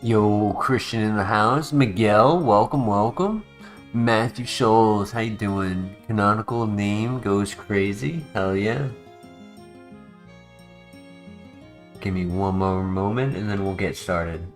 Yo, Christian in the house. Miguel, welcome, welcome. Matthew Scholes, how you doing? Canonical name goes crazy. Hell yeah. Give me one more moment and then we'll get started.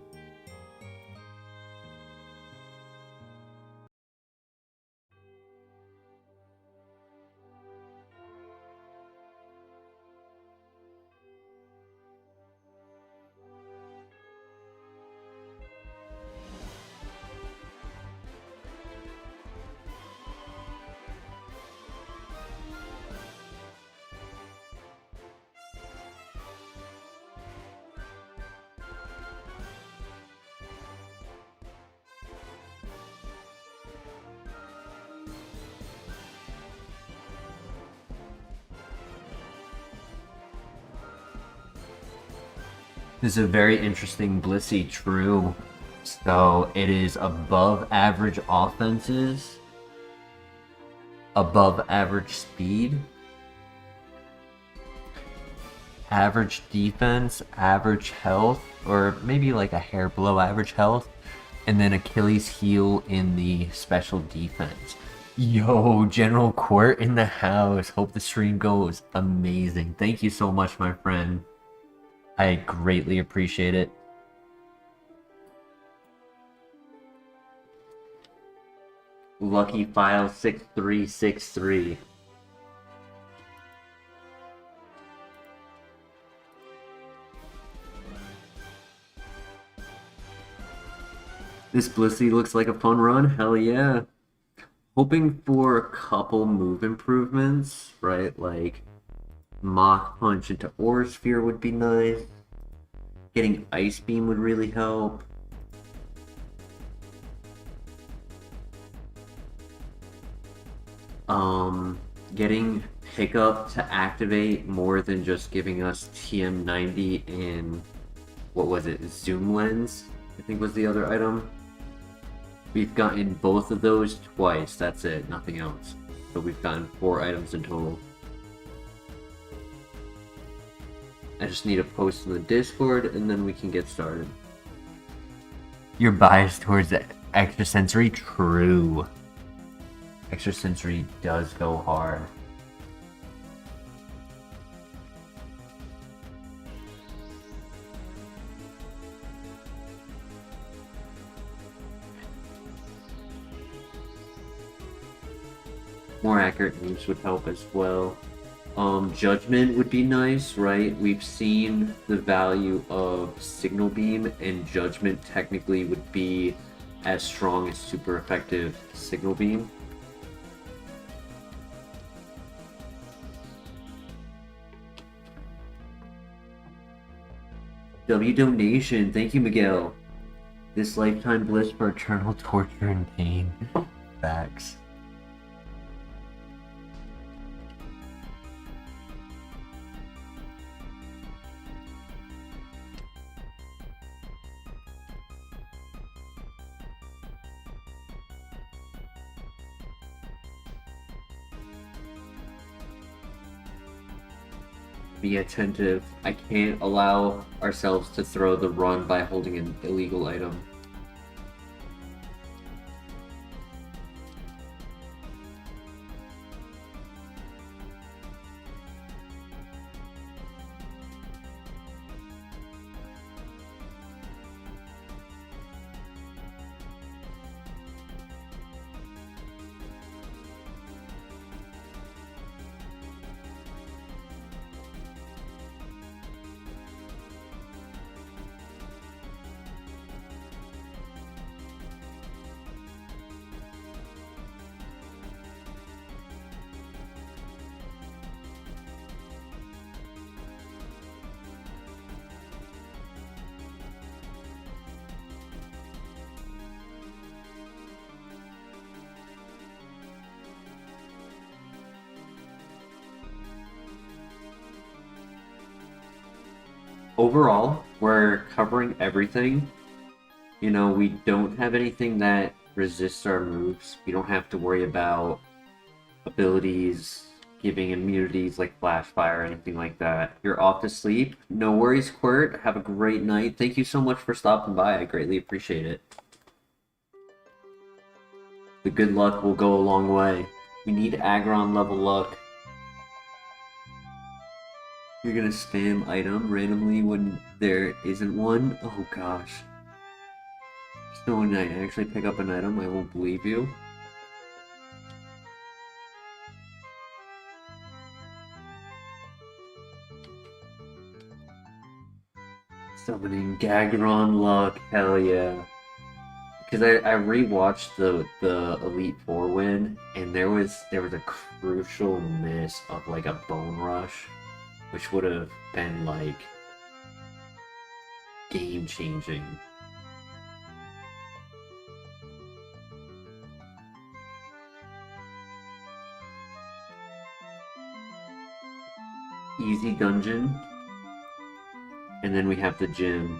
This is a very interesting Blissey true. So it is above average offenses, above average speed, average defense, average health, or maybe like a hair below average health, and then Achilles heel in the special defense. Yo, General Court in the house. Hope the stream goes amazing. Thank you so much, my friend. I greatly appreciate it. Lucky file 6363. This Blissey looks like a fun run. Hell yeah. Hoping for a couple move improvements, right? Like Mach Punch into Aura Sphere would be nice. Getting Ice Beam would really help. Getting Pickup to activate more than just giving us TM90 and what was it? Zoom Lens, I think was the other item. We've gotten both of those twice, that's it, nothing else. So we've gotten 4 items in total. I just need a post in the Discord and then we can get started. You're biased towards the extrasensory? True. Extrasensory does go hard. More accurate moves would help as well. Judgment would be nice, right? We've seen the value of Signal Beam, and Judgment technically would be as strong as super effective Signal Beam. W donation, thank you, Miguel. This lifetime bliss for eternal torture and pain. Facts. Be attentive. I can't allow ourselves to throw the run by holding an illegal item. Overall, we're covering everything. You know, we don't have anything that resists our moves. We don't have to worry about abilities giving immunities like flash fire or anything like that. You're off to sleep. No worries, Quirt. Have a great night. Thank you so much for stopping by. I greatly appreciate it. The good luck will go a long way. We need Aggron level luck. You're gonna spam item randomly when there isn't one? Oh gosh. So when I actually pick up an item, I won't believe you. Summoning Gagron luck, hell yeah. Because I rewatched the Elite Four win, and there was a crucial miss of like a Bone Rush, which would have been like game changing. Easy dungeon, and then we have the gym.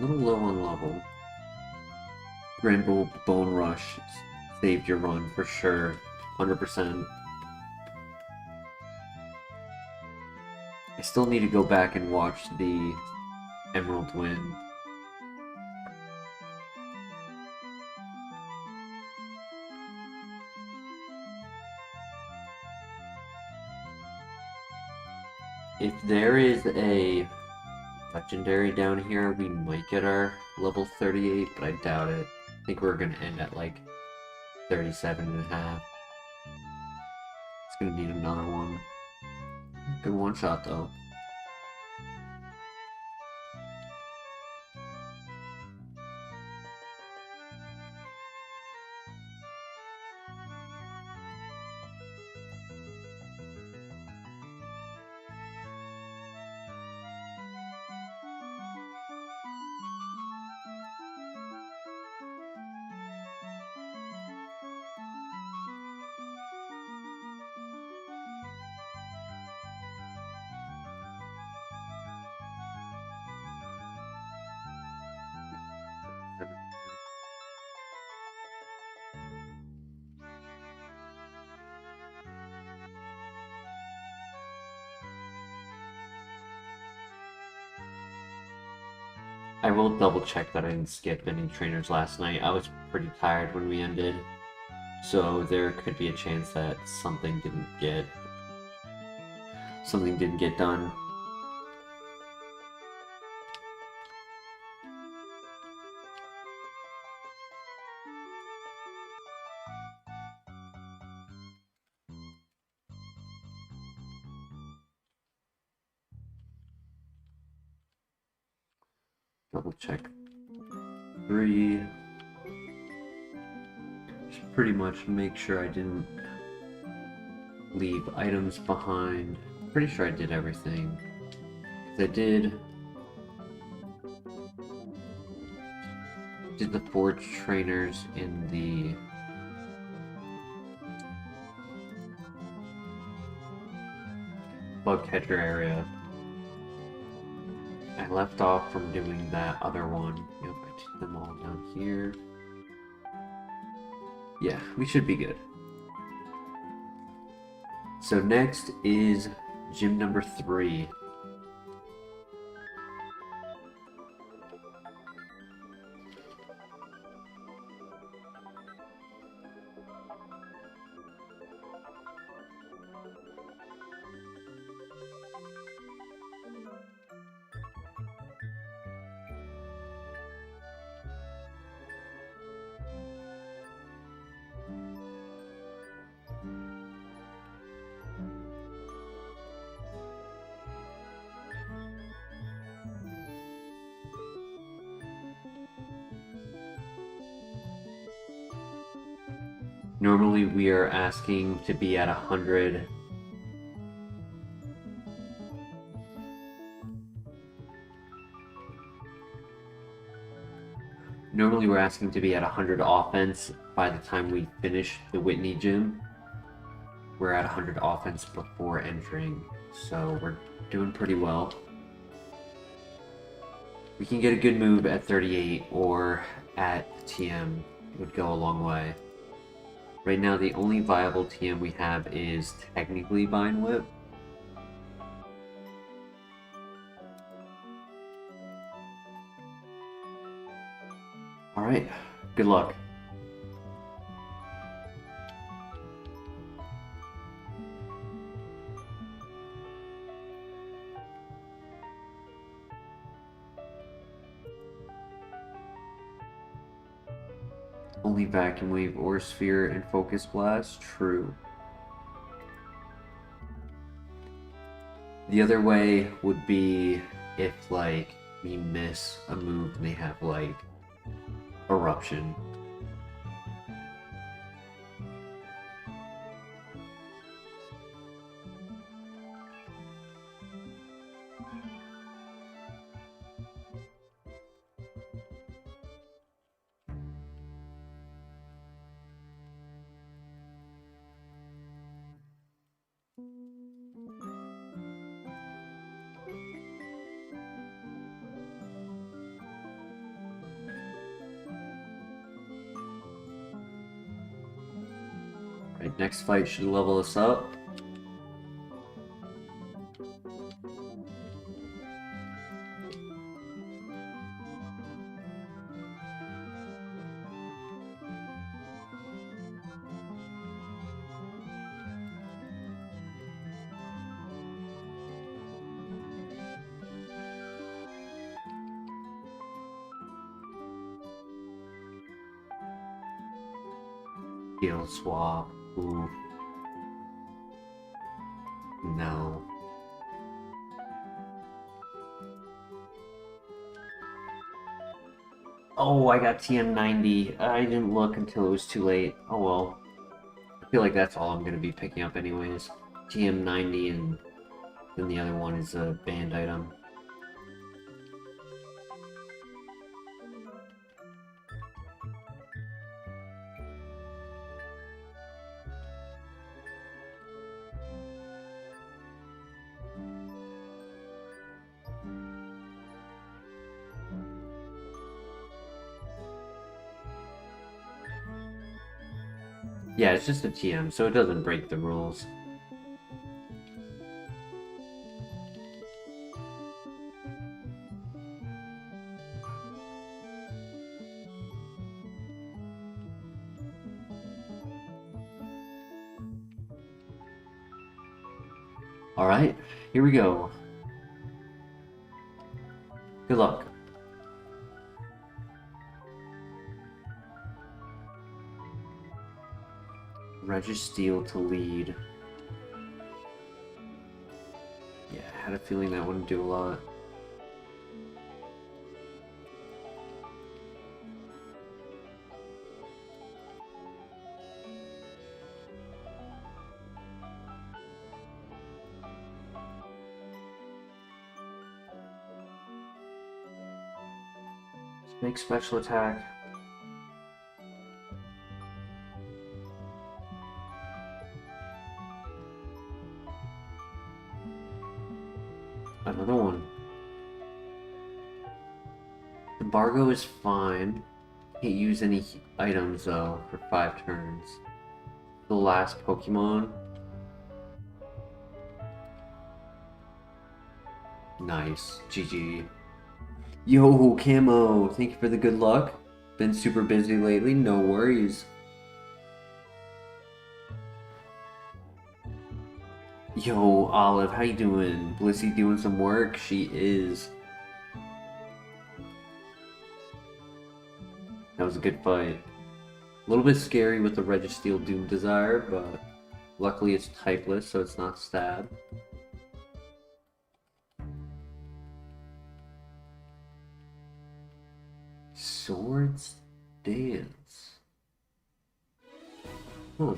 A little low on level. Rainbow Bone Rush saved your run for sure, 100%. I still need to go back and watch the Emerald win. If there is a legendary down here, we might get our level 38, but I doubt it. I think we're gonna end at like 37.5. It's gonna need another one. Good one shot though. I will double check that I didn't skip any trainers last night. I was pretty tired when we ended, so there could be a chance that something didn't get done. Double check 3. Just pretty much make sure I didn't leave items behind. Pretty sure I did everything. I did the forge trainers in the bug catcher area. I left off from doing that other one. Yep, I did them all down here. Yeah, we should be good. So next is gym number 3. Normally we are asking to be at 100. Normally we're asking to be at 100 offense by the time we finish the Whitney gym. We're at 100 offense before entering, so we're doing pretty well. We can get a good move at 38 or at TM It would go a long way. Right now, the only viable TM we have is technically Vine Whip. Alright, good luck. Only Vacuum Wave or Sphere and Focus Blast? True. The other way would be if, like, we miss a move and they have, like, Eruption. Right, next fight should level us up. Heal swap. Ooh. No. Oh, I got TM90. I didn't look until it was too late. Oh well. I feel like that's all I'm going to be picking up anyways. TM90 and then the other one is a banned item. Yeah, it's just a TM, so it doesn't break the rules. Alright, here we go. Good luck. Registeel to lead. Yeah, I had a feeling that wouldn't do a lot. Let's make special attack. Another one. Embargo is fine. Can't use any items though for 5 turns. The last Pokemon. Nice. GG. Yo, Camo! Thank you for the good luck. Been super busy lately, no worries. Yo, Olive, how you doing? Blissey doing some work? She is. That was a good fight. A little bit scary with the Registeel Doom Desire, but luckily it's typeless, so it's not stab. Swords Dance. Hmm.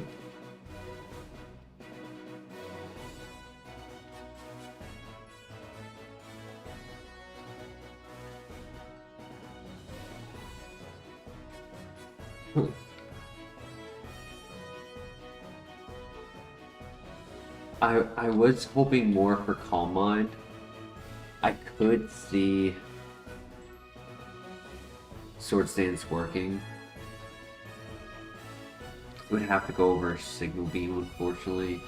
I was hoping more for Calm Mind. I could see Sword Dance working, would have to go over Signal Beam, unfortunately.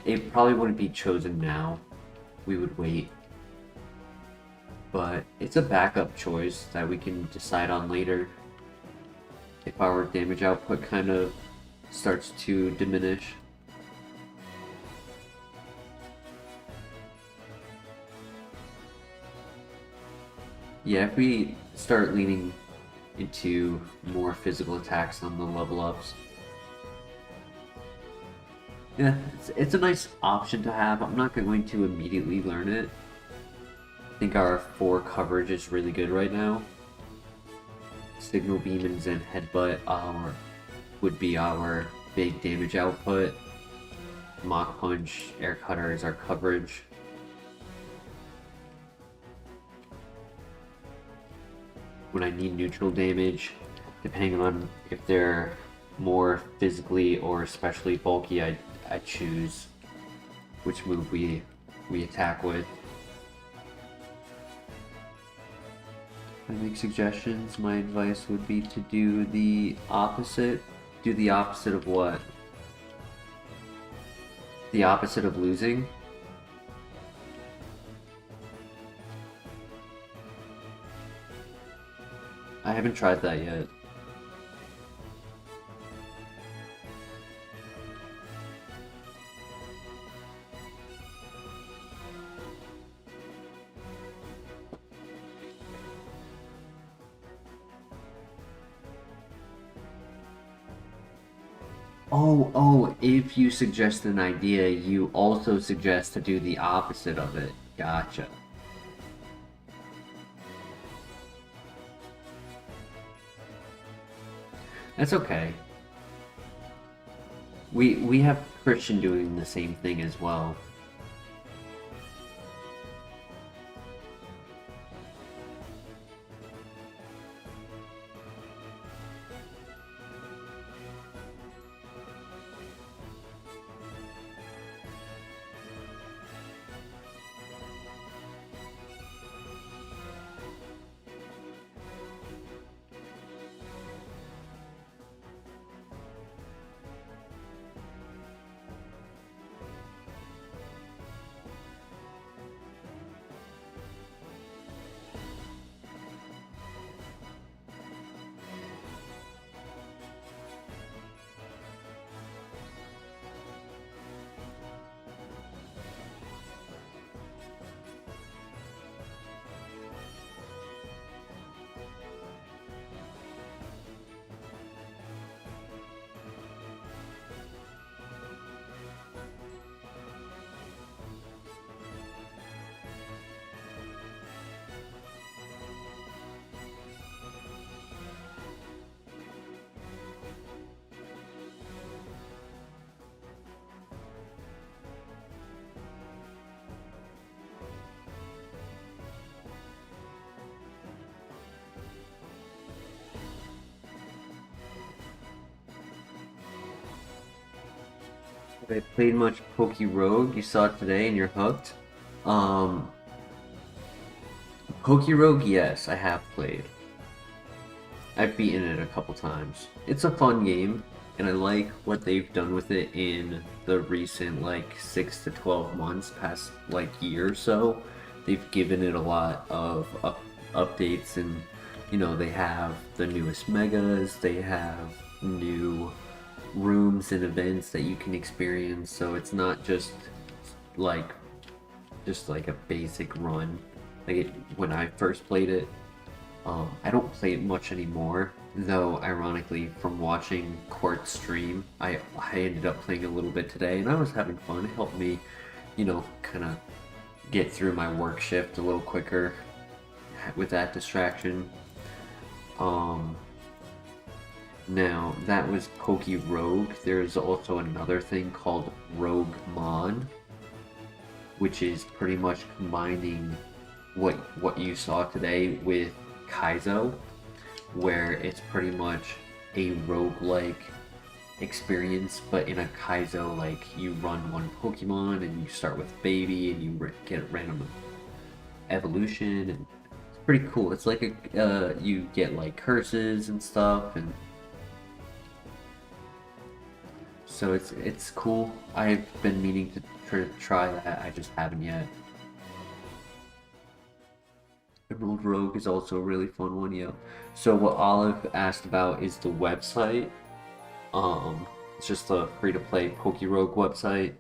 It probably wouldn't be chosen now. We would wait. But it's a backup choice that we can decide on later. If our damage output kind of starts to diminish. Yeah, if we start leaning into more physical attacks on the level ups. Yeah, it's a nice option to have. I'm not going to immediately learn it. I think our 4 coverage is really good right now. Signal Beam and Zen Headbutt would be our big damage output. Mach Punch, Air Cutter is our coverage. When I need neutral damage, depending on if they're more physically or especially bulky, I choose which move we attack with. If I make suggestions, my advice would be to do the opposite. Do the opposite of what? The opposite of losing? I haven't tried that yet. Oh, if you suggest an idea, you also suggest to do the opposite of it. Gotcha. That's okay. We have Christian doing the same thing as well. I played much Poke Rogue. You saw it today and you're hooked. Poke Rogue, yes, I have played. I've beaten it a couple times. It's a fun game, and I like what they've done with it in the recent, like, 6 to 12 months, past, like, year or so. They've given it a lot of updates, and, you know, they have the newest megas, they have new rooms and events that you can experience, so it's not just like a basic run like when I first played it. I don't play it much anymore, though ironically from watching Quartz stream I ended up playing a little bit today and I was having fun. It helped me, you know, kind of get through my work shift a little quicker with that distraction. Now, that was Poke Rogue. There's also another thing called Roguemon, which is pretty much combining what you saw today with Kaizo, where it's pretty much a roguelike experience, but in a Kaizo, like, you run one Pokemon and you start with baby and you get random evolution, and pretty cool. It's like a you get like curses and stuff, and so it's cool. I've been meaning to try that. I just haven't yet. Emerald Rogue is also a really fun one, yo. So what Olive asked about is the website. It's just a free-to-play PokeRogue website,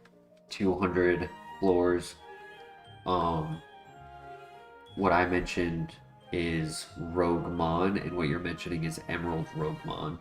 200 floors. What I mentioned is Roguemon, and what you're mentioning is Emerald Roguemon.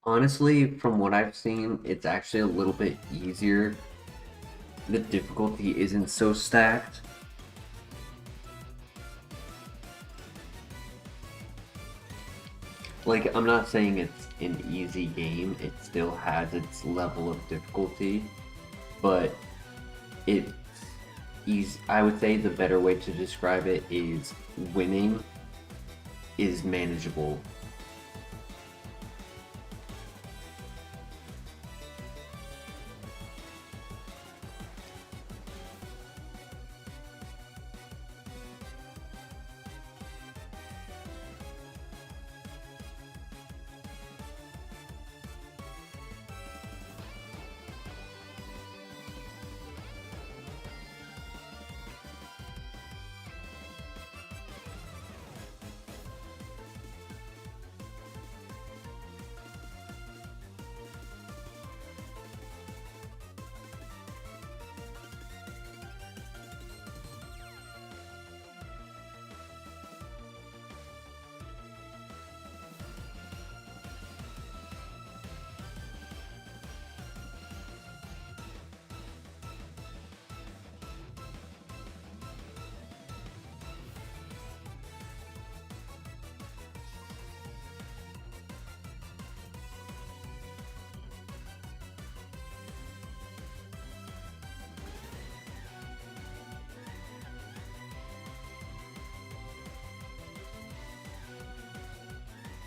Honestly, from what I've seen, it's actually a little bit easier. The difficulty isn't so stacked. Like, I'm not saying it's an easy game, it still has its level of difficulty, but it's easy. I would say the better way to describe it is winning is manageable.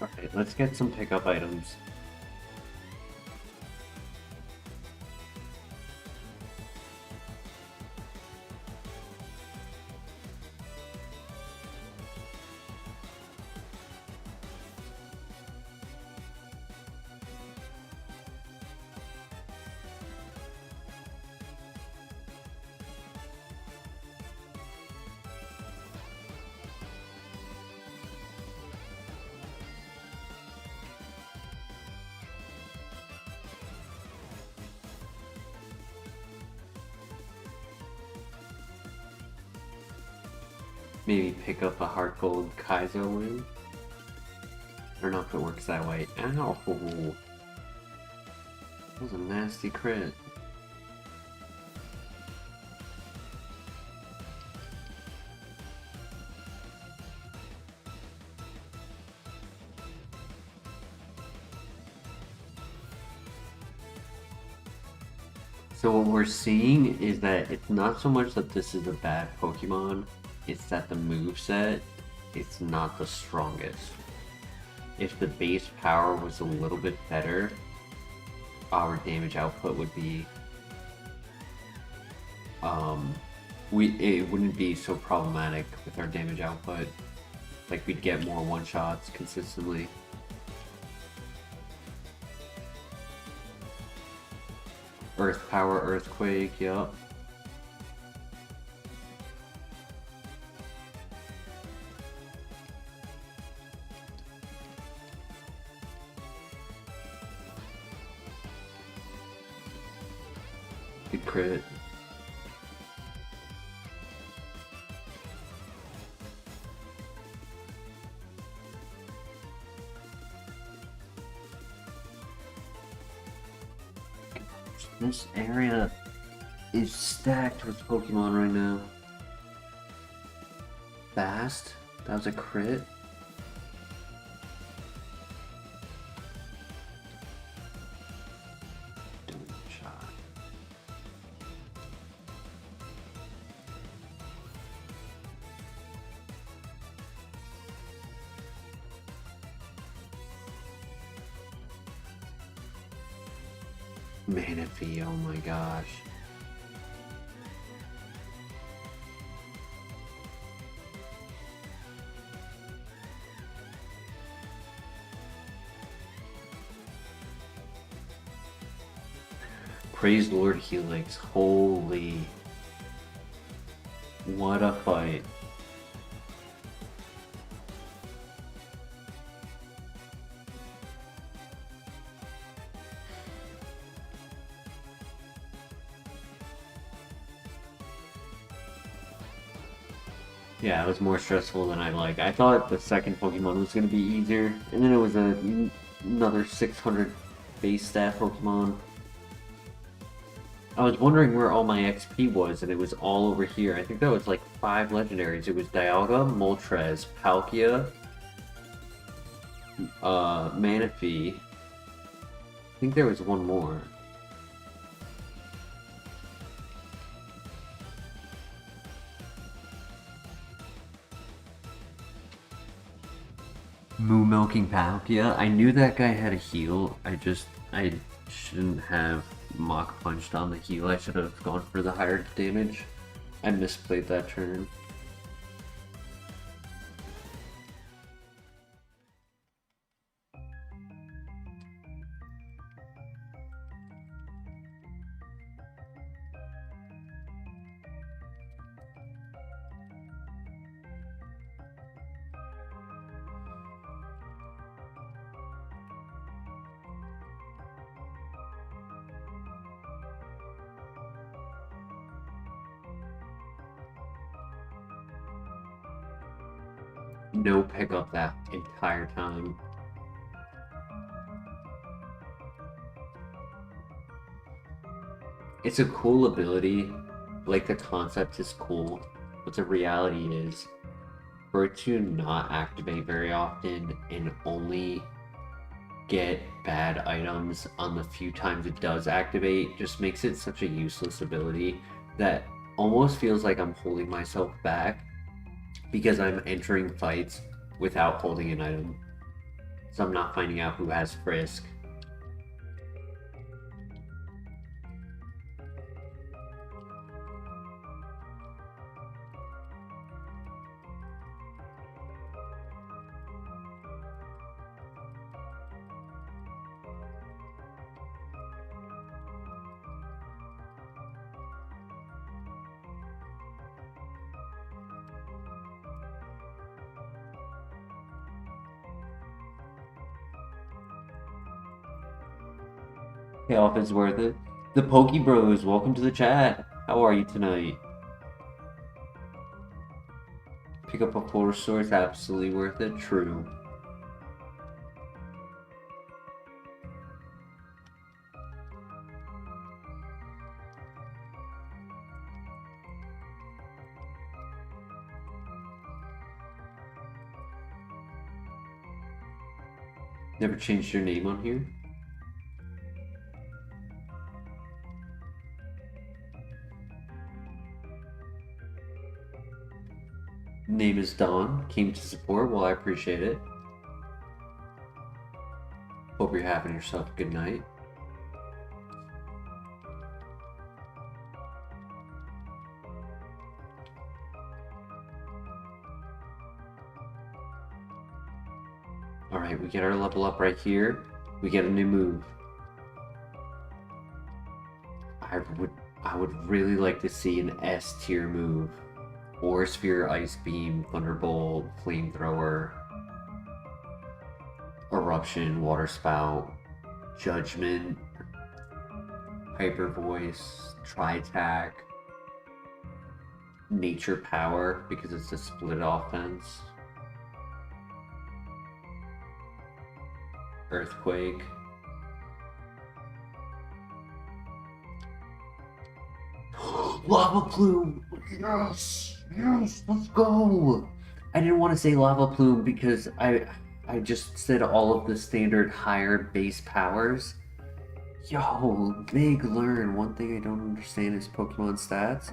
Alright, let's get some pickup items. Maybe pick up a HeartGold Kaizo win. I don't know if it works that way. Ow! That was a nasty crit. So what we're seeing is that it's not so much that this is a bad Pokemon, it's that the moveset is not the strongest. If the base power was a little bit better, our damage output would be it wouldn't be so problematic with our damage output. Like, we'd get more one-shots consistently. Earth Power Earthquake, yup. Good crit. This area is stacked with Pokemon right now. Fast? That was a crit? Shot. Manaphy, oh my gosh. Praise Lord Helix, holy. What a fight. Yeah, it was more stressful than I like. I thought the second Pokemon was going to be easier, and then it was another 600 base stat Pokemon. I was wondering where all my XP was, and it was all over here. I think that was like 5 legendaries. It was Dialga, Moltres, Palkia, Manaphy. I think there was one more. Moo Milking Palkia. I knew that guy had a heal. I shouldn't have Mach Punched on the heal. I should have gone for the higher damage. I misplayed that turn. No pickup that entire time. It's a cool ability, like the concept is cool, but the reality is, for it to not activate very often and only get bad items on the few times it does activate just makes it such a useless ability that almost feels like I'm holding myself back because I'm entering fights without holding an item. So I'm not finding out who has Frisk. Payoff is worth it. The Poke Bros, welcome to the chat. How are you tonight? Pick up a Force Sword, absolutely worth it. True. Never changed your name on here? Name is Dawn. Came to support. Well, I appreciate it. Hope you're having yourself a good night. Alright, we get our level up right here. We get a new move. I would I would really like to see an S tier move. Aura Sphere, Ice Beam, Thunderbolt, Flamethrower, Eruption, Water Spout, Judgment, Hyper Voice, Tri-Attack, Nature Power because it's a split offense, Earthquake. Lava Plume! Yes! Yes! Let's go! I didn't want to say Lava Plume because I just said all of the standard higher base powers. Yo, big learn. One thing I don't understand is Pokemon stats.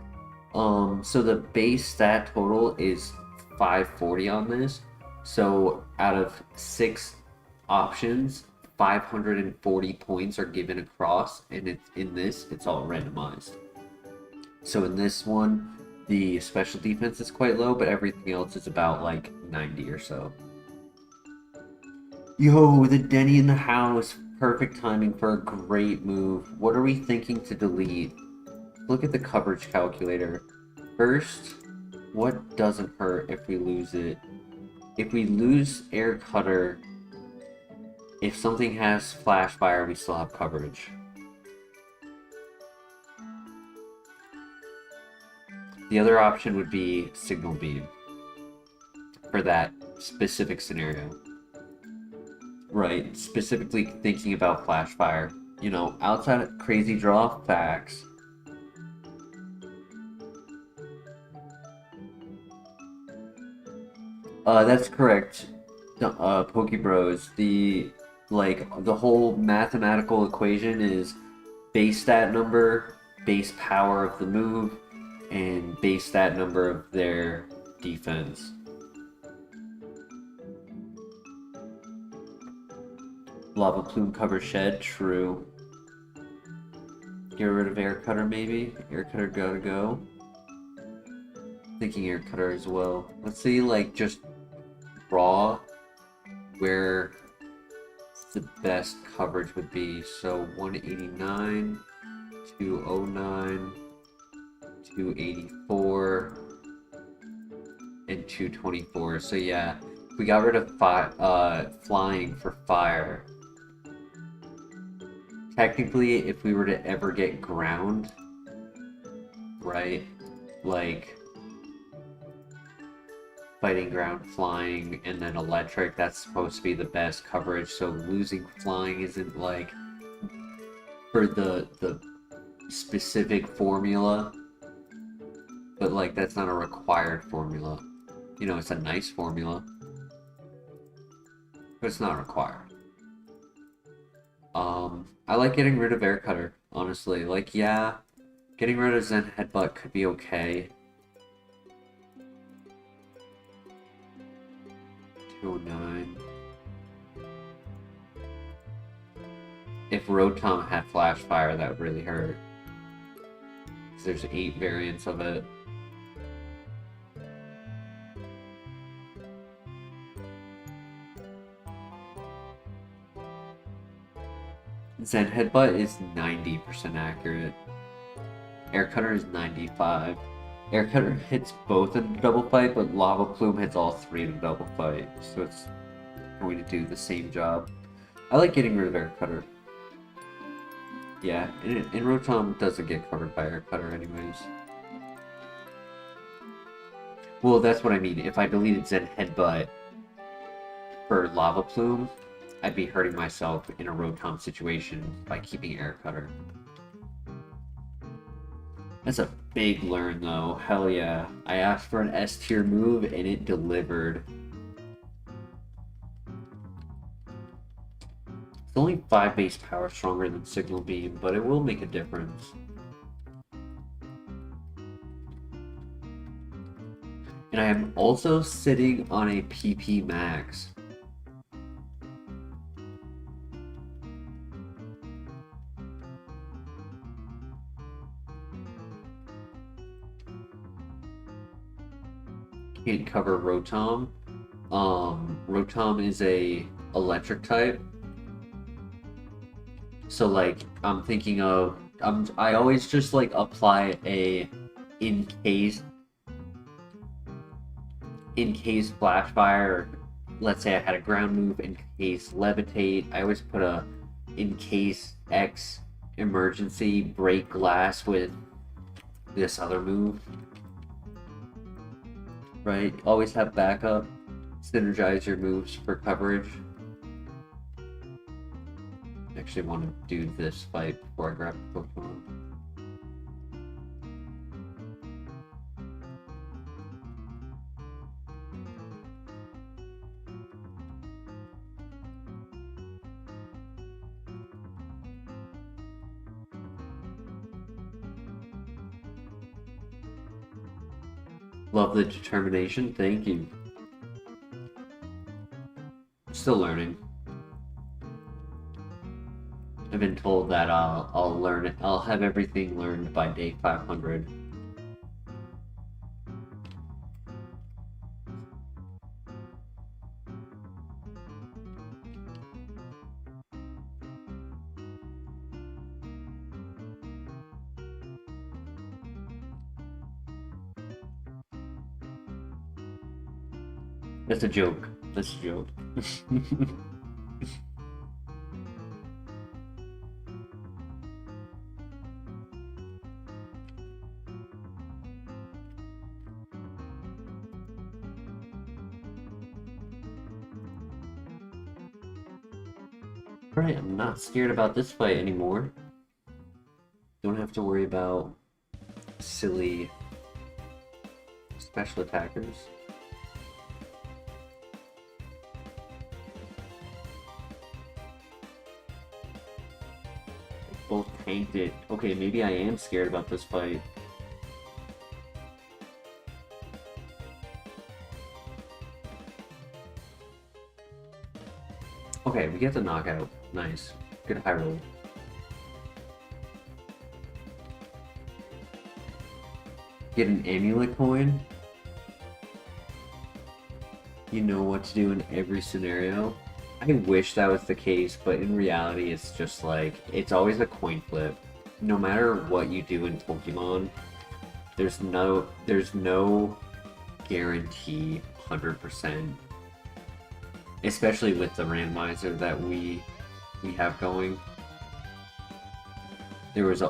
So the base stat total is 540 on this. So out of 6 options, 540 points are given across, and it's all randomized. So in this one, the special defense is quite low, but everything else is about like 90 or so. Yo, the Denny in the house. Perfect timing for a great move. What are we thinking to delete? Look at the coverage calculator. First, what doesn't hurt if we lose it? If we lose Air Cutter, if something has Flash Fire, we still have coverage. The other option would be Signal Beam for that specific scenario. Right, specifically thinking about Flash Fire. You know, outside of Crazy Draw, facts. That's correct, Pokebros. The whole mathematical equation is base stat number, base power of the move, and base stat number of their defense. Lava Plume cover Shed, true. Get rid of Air Cutter maybe? Air Cutter gotta go. Thinking Air Cutter as well. Let's see, like, just raw where the best coverage would be. So 189, 209, 284, and 224. So yeah, we got rid of flying for fire. Technically, if we were to ever get ground, right, like fighting ground, flying, and then electric, that's supposed to be the best coverage, so losing flying isn't like for the specific formula, but like that's not a required formula. You know, it's a nice formula, but it's not required. I like getting rid of Air Cutter, honestly. Like, yeah, getting rid of Zen Headbutt could be okay. 209. If Rotom had Flash Fire, that would really hurt. 'Cause there's 8 variants of it. Zen Headbutt is 90% accurate. Air Cutter is 95. Air Cutter hits both in a double fight, but Lava Plume hits all 3 in a double fight, so it's going to do the same job. I like getting rid of Air Cutter. Yeah, and Rotom doesn't get covered by Air Cutter anyways. Well, that's what I mean. If I deleted Zen Headbutt for Lava Plume, I'd be hurting myself in a Rotom situation by keeping Air Cutter. That's a big learn though, hell yeah. I asked for an S tier move and it delivered. It's only 5 base power stronger than Signal Beam, but it will make a difference. And I am also sitting on a PP Max. Can't cover Rotom. Rotom is a electric type. So like, I'm thinking of I always just like apply a in case flash fire. Or let's say I had a ground move, in case levitate. I always put a in case X emergency break glass with this other move. Right? Always have backup. Synergize your moves for coverage. Actually want to do this fight before I grab the Pokemon. Love the determination, thank you. Still learning. I've been told that I'll learn it. I'll have everything learned by day 500. That's a joke. That's a joke. Alright, I'm not scared about this fight anymore. Don't have to worry about silly special attackers. Both tanked it. Okay, maybe I am scared about this fight. Okay, we get the knockout. Nice. Good high roll. Get an amulet coin. You know what to do in every scenario. I wish that was the case, but in reality it's just like, it's always a coin flip. No matter what you do in Pokemon, there's no guarantee 100%. Especially with the randomizer that we have going. There is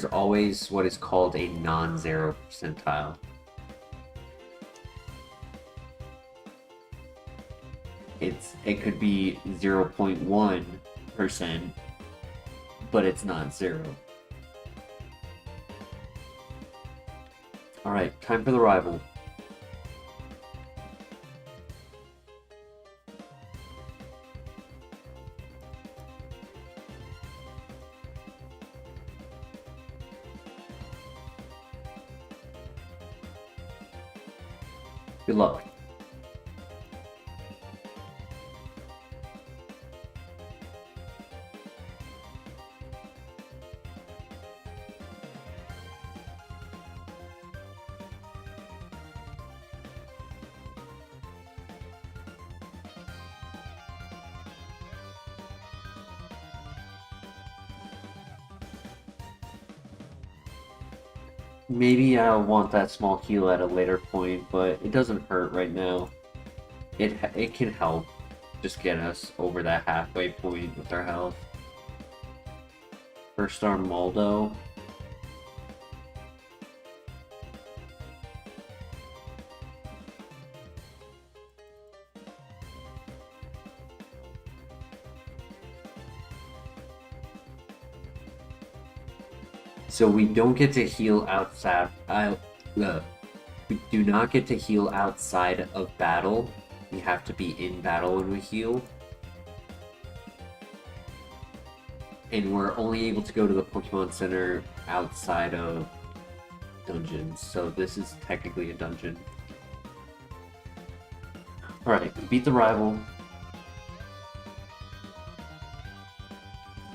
always what is called a non-zero percentile. It could be 0.1%, but it's not zero. Alright, time for the rival. Good luck. Maybe I'll want that small heal at a later point, but it doesn't hurt right now. It can help just get us over that halfway point with our health. First star Maldo. So we don't get to heal outside. We do not get to heal outside of battle. We have to be in battle when we heal. And we're only able to go to the Pokemon Center outside of dungeons. So this is technically a dungeon. Alright, we beat the rival.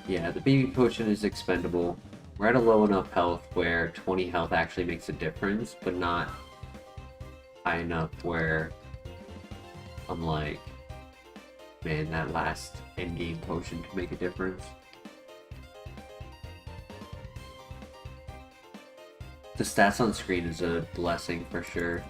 Yeah, the baby potion is expendable. We're at a low enough health where 20 health actually makes a difference, but not high enough where I'm like, man, that last endgame potion could make a difference. The stats on screen is a blessing for sure.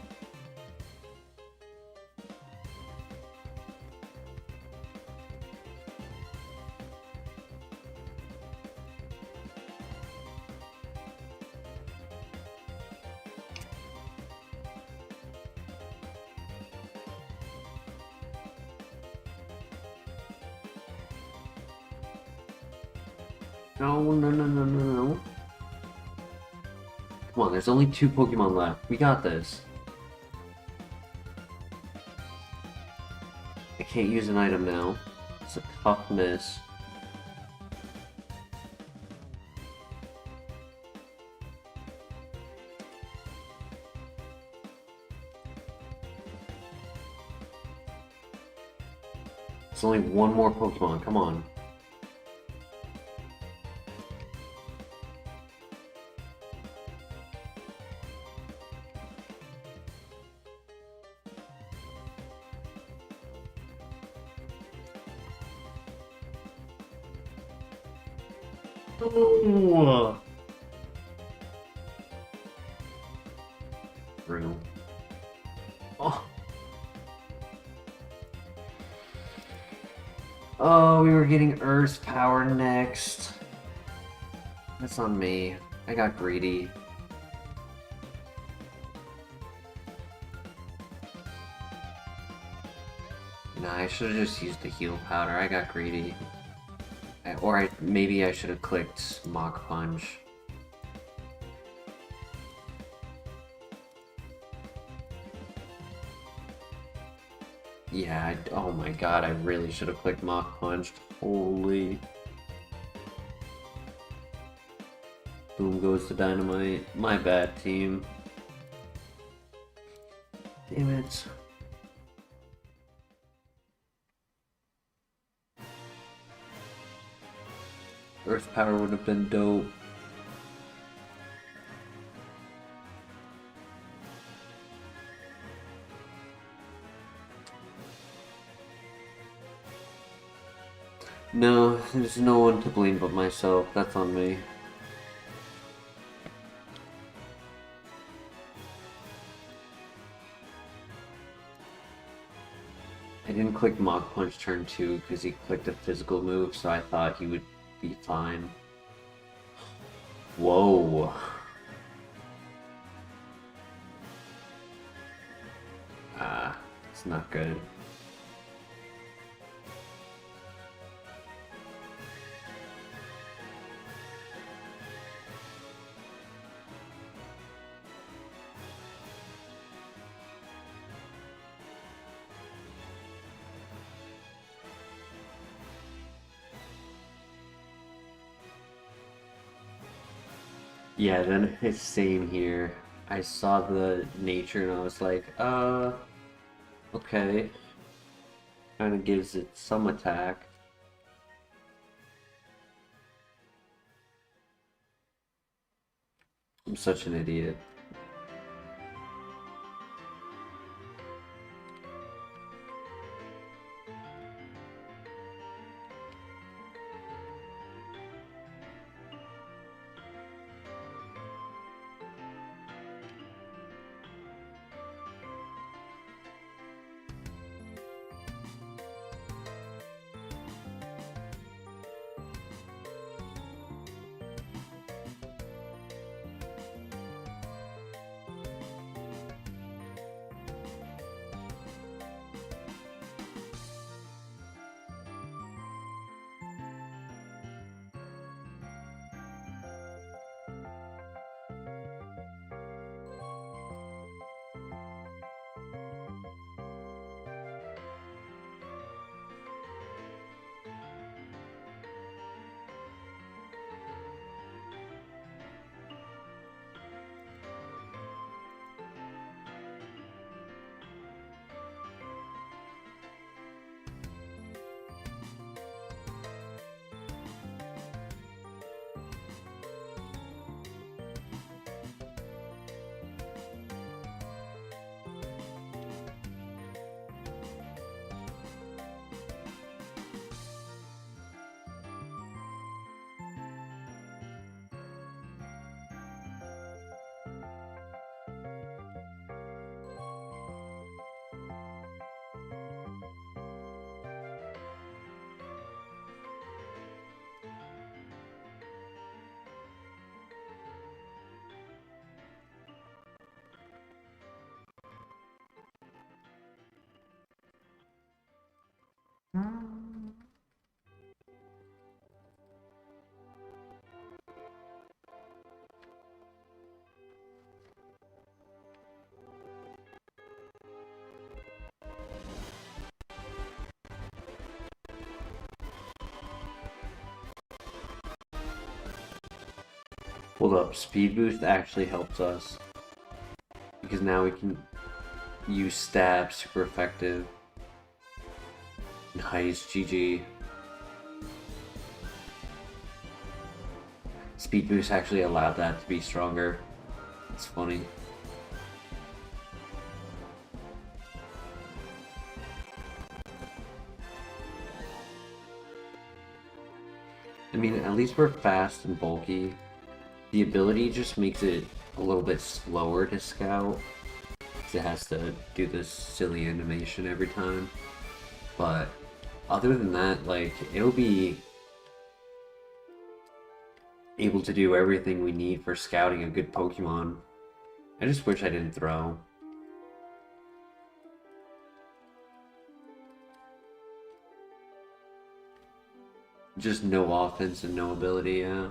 No, no, no, no, no, no. Come on, there's only 2 Pokemon left. We got this. I can't use an item now. It's a tough miss. It's only 1 more Pokemon, come on. Ooh. Brutal. Oh. Oh, we were getting Earth's power next. That's on me. I got greedy. Nah, I should have just used the heal powder. I got greedy. Maybe I should have clicked Mach Punch. Yeah, oh my god, I really should have clicked Mach Punch. Holy. Boom goes the dynamite. My bad, team. Damn it. Earth power would have been dope. No, there's no one to blame but myself. That's on me. I didn't click Mach Punch turn 2 because he clicked a physical move, so I thought he would be fine. Whoa. It's not good. Yeah, then it's same here. I saw the nature and I was like, okay. Kind of gives it some attack. I'm such an idiot. Hold up, speed boost actually helps us. Because now we can use stab, super effective. Nice, GG. Speed boost actually allowed that to be stronger. It's funny. I mean, at least we're fast and bulky. The ability just makes it a little bit slower to scout, because it has to do this silly animation every time. But other than that, like, it'll be able to do everything we need for scouting a good Pokemon. I just wish I didn't throw. Just no offense and no ability, yeah.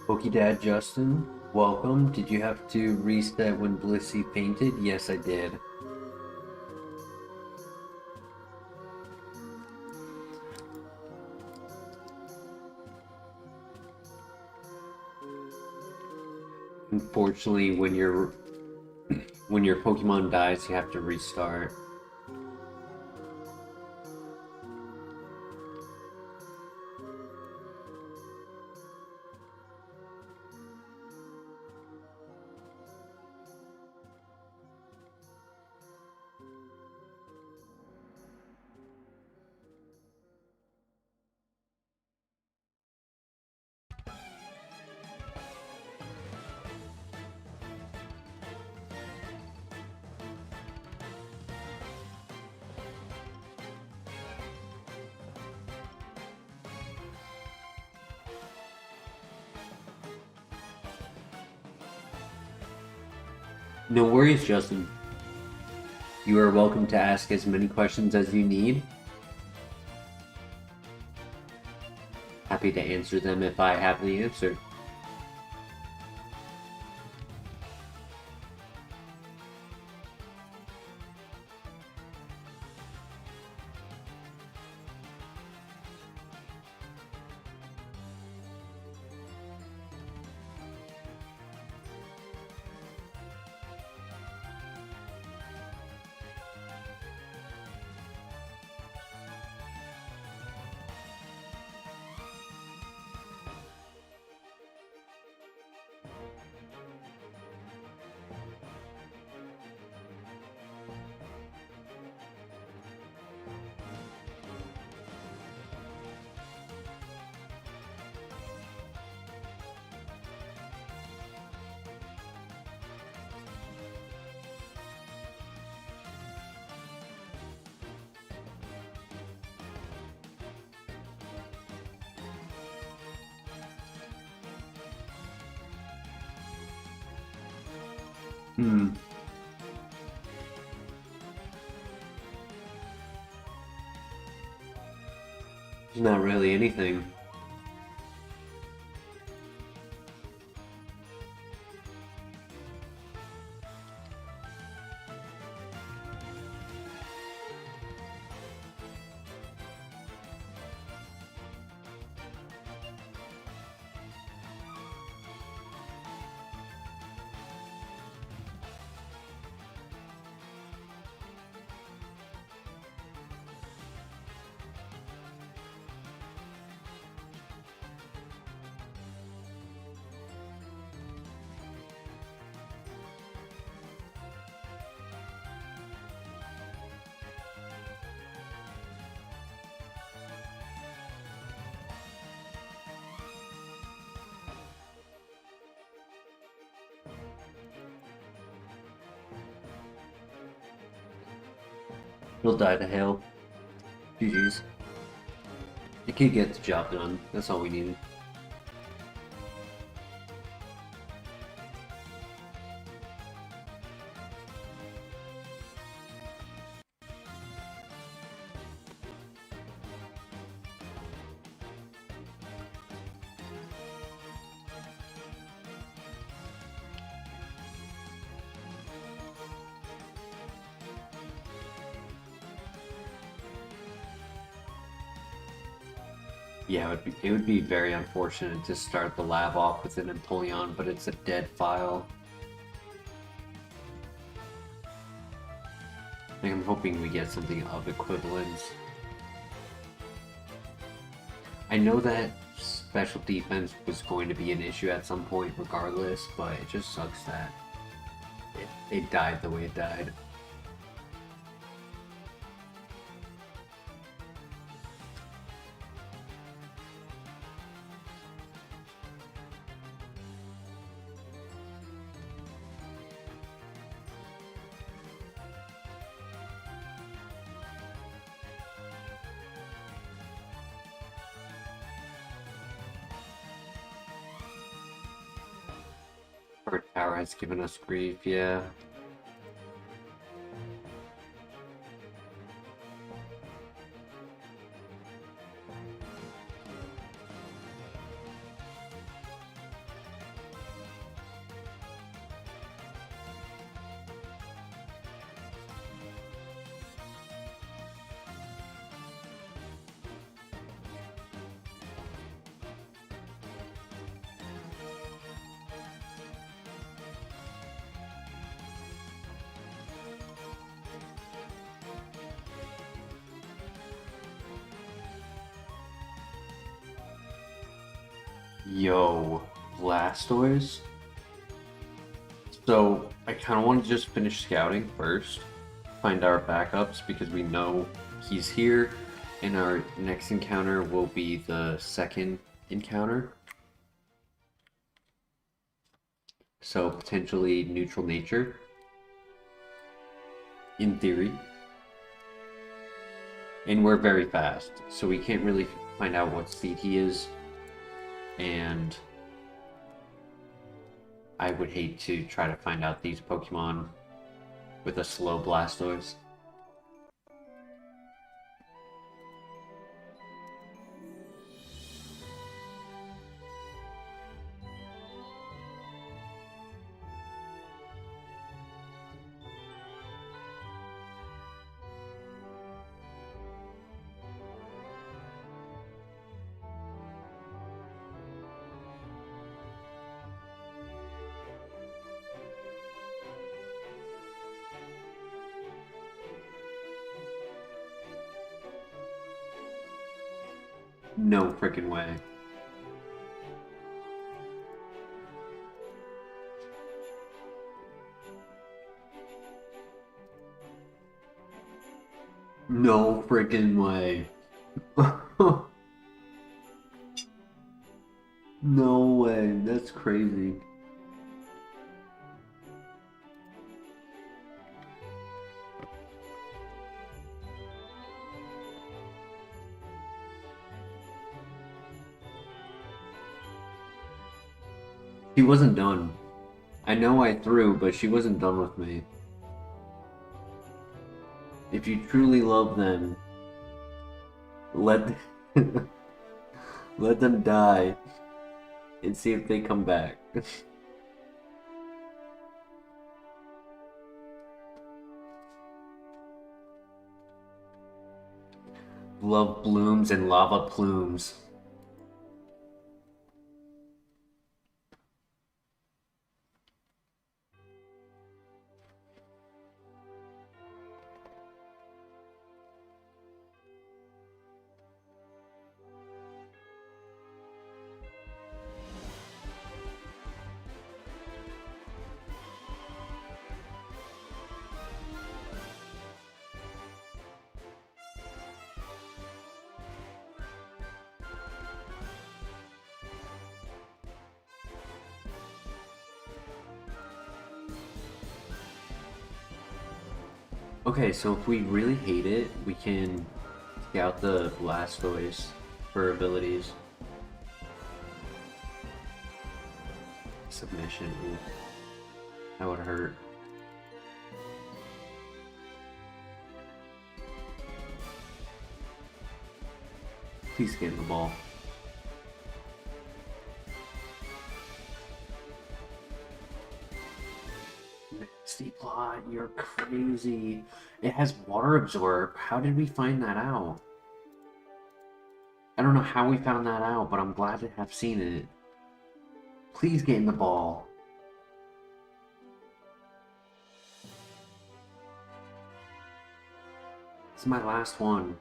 Pokidad Justin, welcome. Did you have to reset when Blissey fainted? Yes, I did. Unfortunately, when your Pokemon dies, you have to restart. No worries, Justin. You are welcome to ask as many questions as you need. Happy to answer them if I have the answer. There's not really anything. He'll die to hail. GG's. It could get the job done. That's all we needed. Yeah, it would be very unfortunate to start the lab off with an Empoleon, but it's a dead file. Like, I'm hoping we get something of equivalence. I know that special defense was going to be an issue at some point regardless, but it just sucks that it died the way it died. Our tower has given us grief, yeah. Yo, Blastoise? So, I kind of want to just finish scouting first, find our backups, because we know he's here, and our next encounter will be the second encounter. So, potentially neutral nature, in theory. And we're very fast, so we can't really find out what speed he is. And I would hate to try to find out these Pokemon with a slow Blastoise. No freaking way. No freaking way. No way. That's crazy. She wasn't done. I know I threw, but she wasn't done with me. If you truly love them, let let them die and see if they come back. Love blooms and lava plumes. Okay, so if we really hate it, we can take out the Blastoise for abilities. Submission. Ooh. That would hurt. Please get in the ball. Nasty plot, you're crazy. It has water absorb. How did we find that out? I don't know how we found that out, but I'm glad to have seen it. Please get in the ball. This is my last one.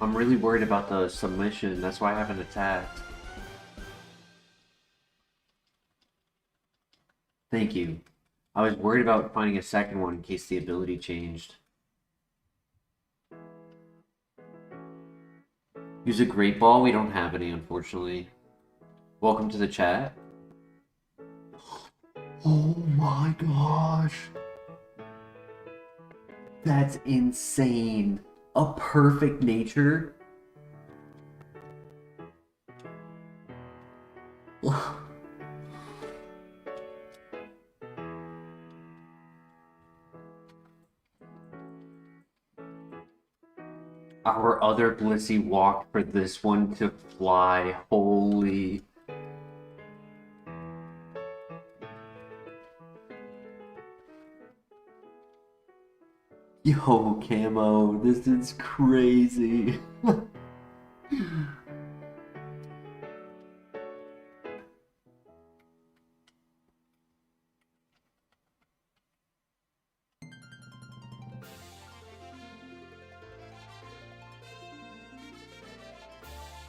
I'm really worried about the submission. That's why I haven't attacked. Thank you. I was worried about finding a second one in case the ability changed. Use a Great Ball? We don't have any, unfortunately. Welcome to the chat. Oh my gosh. That's insane. A perfect nature? Our other Blissey walked for this one to fly. Holy. Yo, Camo, this is crazy.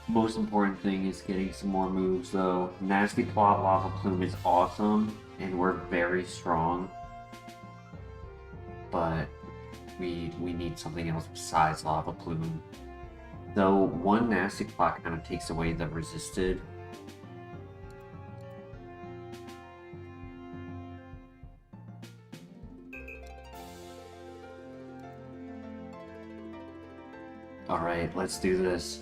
Most important thing is getting some more moves, though. Nasty Plot Lava Plume is awesome, and we're very strong. But we need something else besides Lava Plume. Though one Nasty Plot kind of takes away the resisted. Alright, let's do this.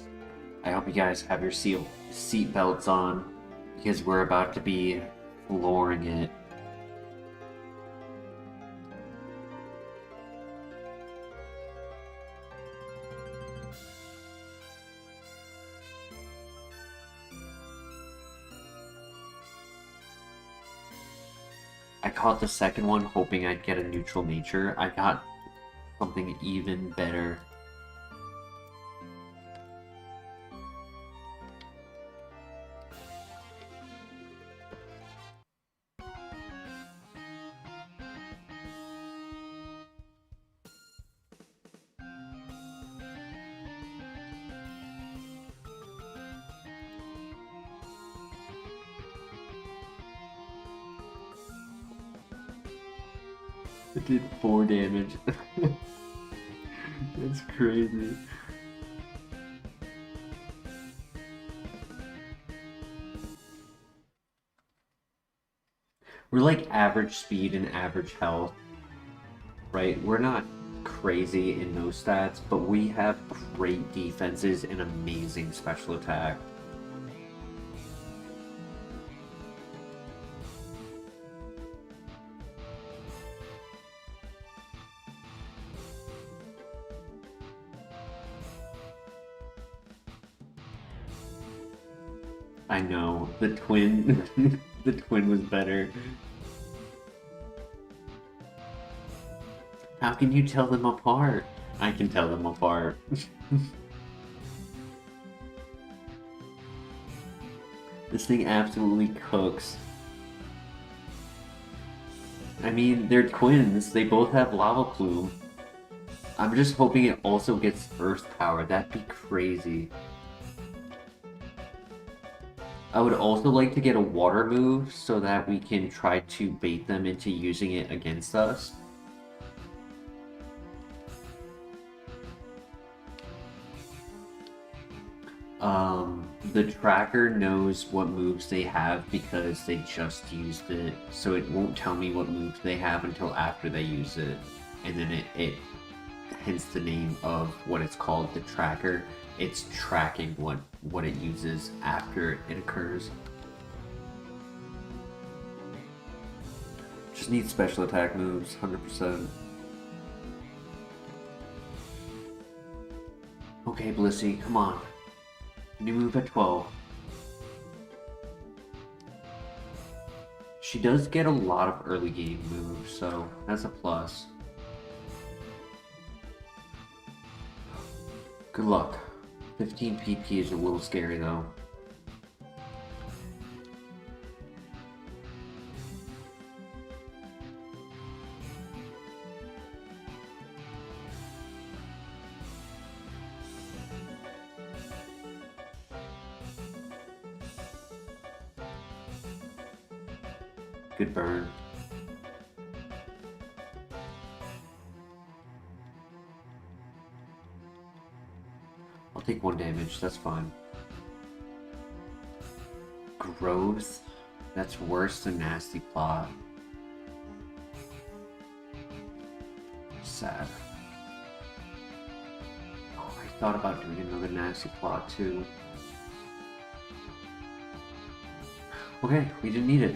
I hope you guys have your seat belts on, because we're about to be flooring it. I caught the second one hoping I'd get a neutral nature. I got something even better. It did 4 damage. That's crazy. We're like average speed and average health, right? We're not crazy in those stats, but we have great defenses and amazing special attack. I know, the twin, the twin was better. How can you tell them apart? I can tell them apart. This thing absolutely cooks. I mean, they're twins, they both have lava plume. I'm just hoping it also gets earth power, that'd be crazy. I would also like to get a water move so that we can try to bait them into using it against us. The tracker knows what moves they have because they just used it, so it won't tell me what moves they have until after they use it. And then it hence the name of what it's called, the tracker. It's tracking what it uses after it occurs. Just need special attack moves, 100%. Okay, Blissey, come on. New move at 12. She does get a lot of early game moves, so that's a plus. Good luck. 15 PP is a little scary though. Good burn. I'll take 1 damage, that's fine. Growth? That's worse than Nasty Plot. Sad. Oh, I thought about doing another Nasty Plot too. Okay, we didn't need it.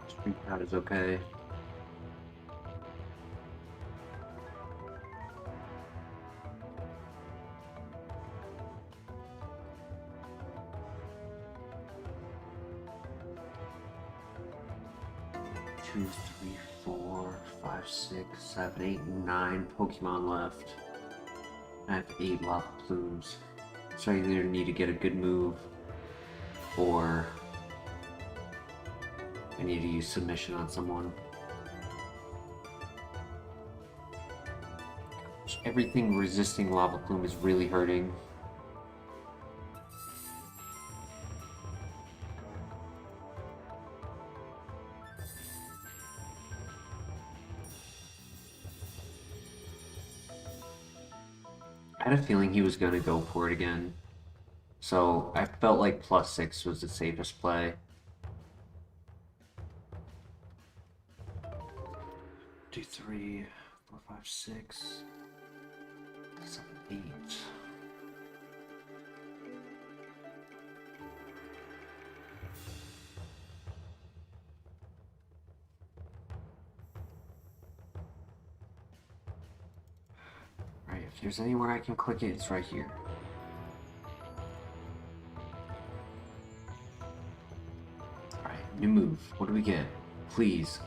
Street Cat is okay. 2, 3, 4, 5, 6, 7, 8, 9 Pokemon left. I have 8 Lava Plumes. So I either need to get a good move, or I need to use Submission on someone. Everything resisting Lava Plume is really hurting. I had a feeling he was going to go for it again. So I felt like +6 was the safest play. 2, 3, 4, 5, 6, 7, 8. Right, if there's anywhere I can click it, it's right here. Alright, new move. What do we get? Please.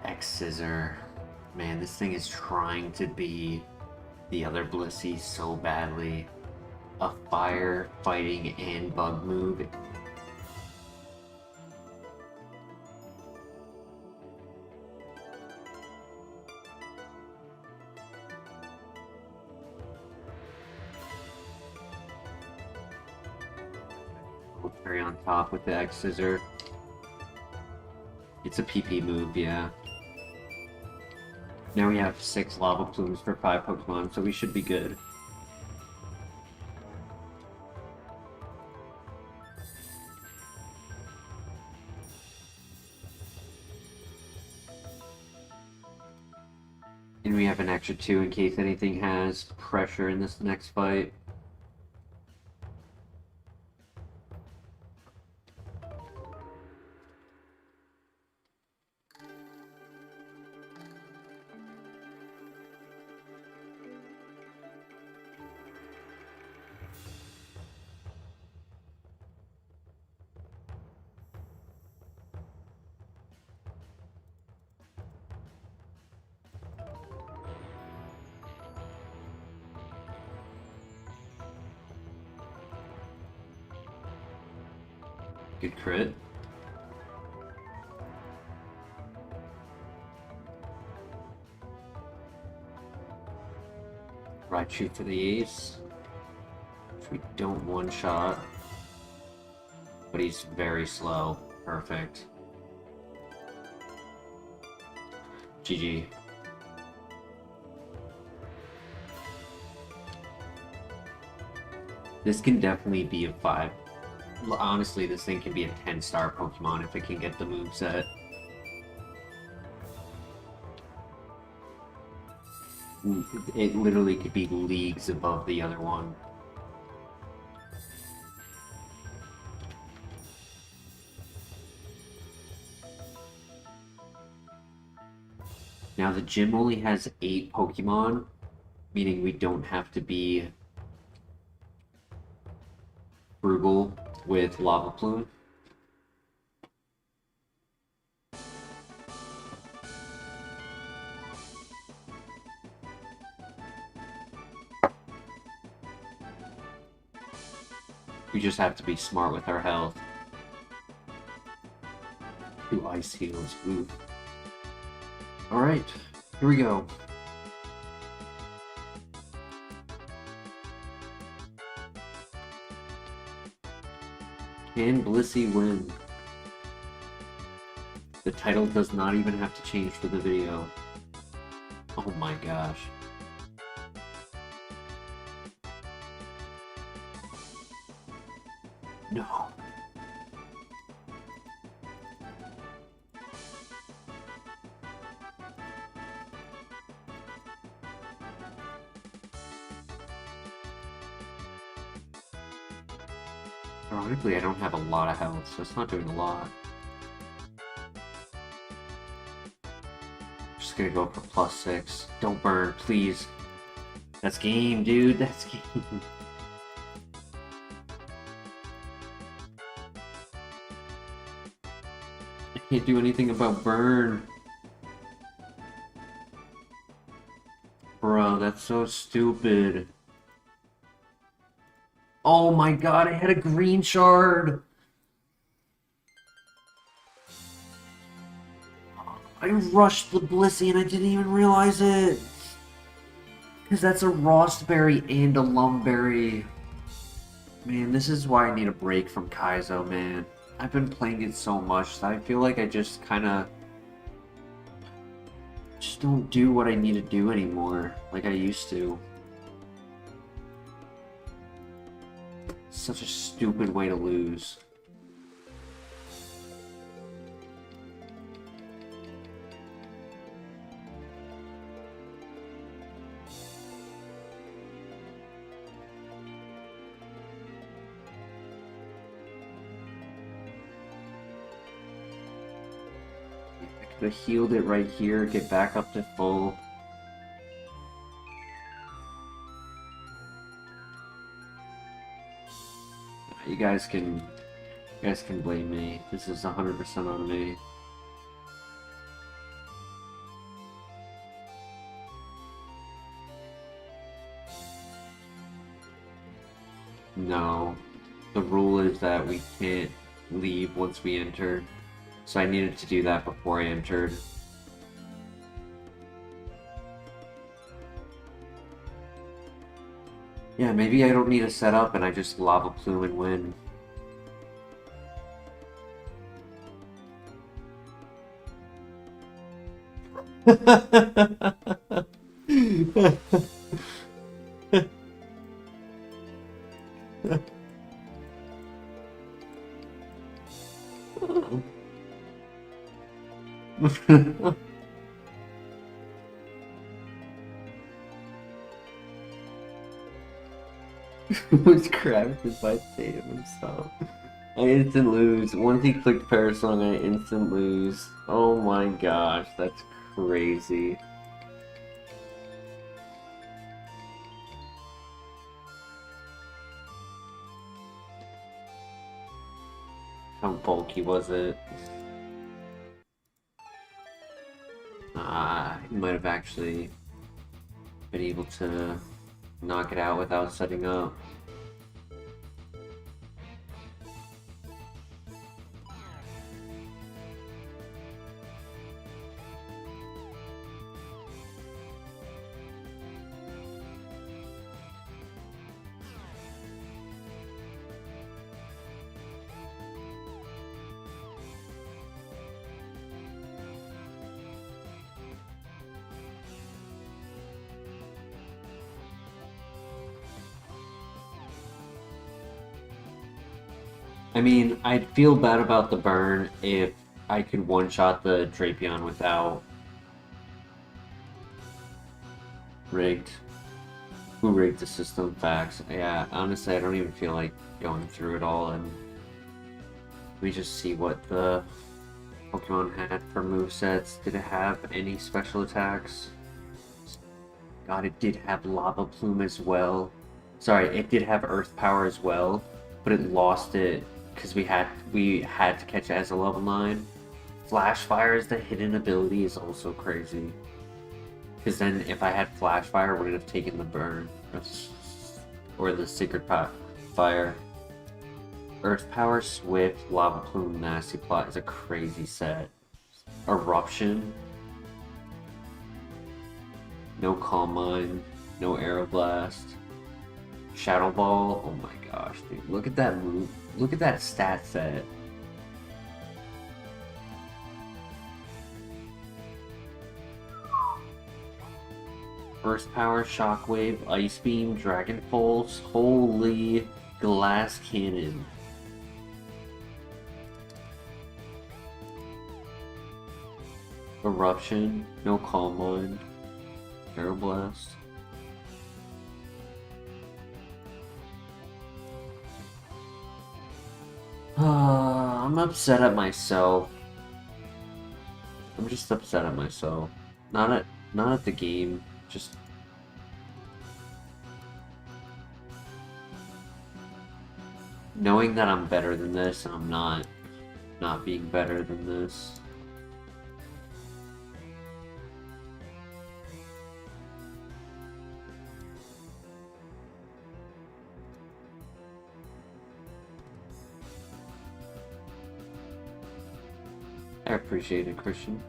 X-Scissor. Man, this thing is trying to be the other Blissey so badly. A fire, fighting, and bug move. Carry on top with the X-Scissor. It's a PP move, yeah. Now we have 6 Lava Plumes for 5 Pokemon, so we should be good. And we have an extra 2 in case anything has pressure in this next fight. Good crit. Raichu for the ace. Which we don't one-shot. But he's very slow. Perfect. GG. This can definitely be a 5. Honestly, this thing can be a 10-star Pokemon if it can get the moveset. It literally could be leagues above the other one. Now the gym only has 8 Pokemon, meaning we don't have to be frugal with Lava Plume. We just have to be smart with our health. 2 ice heals, ooh. Alright, here we go. Can Blissey win? The title does not even have to change for the video. Oh my gosh. No. Ironically, I don't have a lot of health, so it's not doing a lot. Just gonna go for +6. Don't burn, please. That's game, dude. That's game. Can't do anything about burn. Bro, that's so stupid. Oh my god, I had a green shard! I rushed the Blissey and I didn't even realize it! Because that's a Rostberry and a Lumberry. Man, this is why I need a break from Kaizo, man. I've been playing it so much that I feel like I just kinda... just don't do what I need to do anymore, like I used to. Such a stupid way to lose. I could have healed it right here, get back up to full. You guys can blame me. This is 100% on me. No. The rule is that we can't leave once we enter. So I needed to do that before I entered. Yeah, maybe I don't need a setup and I just Lava Plume and win. Was crafted by Tatum himself. I instant lose. Once he clicked Parasong, I instant lose. Oh my gosh, that's crazy. How bulky was it? He might have actually been able to knock it out without setting up. I mean, I'd feel bad about the burn if I could one-shot the Tropius without rigged. Who rigged the system? Facts. Yeah, honestly, I don't even feel like going through it all, and we just see what the Pokemon had for movesets. Did it have any special attacks? God, it did have Lava Plume as well. Sorry, it did have Earth Power as well, but it lost it because we had to catch it as a level 9. Flash Fire as the hidden ability is also crazy. Because then if I had Flash Fire, I wouldn't have taken the burn. Or the Secret Fire. Earth Power, Swift, Lava Plume, Nasty Plot is a crazy set. Eruption. No Calm Mind. No Aeroblast. Shadow Ball. Oh my gosh, dude. Look at that move. Look at that stat set. Burst Power, Shockwave, Ice Beam, Dragon Pulse. Holy Glass Cannon. Eruption. No Calm Mind. Aeroblast. I'm upset at myself. I'm just upset at myself. Not at the game. Just knowing that I'm better than this and I'm not being better than this. appreciate it, Christian.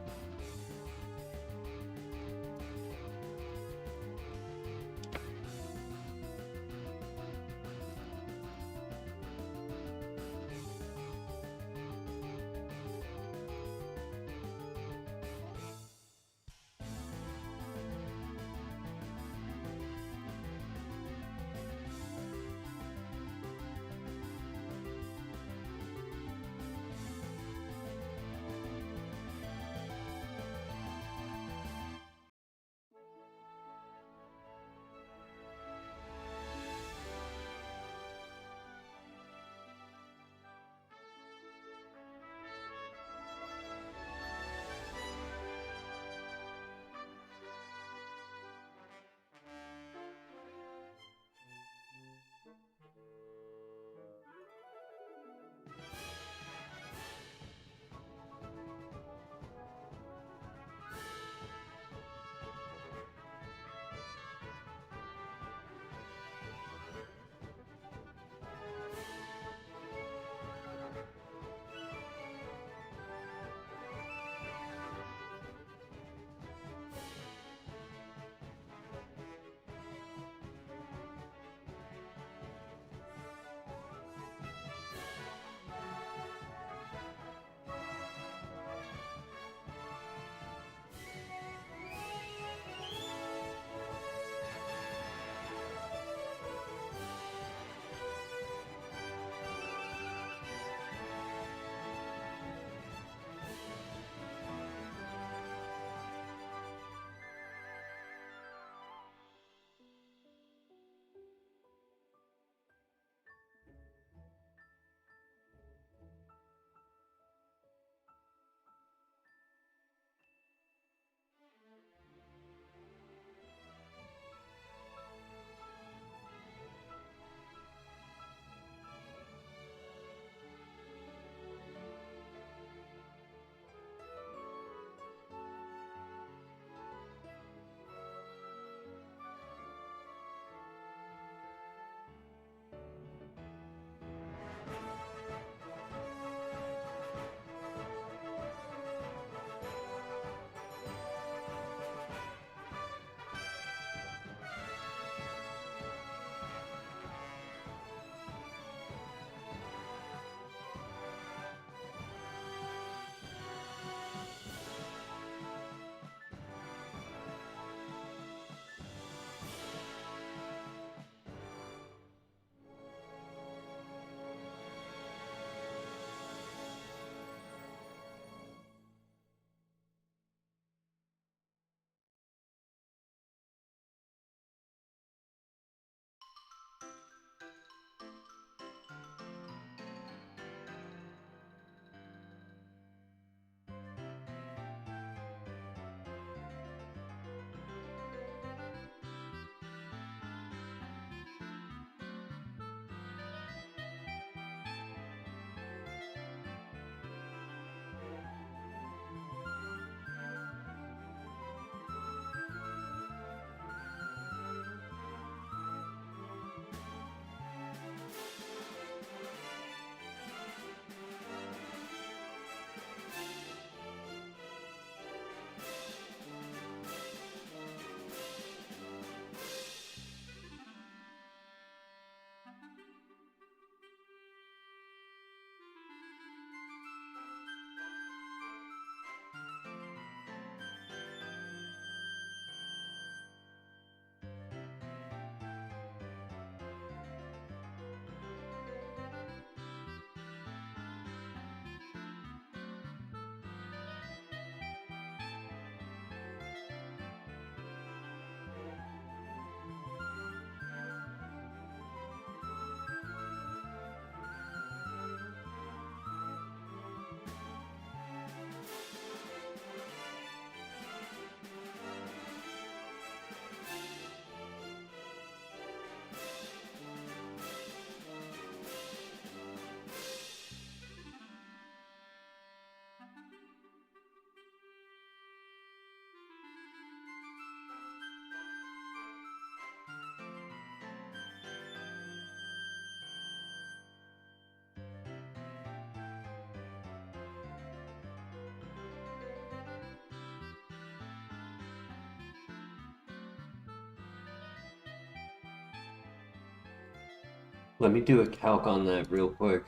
Let me do a calc on that real quick.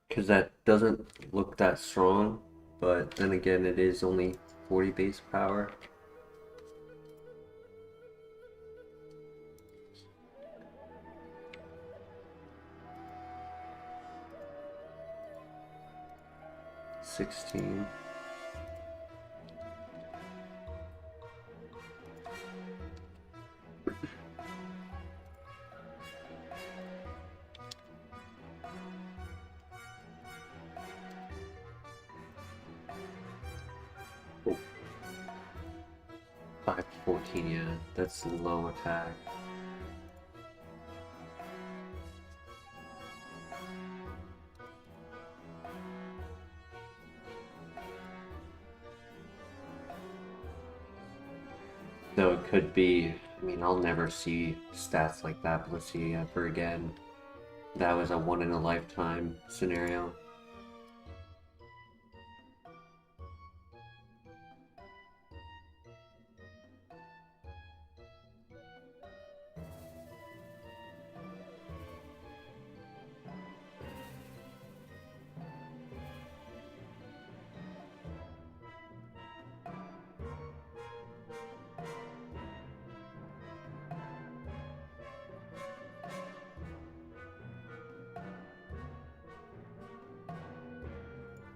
Because that doesn't look that strong, but then again, it is only 40 base power. $16. Oh. 514, yeah, that's low attack. So it could be, I mean, I'll never see stats like that Blissey ever again. That was a one in a lifetime scenario.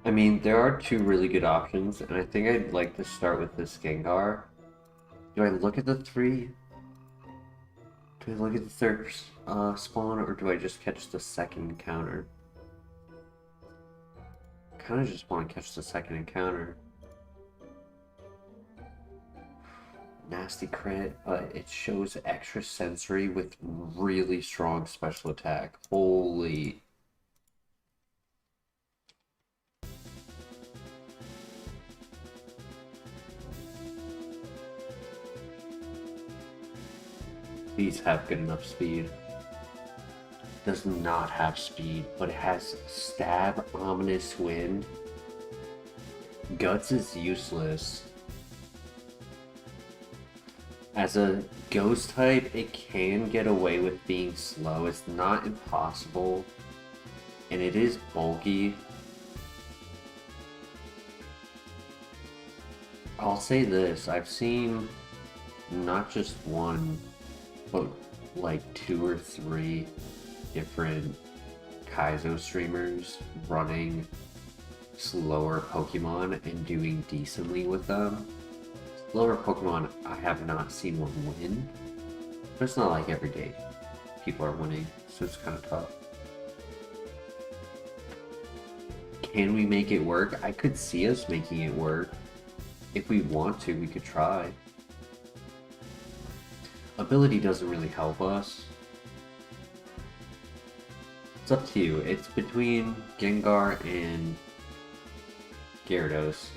I mean, there are two really good options, and I think I'd like to start with this Gengar. Do I look at the three? Do I look at the third spawn, or do I just catch the second encounter? I kind of just want to catch the second encounter. Nasty crit, but it shows extra sensory with really strong special attack. Holy. Please have good enough speed. Does not have speed, but it has Stab, Ominous Wind. Guts is useless. As a ghost type, it can get away with being slow. It's not impossible. And it is bulky. I'll say this, I've seen not just one, but like 2 or 3 different Kaizo streamers running slower Pokemon and doing decently with them. Slower Pokemon, I have not seen one win, but it's not like every day people are winning, so it's kind of tough. Can we make it work? I could see us making it work. If we want to, we could try. Ability doesn't really help us. It's up to you. It's between Gengar and Gyarados.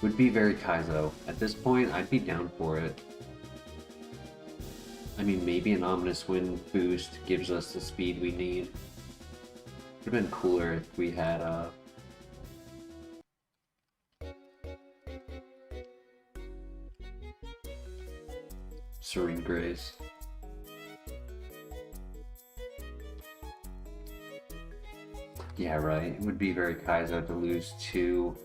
Would be very Kaizo. At this point, I'd be down for it. I mean, maybe an Ominous Wind boost gives us the speed we need. Would have been cooler if we had Serene Grace. Yeah, right. It would be very Kaizo to lose two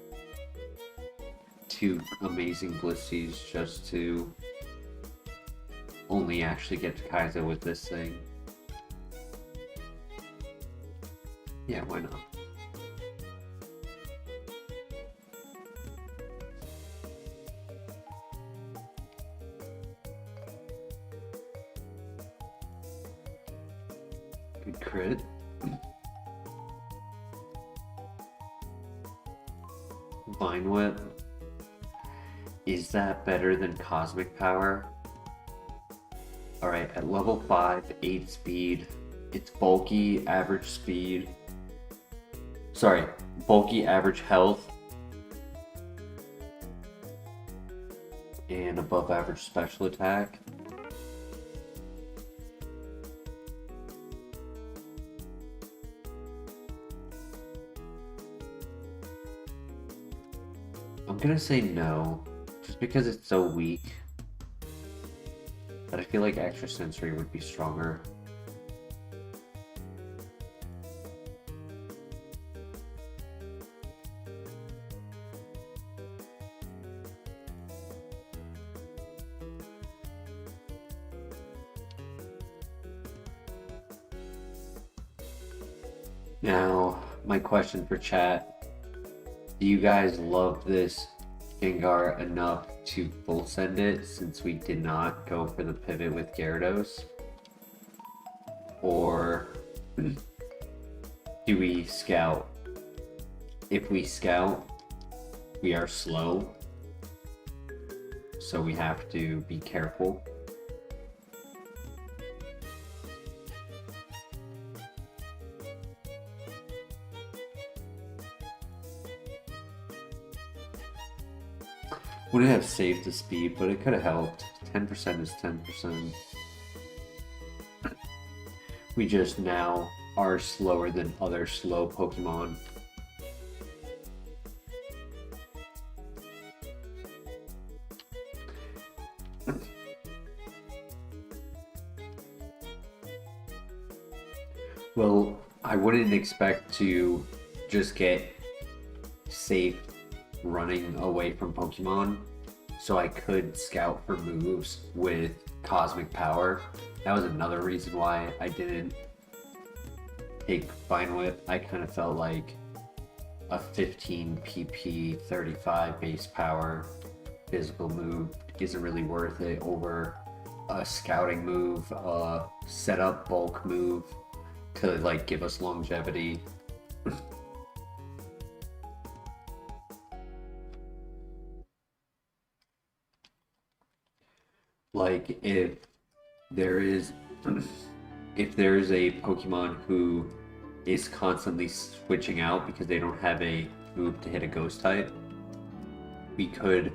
amazing Blisseys just to only actually get to Kaizo with this thing. Yeah, why not? Good crit. Vine Whip. Is that better than Cosmic Power? Alright, at level 5, 8 speed. It's bulky, average speed. Sorry, bulky, average health. And above average special attack. I'm gonna say no, Just because it's so weak. But I feel like extrasensory would be stronger. Now, my question for chat. Do you guys love this Gengar enough to full send it since we did not go for the pivot with Gyarados? Or do we scout? If we scout, we are slow, so we have to be careful. Wouldn't have saved the speed, but it could have helped. 10% is 10%. We just now are slower than other slow Pokemon. Well, I wouldn't expect to just get safe running away from Pokemon, so I could scout for moves with Cosmic Power. That was another reason why I didn't take Vine Whip. I kind of felt like a 15 PP 35 base power physical move isn't really worth it over a scouting move, a setup bulk move to like give us longevity. Like if there is a Pokemon who is constantly switching out because they don't have a move to hit a ghost type, we could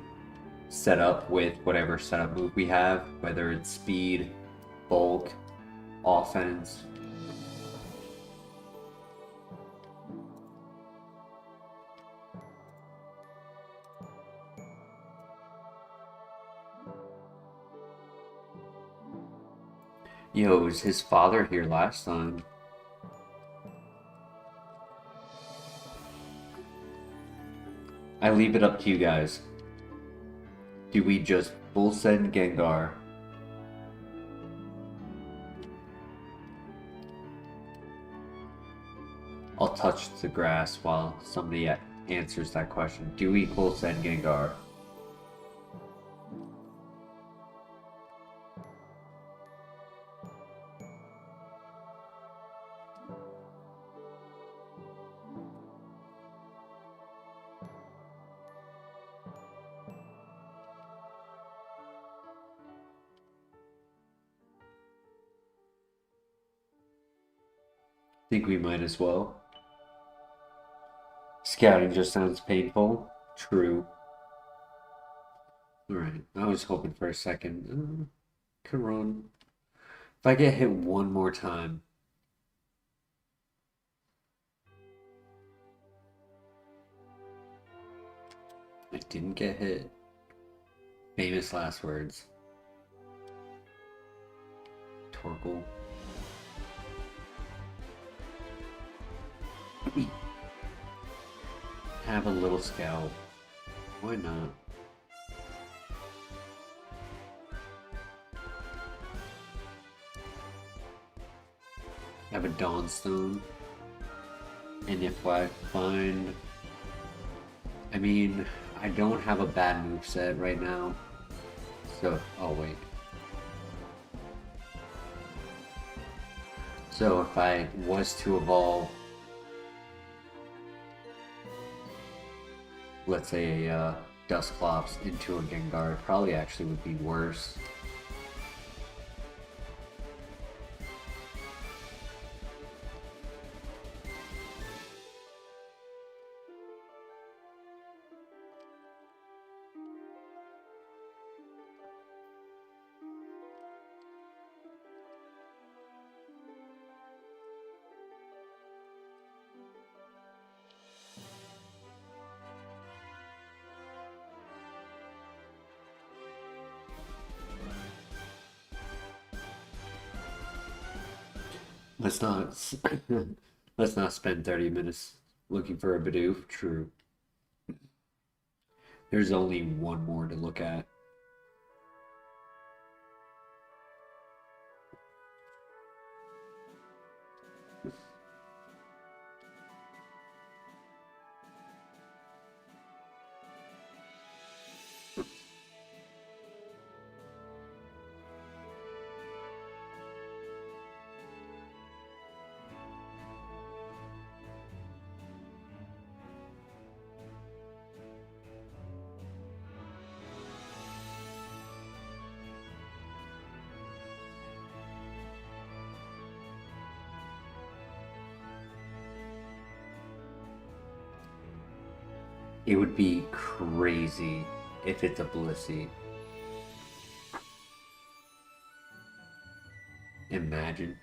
set up with whatever setup move we have, whether it's speed, bulk, offense. Yo, was his father here last time? I leave it up to you guys. Do we just full send Gengar? I'll touch the grass while somebody answers that question. Do we full send Gengar? Think we might as well. Scouting just sounds painful. True. Alright, I was hoping for a second. Could run. If I get hit one more time. I didn't get hit. Famous last words. Torkoal. Have a little scout. Why not? Have a Dawnstone. And if I find... I mean, I don't have a bad moveset right now. So, oh wait. So if I was to evolve, let's say a Dusclops into a Gengar, it probably actually would be worse. Let's not let's not spend 30 minutes looking for a Bidoof. True. There's only one more to look at. It would be crazy if it's a Blissey. Imagine.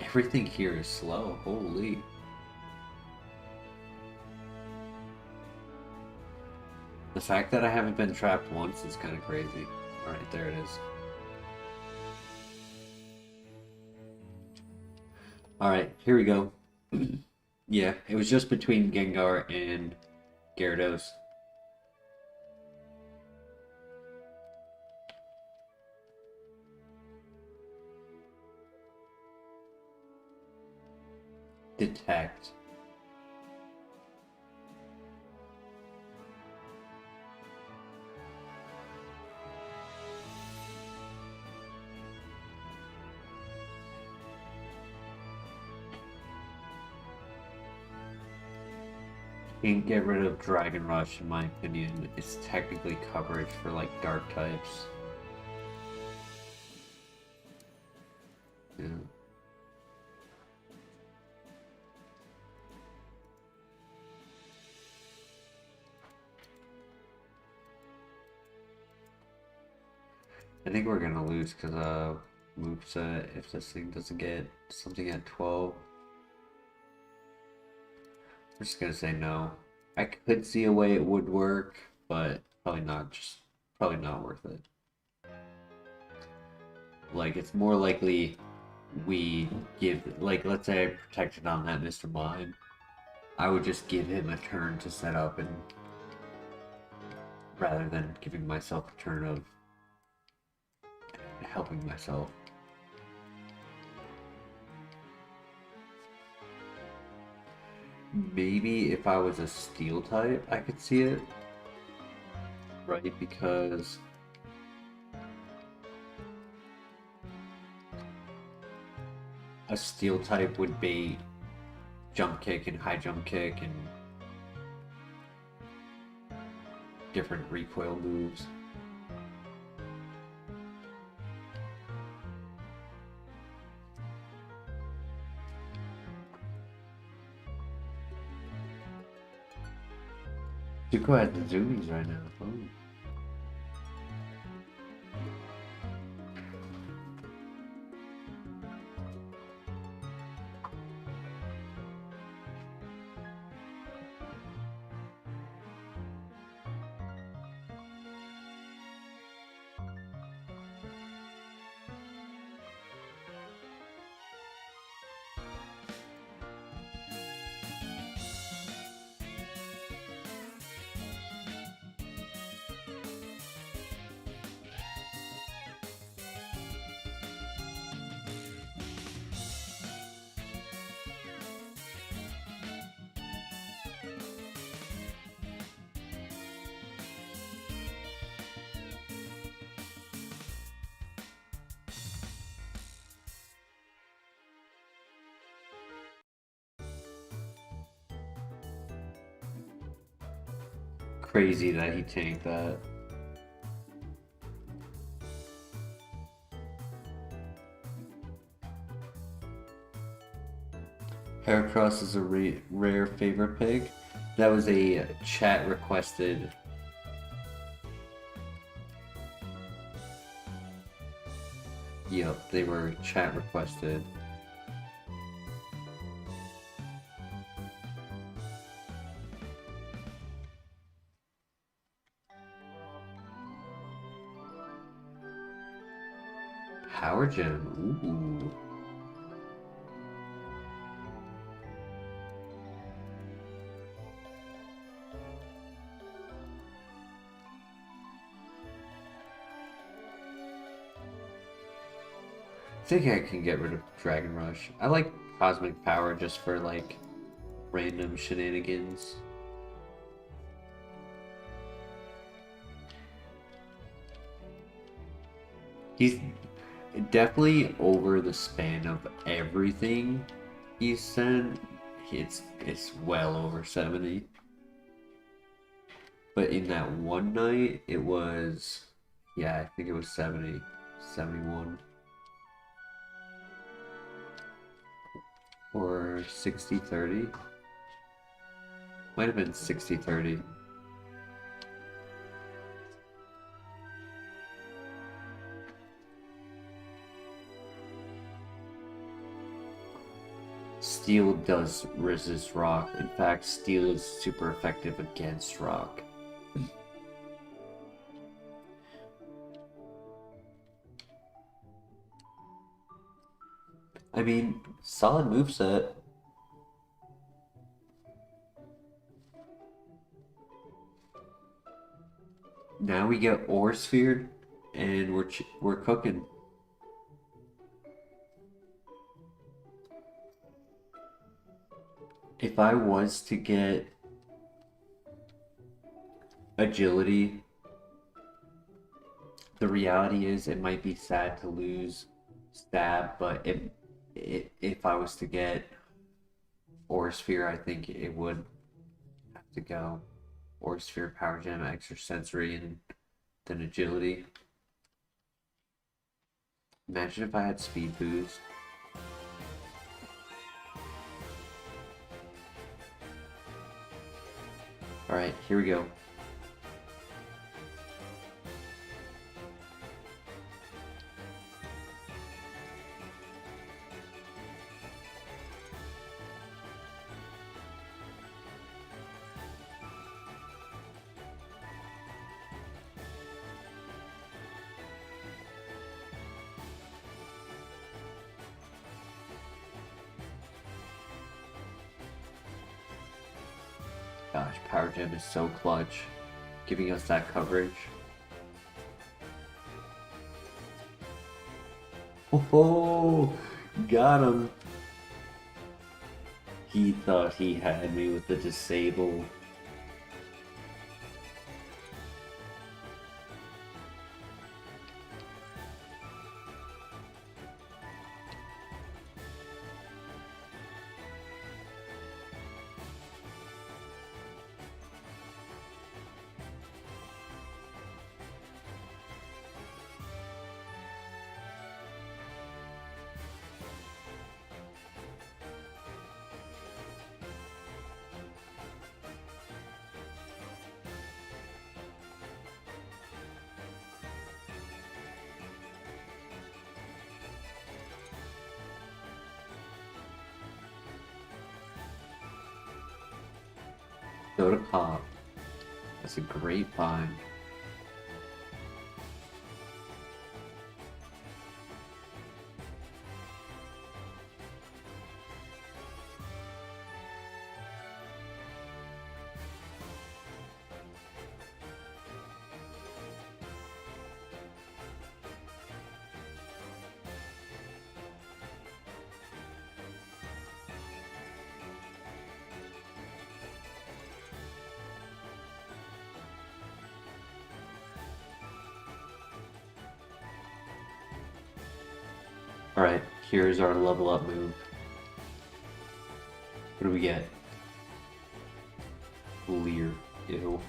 Everything here is slow. Holy. The fact that I haven't been trapped once is kind of crazy. Alright, there it is. Alright, here we go. Yeah, it was just between Gengar and Gyarados. Detect. Can't get rid of Dragon Rush in my opinion. It's technically coverage for like dark types. Yeah. I think we're gonna lose because moveset, if this thing doesn't get something at 12. I'm just gonna say no. I could see a way it would work, but probably not. Just probably not worth it. Like it's more likely we give, like, let's say I protected on that Mr. Mime. I would just give him a turn to set up, and rather than giving myself a turn of helping myself. Maybe if I was a steel type, I could see it. Right, because a steel type would bait jump kick and high jump kick and different recoil moves. Zuko has the zoomies right now. Oh. Crazy that he tanked that. Heracross is a rare favorite pig. That was a chat requested. Yep, they were chat requested. Power Gem. Ooh. I think I can get rid of Dragon Rush. I like Cosmic Power just for like random shenanigans. He's definitely over the span of everything he's sent. It's well over 70. But in that one night, it was, yeah, I think it was 70, 71. Or 60-30. Might have been 60-30. Steel does resist rock. In fact, steel is super effective against rock. I mean, solid moveset. Now we get Ore Sphere, and we're cooking. If I was to get agility, the reality is it might be sad to lose stab, but if I was to get Ore Sphere, I think it would have to go Ore Sphere, Power Gem, Extra Sensory, and then agility. Imagine if I had speed boost. Alright, here we go. Gosh, Power Gem is so clutch, giving us that coverage. Oh, got him. He thought he had me with the disable. Go to pop. That's a great find. Alright, here's our level up move. What do we get? Leer. Ew.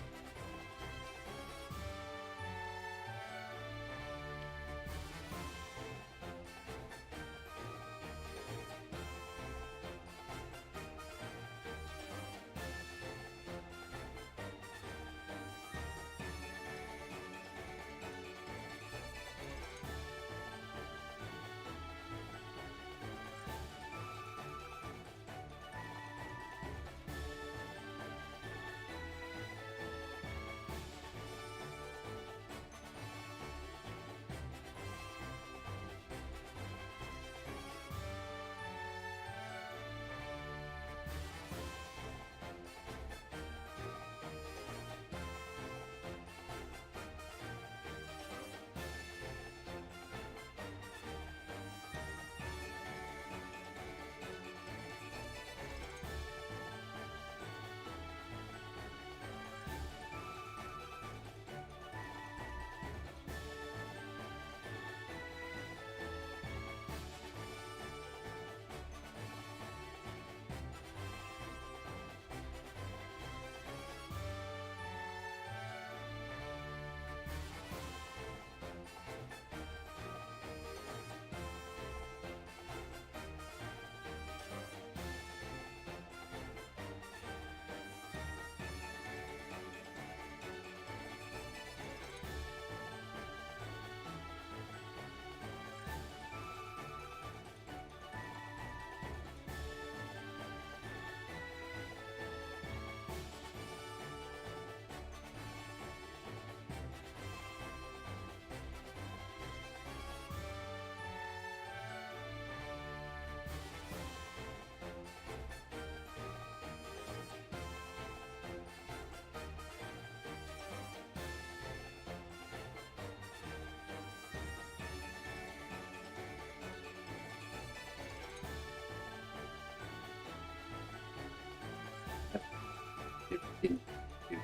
Didn't do that.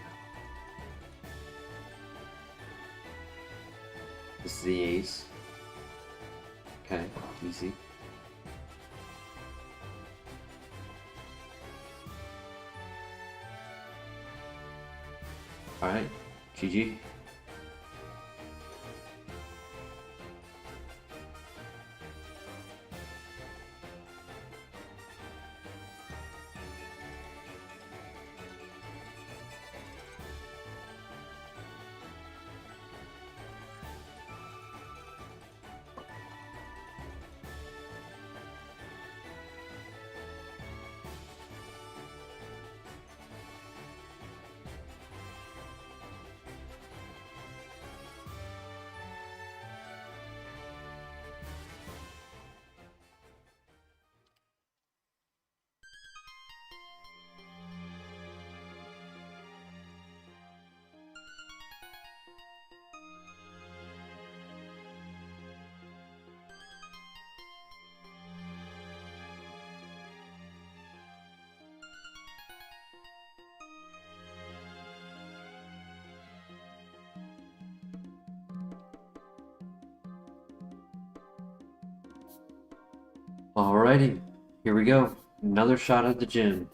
This is the ace. Okay, easy. Alright, GG. Alrighty, here we go. Another shot at the gym.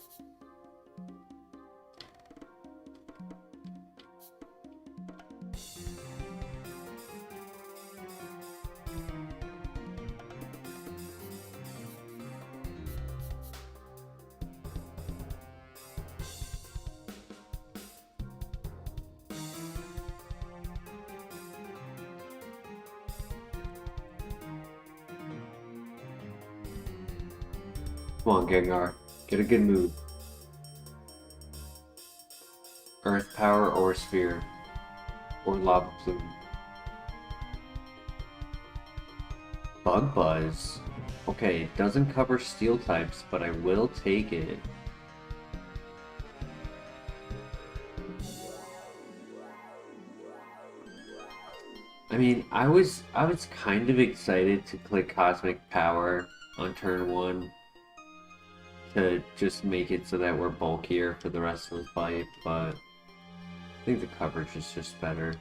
Come on, Gengar. Get a good move. Earth Power or Sphere. Or Lava Plume. Bug Buzz. Okay, it doesn't cover Steel types, but I will take it. I mean, I was kind of excited to click Cosmic Power on turn 1. To just make it so that we're bulkier for the rest of the fight, but I think the coverage is just better.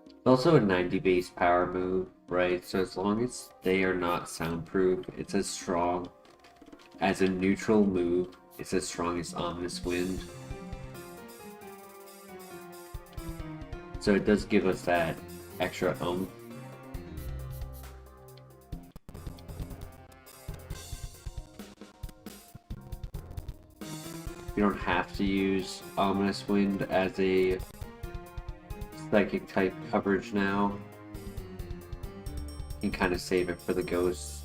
It's also a 90 base power move, right? So as long as they are not soundproof, it's as strong as a neutral move. It's as strong as Ominous Wind. So it does give us that extra oomph. You don't have to use Ominous Wind as a psychic type coverage now. You can kind of save it for the ghosts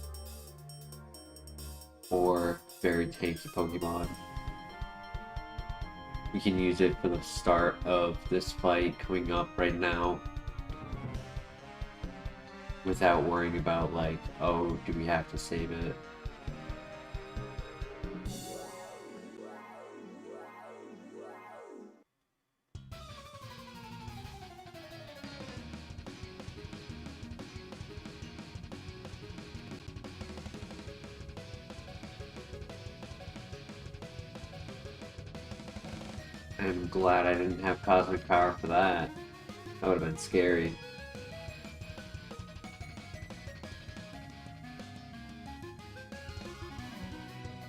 or very tanky Pokemon. We can use it for the start of this fight coming up right now without worrying about like, oh, do we have to save it? I'm glad I didn't have Cosmic Power for that. That would have been scary.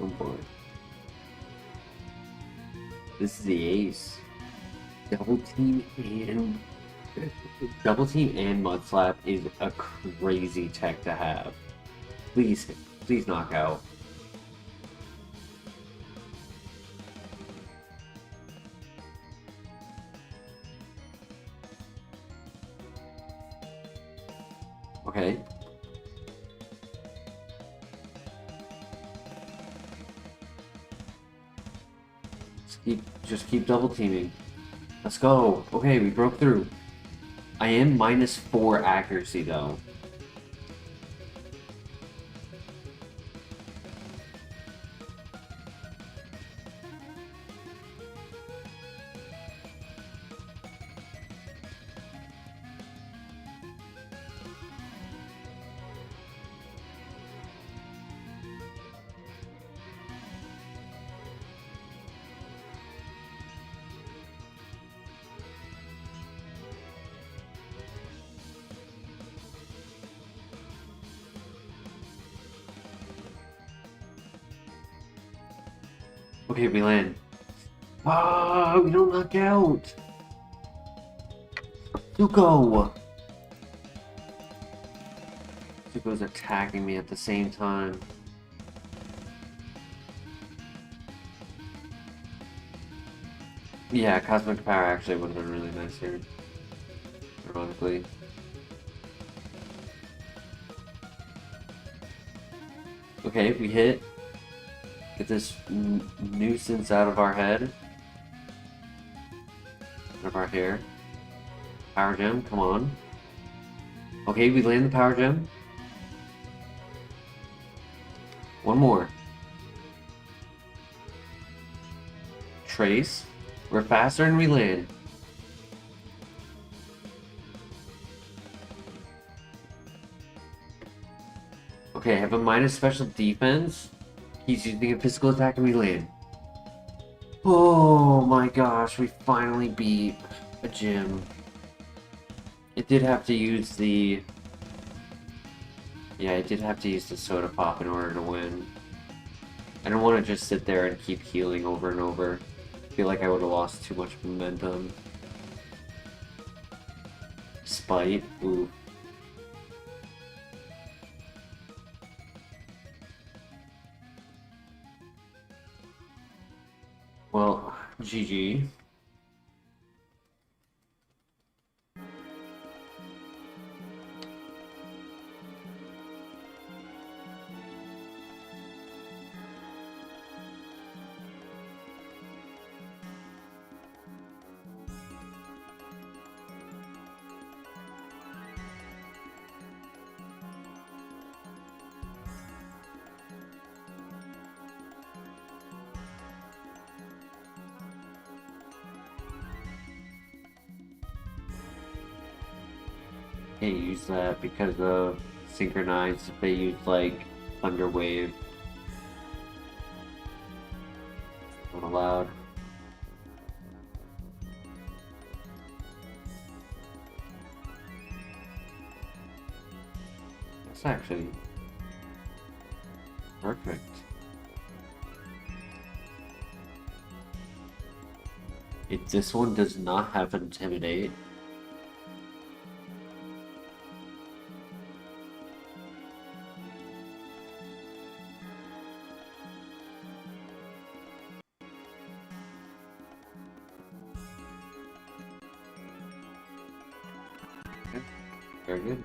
Oh boy. This is the ace. Double Team and Mud Slap is a crazy tech to have. Please knock out. Okay. Just keep double teaming. Let's go. Okay, we broke through. I am -4 accuracy though. Okay, we land. Oh, we don't knock out. Zuko! Zuko's attacking me at the same time. Yeah, Cosmic Power actually would have been really nice here. Ironically. Okay, we hit. Get this nuisance out of our head. Out of our hair. Power Gem, come on. Okay, we land the Power Gem. One more. Trace. We're faster and we land. Okay, I have a minus special defense. He's using a physical attack and we land. Oh my gosh, we finally beat a gym. It did have to use the... Yeah, it did have to use the Soda Pop in order to win. I don't want to just sit there and keep healing over and over. I feel like I would have lost too much momentum. Spite? Ooh. Well, GG. Can't use that because of synchronized if they use like Thunder Wave. Not allowed. That's actually perfect. This one does not have Intimidate. Okay, very good.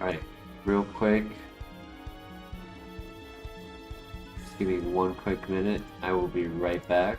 Alright, real quick. Just give me one quick minute. I will be right back.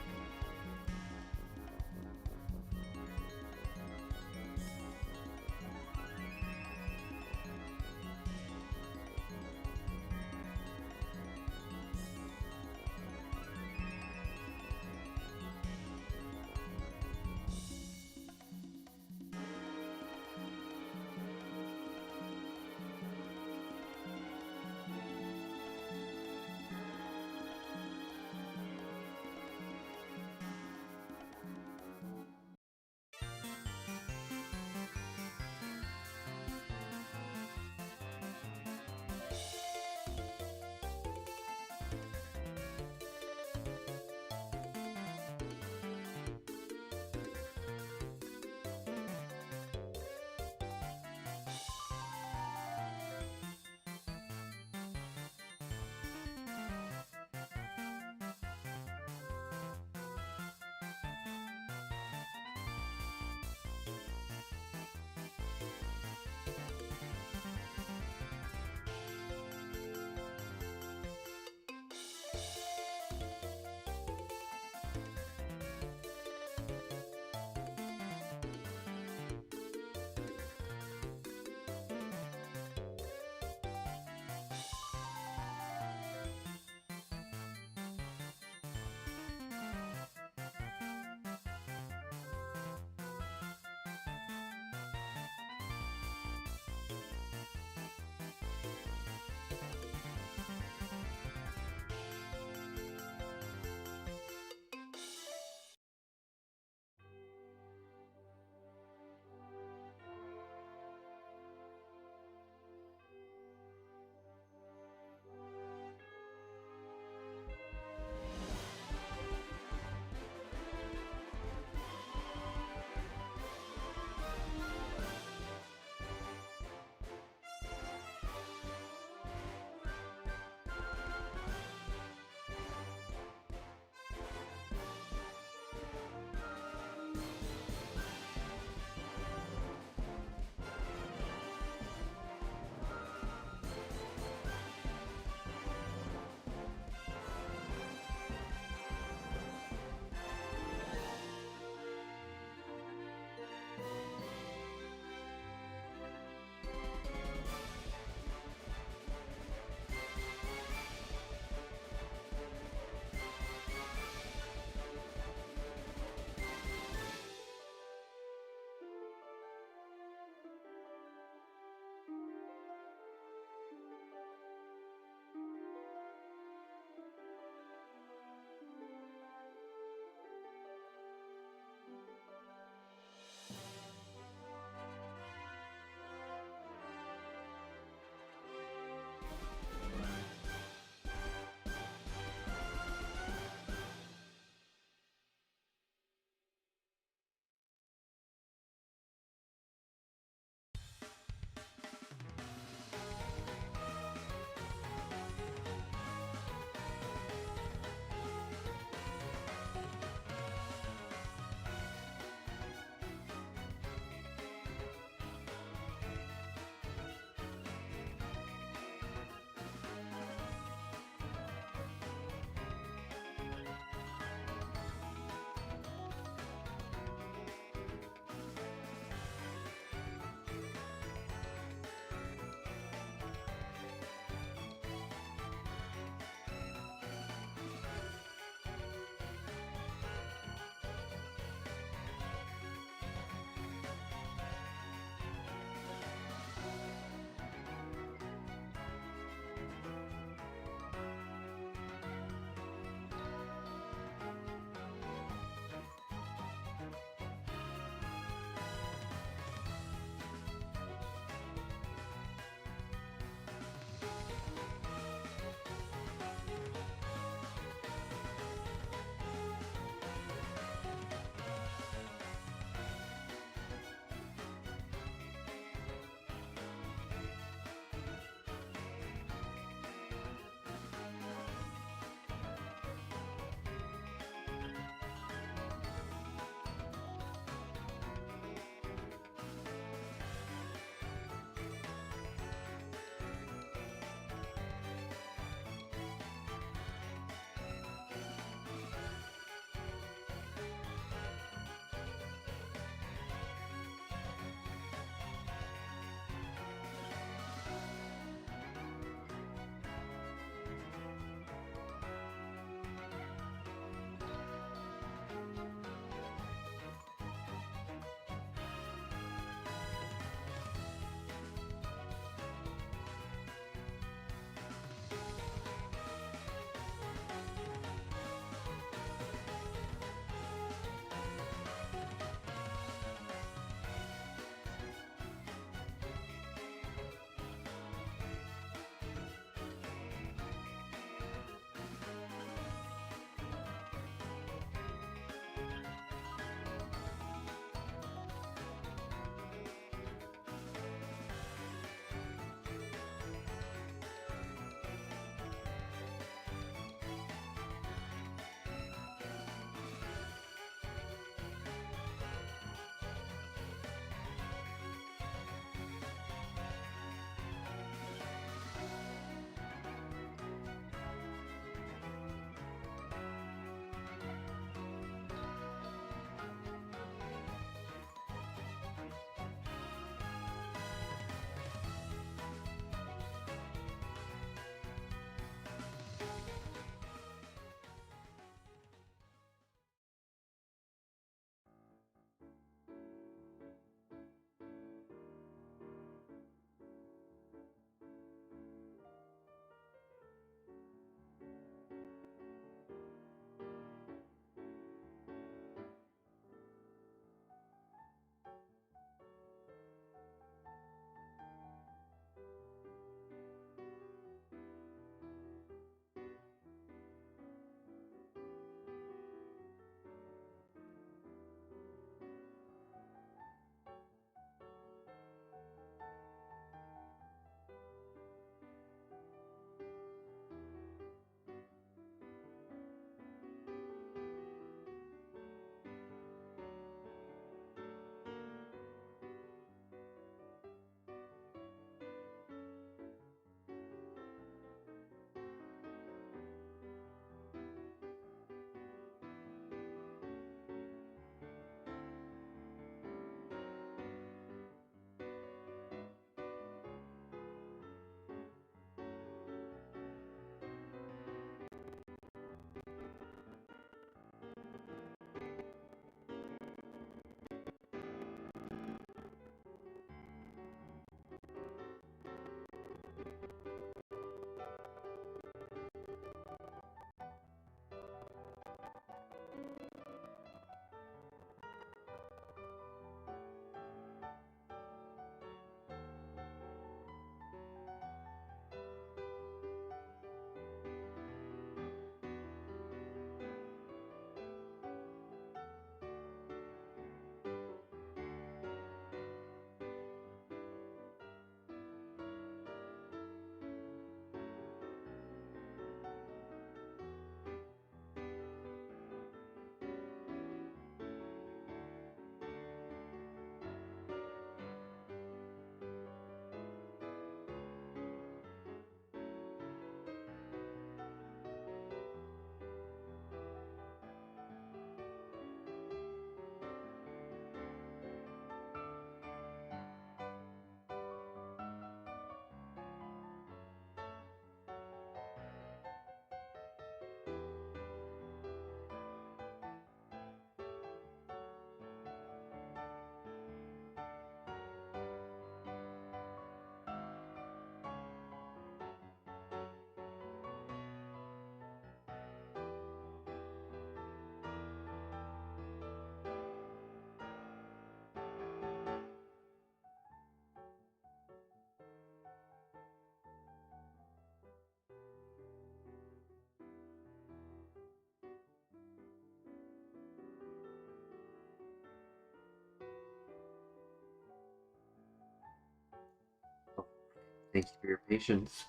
Thank you for your patience.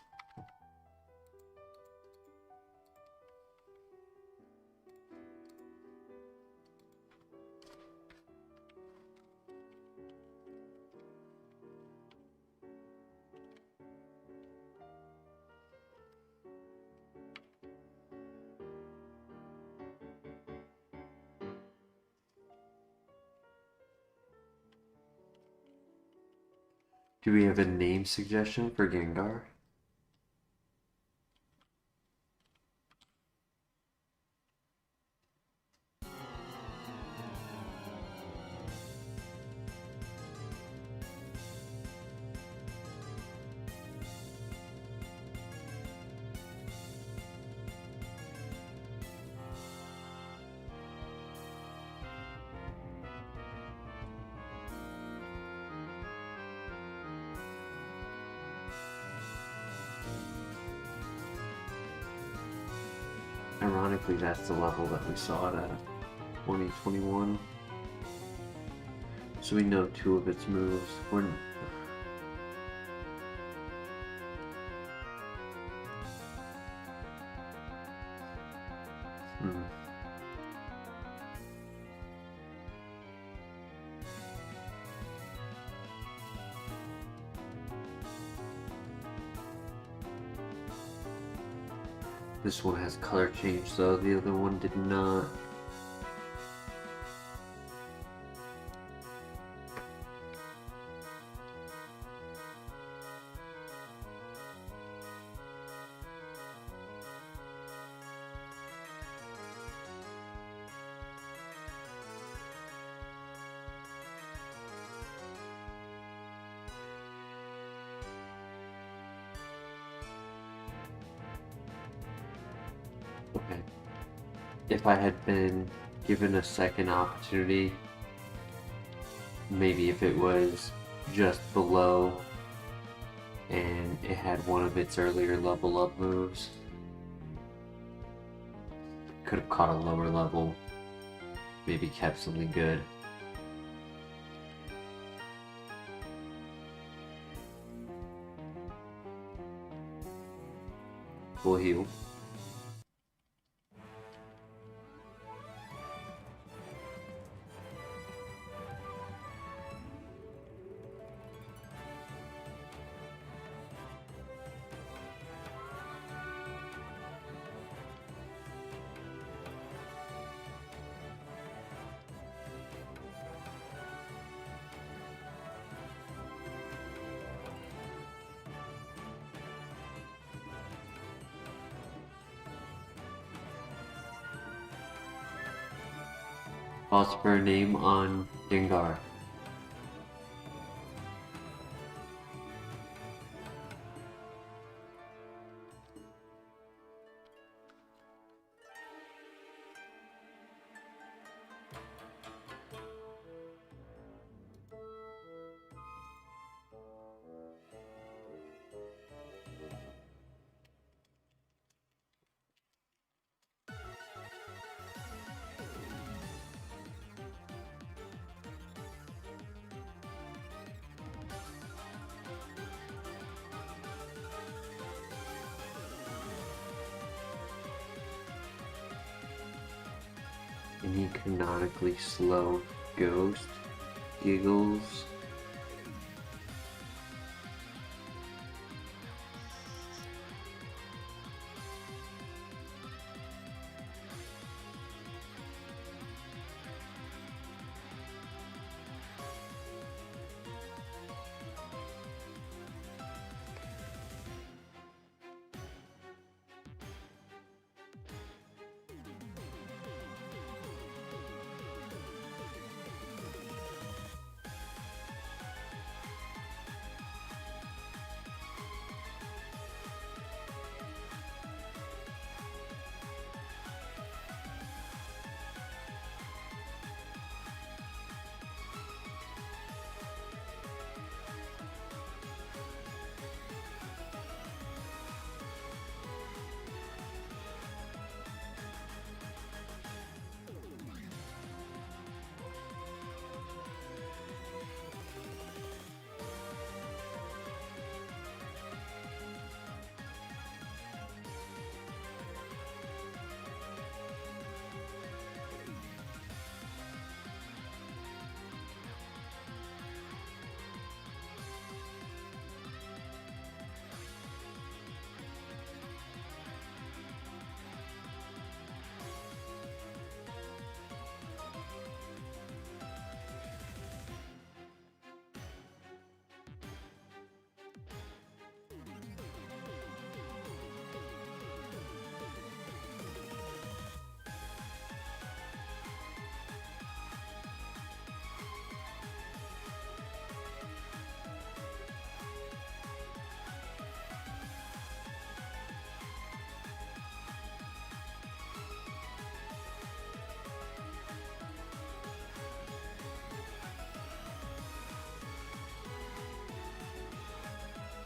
Do we have a name suggestion for Gengar? Ironically, that's the level that we saw it at 2021. So we know 2 of its moves. This one has color change though, the other one did not. Okay. If I had been given a second opportunity, maybe if it was just below and it had one of its earlier level up moves, could have caught a lower level, maybe kept something good. Full heal. Thoughts for a name on Gengar? Any canonically slow ghost? Giggles?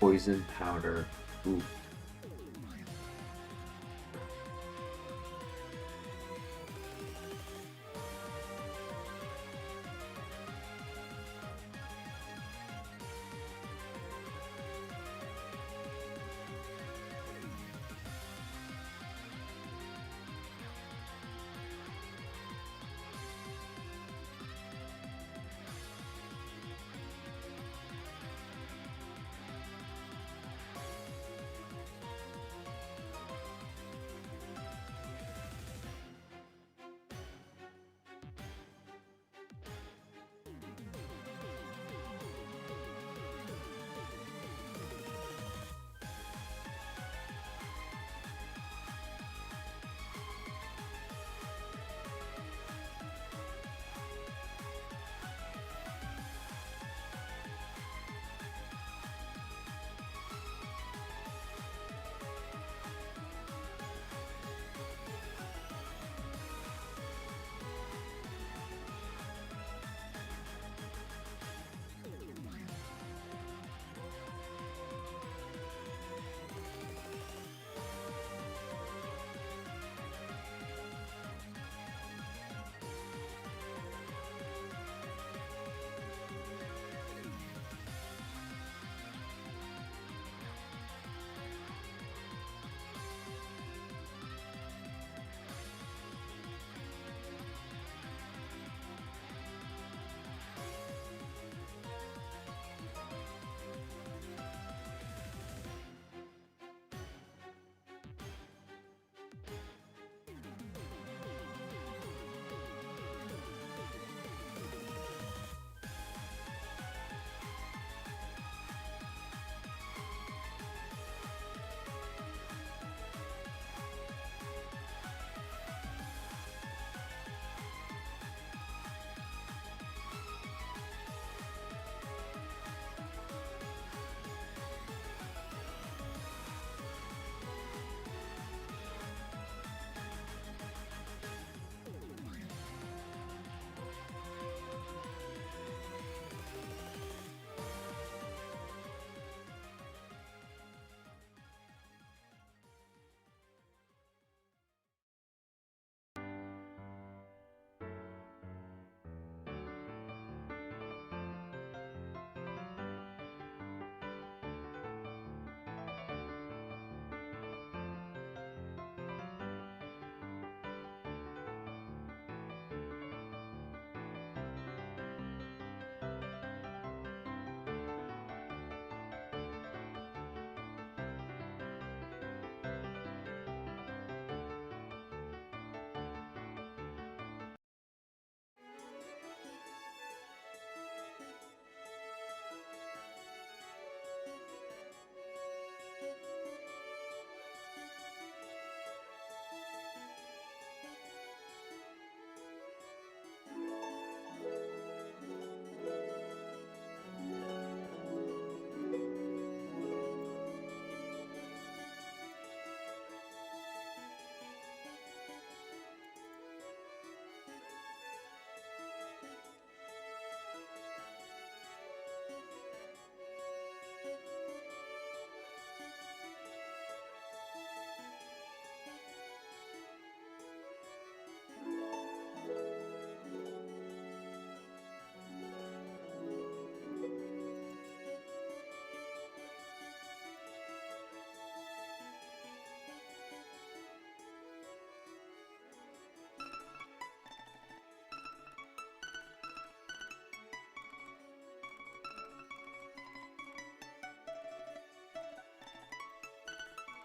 poison powder. Ooh.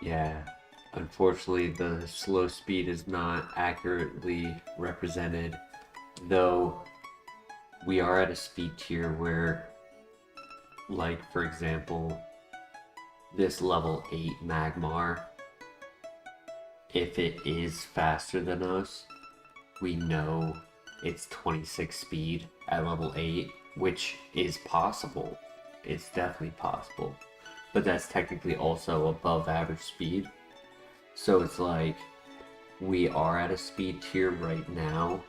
Yeah, unfortunately, the slow speed is not accurately represented, though we are at a speed tier where, like, for example, this level 8 Magmar, if it is faster than us, we know it's 26 speed at level 8, which is possible. It's definitely possible. But that's technically also above average speed. So it's like, we are at a speed tier right now,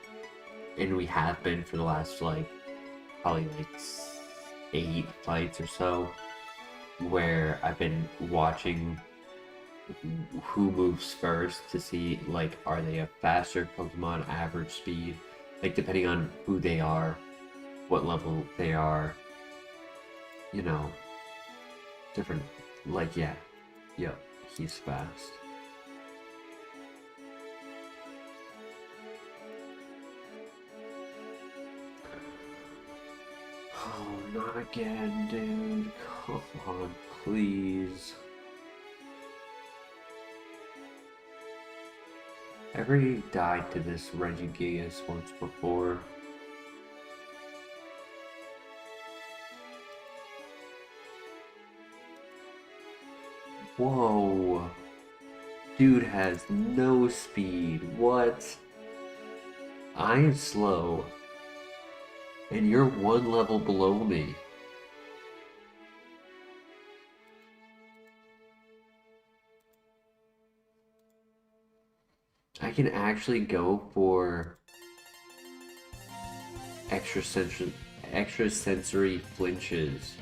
and we have been for the last, like, probably like 8 fights or so, where I've been watching who moves first to see, like, are they a faster Pokemon, average speed, like, depending on who they are, what level they are, you know, different, like, yeah, yep, he's fast. Oh, not again, dude, come on, please. I've already died to this Regigigas once before. Whoa. Dude has no speed. What? I am slow. And you're one level below me. I can actually go for extrasensory flinches.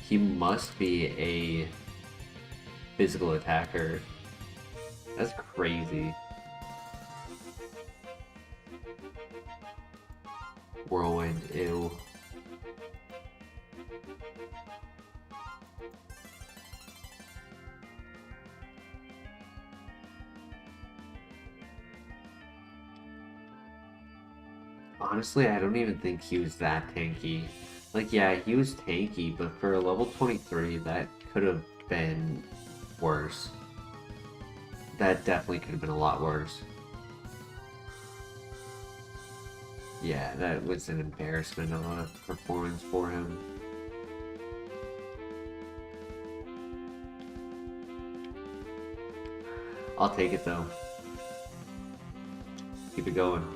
He must be a physical attacker. That's crazy. Whirlwind, ew. Honestly, I don't even think he was that tanky. Like, yeah, he was tanky, but for a level 23, that could have been worse. That definitely could have been a lot worse. Yeah, that was an embarrassment of a performance for him. I'll take it though. Keep it going.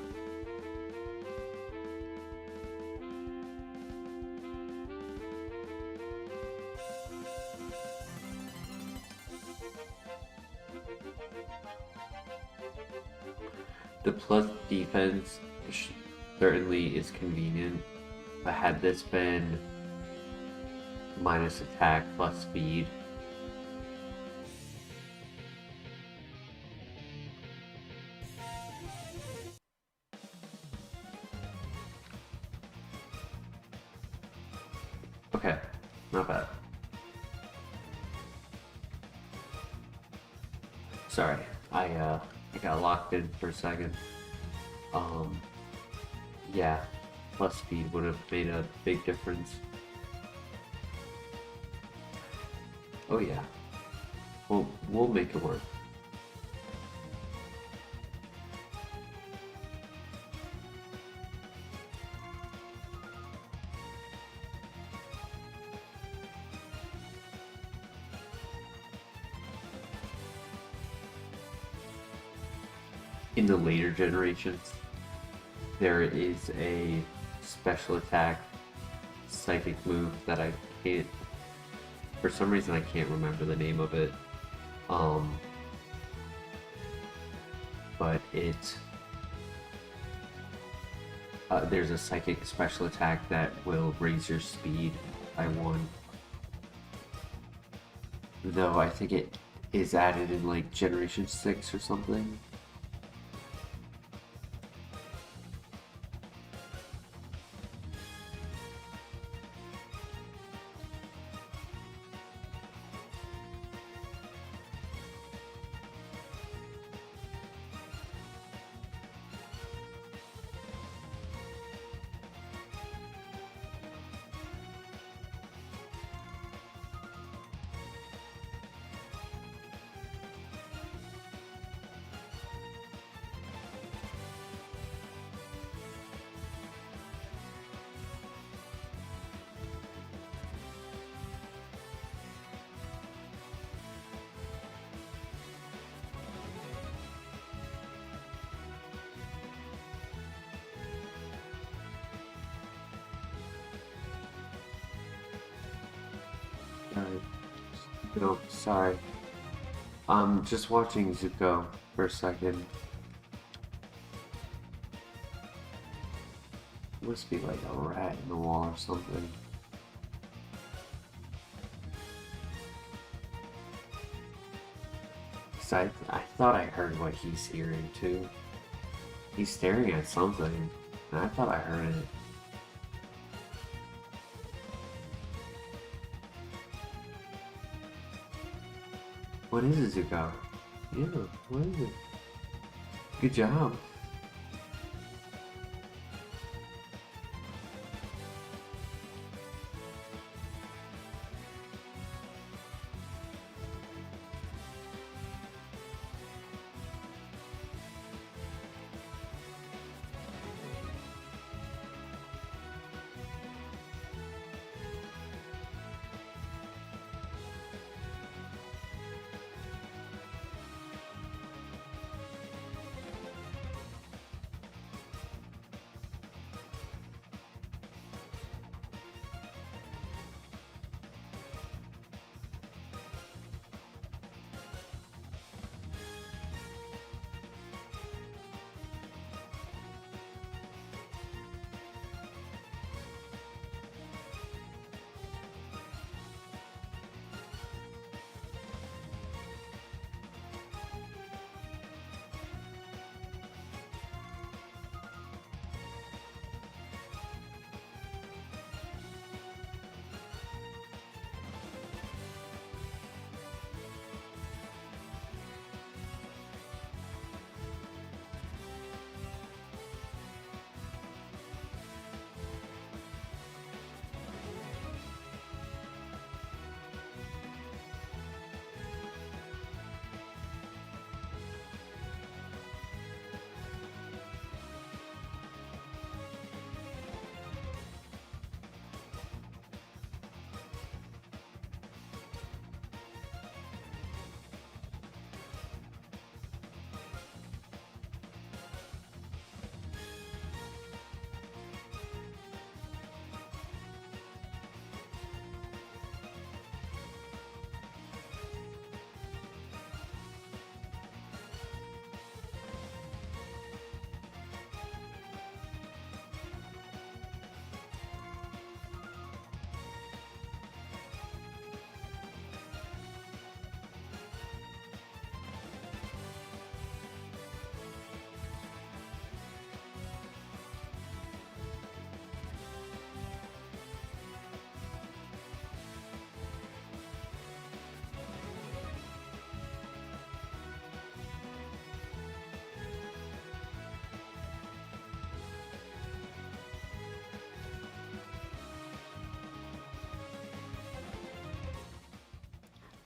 The plus defense certainly is convenient, but had this been minus attack plus speed, okay, not bad. Sorry, I got locked in for a second. Yeah, plus speed would have made a big difference. Oh yeah, we'll make it work. In the later generations, there is a special attack psychic move that I can't, for some reason I can't remember the name of it. But there's a psychic special attack that will raise your speed by 1. Though I think it is added in like Generation 6 or something. No, sorry. I'm just watching Zuko for a second. Must be like a rat in the wall or something. Cause I thought I heard what he's hearing too. He's staring at something, and I thought I heard it. What is it, Zuko? Yeah, what is it? Good job.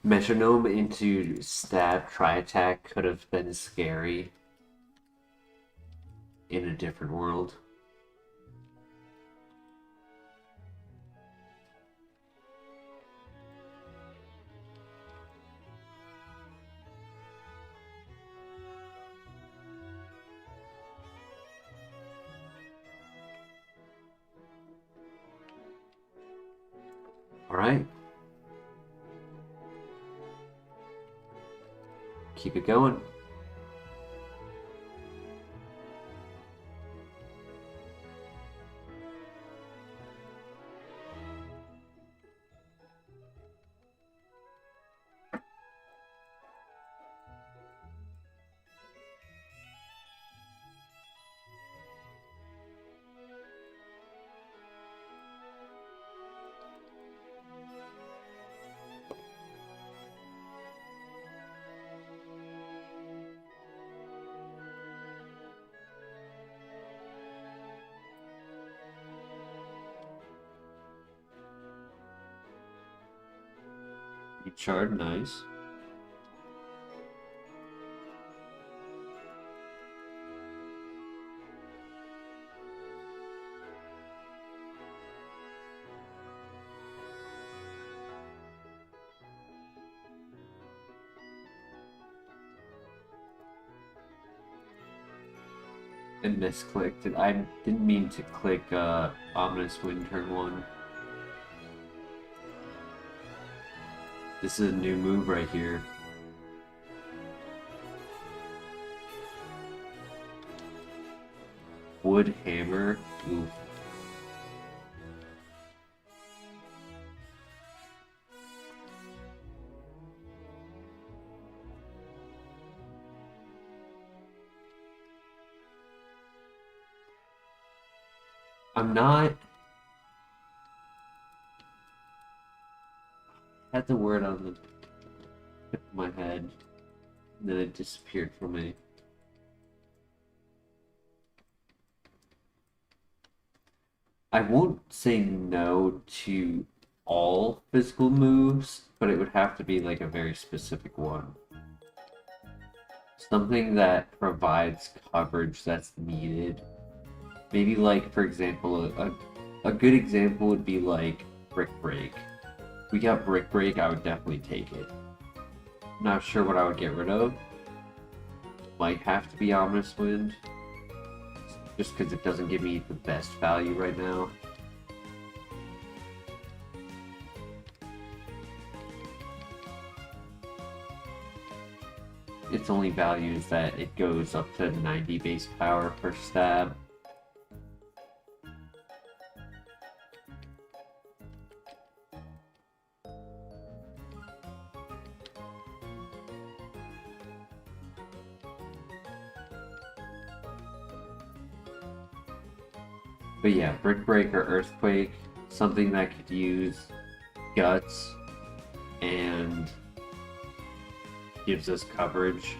Metronome into stab tri-attack could have been scary in a different world. Alright. Keep it going. You charred, nice. And misclicked. I didn't mean to click Ominous Wind turn 1. This is a new move right here. Wood Hammer. Oof. I'm not... I had the word on the tip of my head, and then it disappeared from me. I won't say no to all physical moves, but it would have to be like a very specific one. Something that provides coverage that's needed. Maybe like, for example, a good example would be like Brick Break. If we got Brick Break, I would definitely take it. I'm not sure what I would get rid of. Might have to be Ominous Wind. Just because it doesn't give me the best value right now. Its only value is that it goes up to 90 base power per stab. But yeah, Brick Break or Earthquake, something that could use Guts and gives us coverage.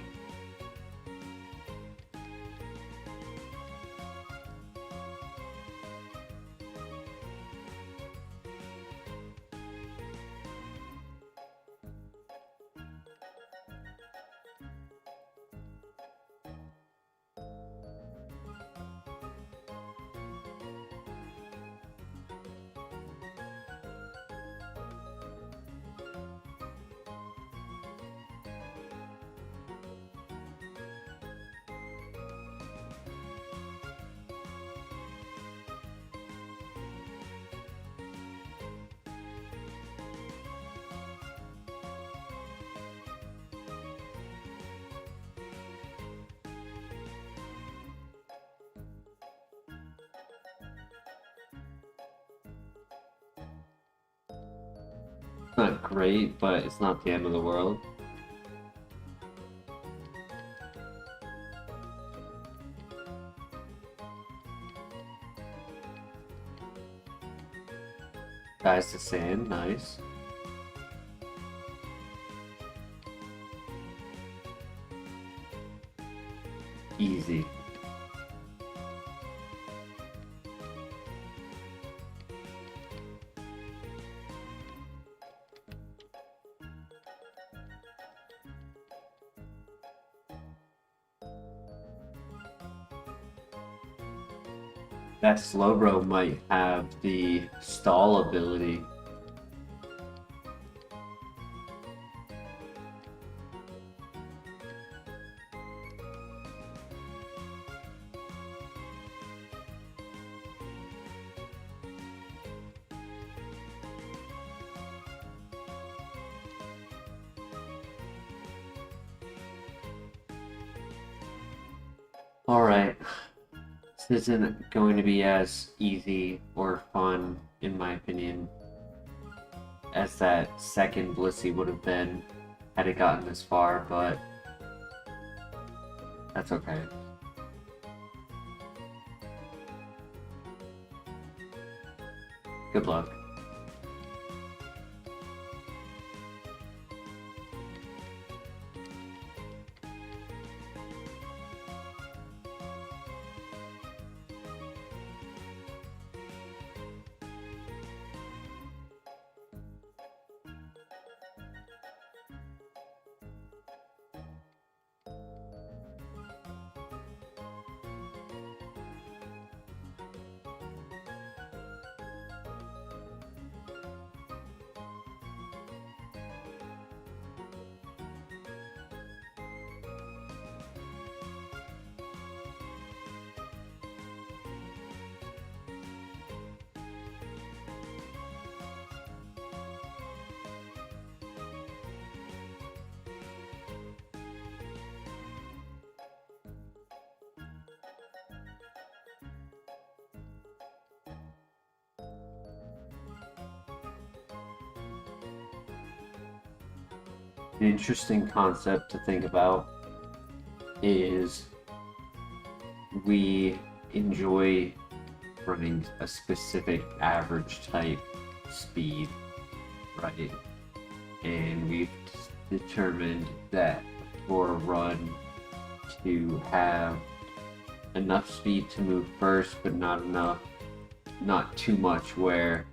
It's not great, but it's not the end of the world. Guys to sand, nice. Easy. That Slowbro might have the stall ability. Alright. This isn't going to be as easy or fun, in my opinion, as that second Blissey would have been had it gotten this far, but that's okay. Good luck. An interesting concept to think about is we enjoy running a specific average type speed, right? And we've determined that for a run to have enough speed to move first, but not too much where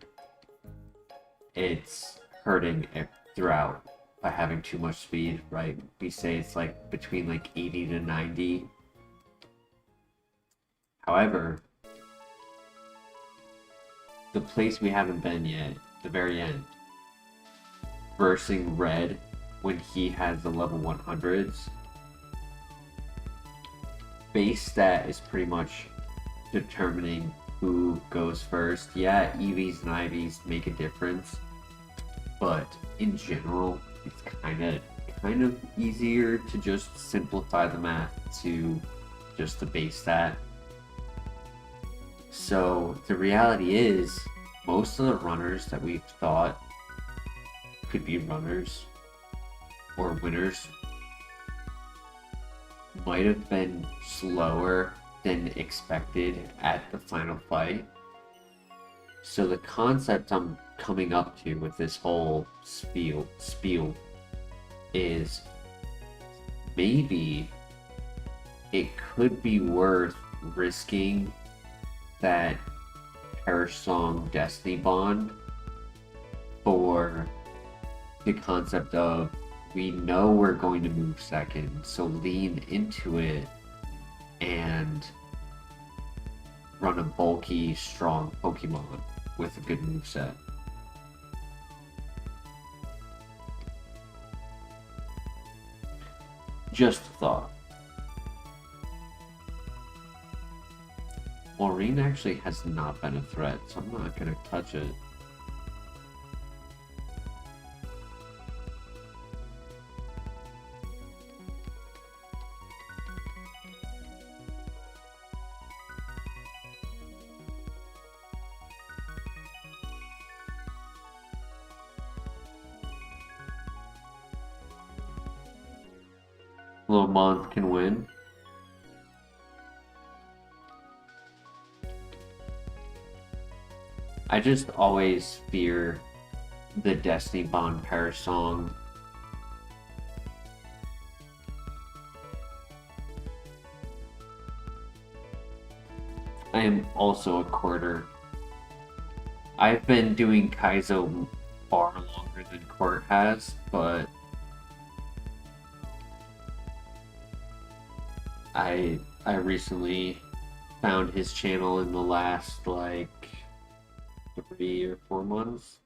it's hurting throughout by having too much speed, right? We say it's like between like 80 to 90. However, the place we haven't been yet, the very end, versing Red when he has the level 100s, base stat is pretty much determining who goes first. Yeah, EVs and IVs make a difference, but in general, it's kind of easier to just simplify the math to just the base stat. So the reality is, most of the runners that we've thought could be runners or winners might have been slower than expected at the final fight. So the concept I'm coming up to with this whole spiel is maybe it could be worth risking that Perish Song Destiny Bond for the concept of we know we're going to move second, so lean into it and run a bulky, strong Pokemon with a good moveset. Just a thought. Maureen actually has not been a threat, so I'm not going to touch it. Little Mon can win. I just always fear the Destiny Bond Perish Song. I am also a quarter. I've been doing Kaizo far longer than Court has, but I recently found his channel in the last like 3 or 4 months.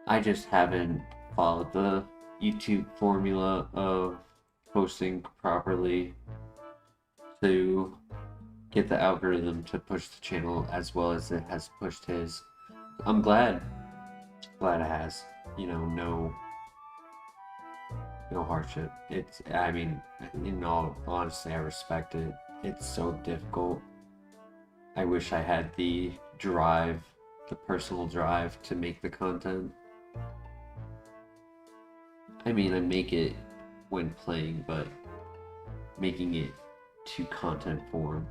I just haven't followed the YouTube formula of posting properly to get the algorithm to push the channel as well as it has pushed his. I'm glad it has. You know, no hardship. It's, I mean, in all honesty, I respect it. It's so difficult. I wish I had the drive, the personal drive to make the content. I mean, I make it when playing, but making it to content form.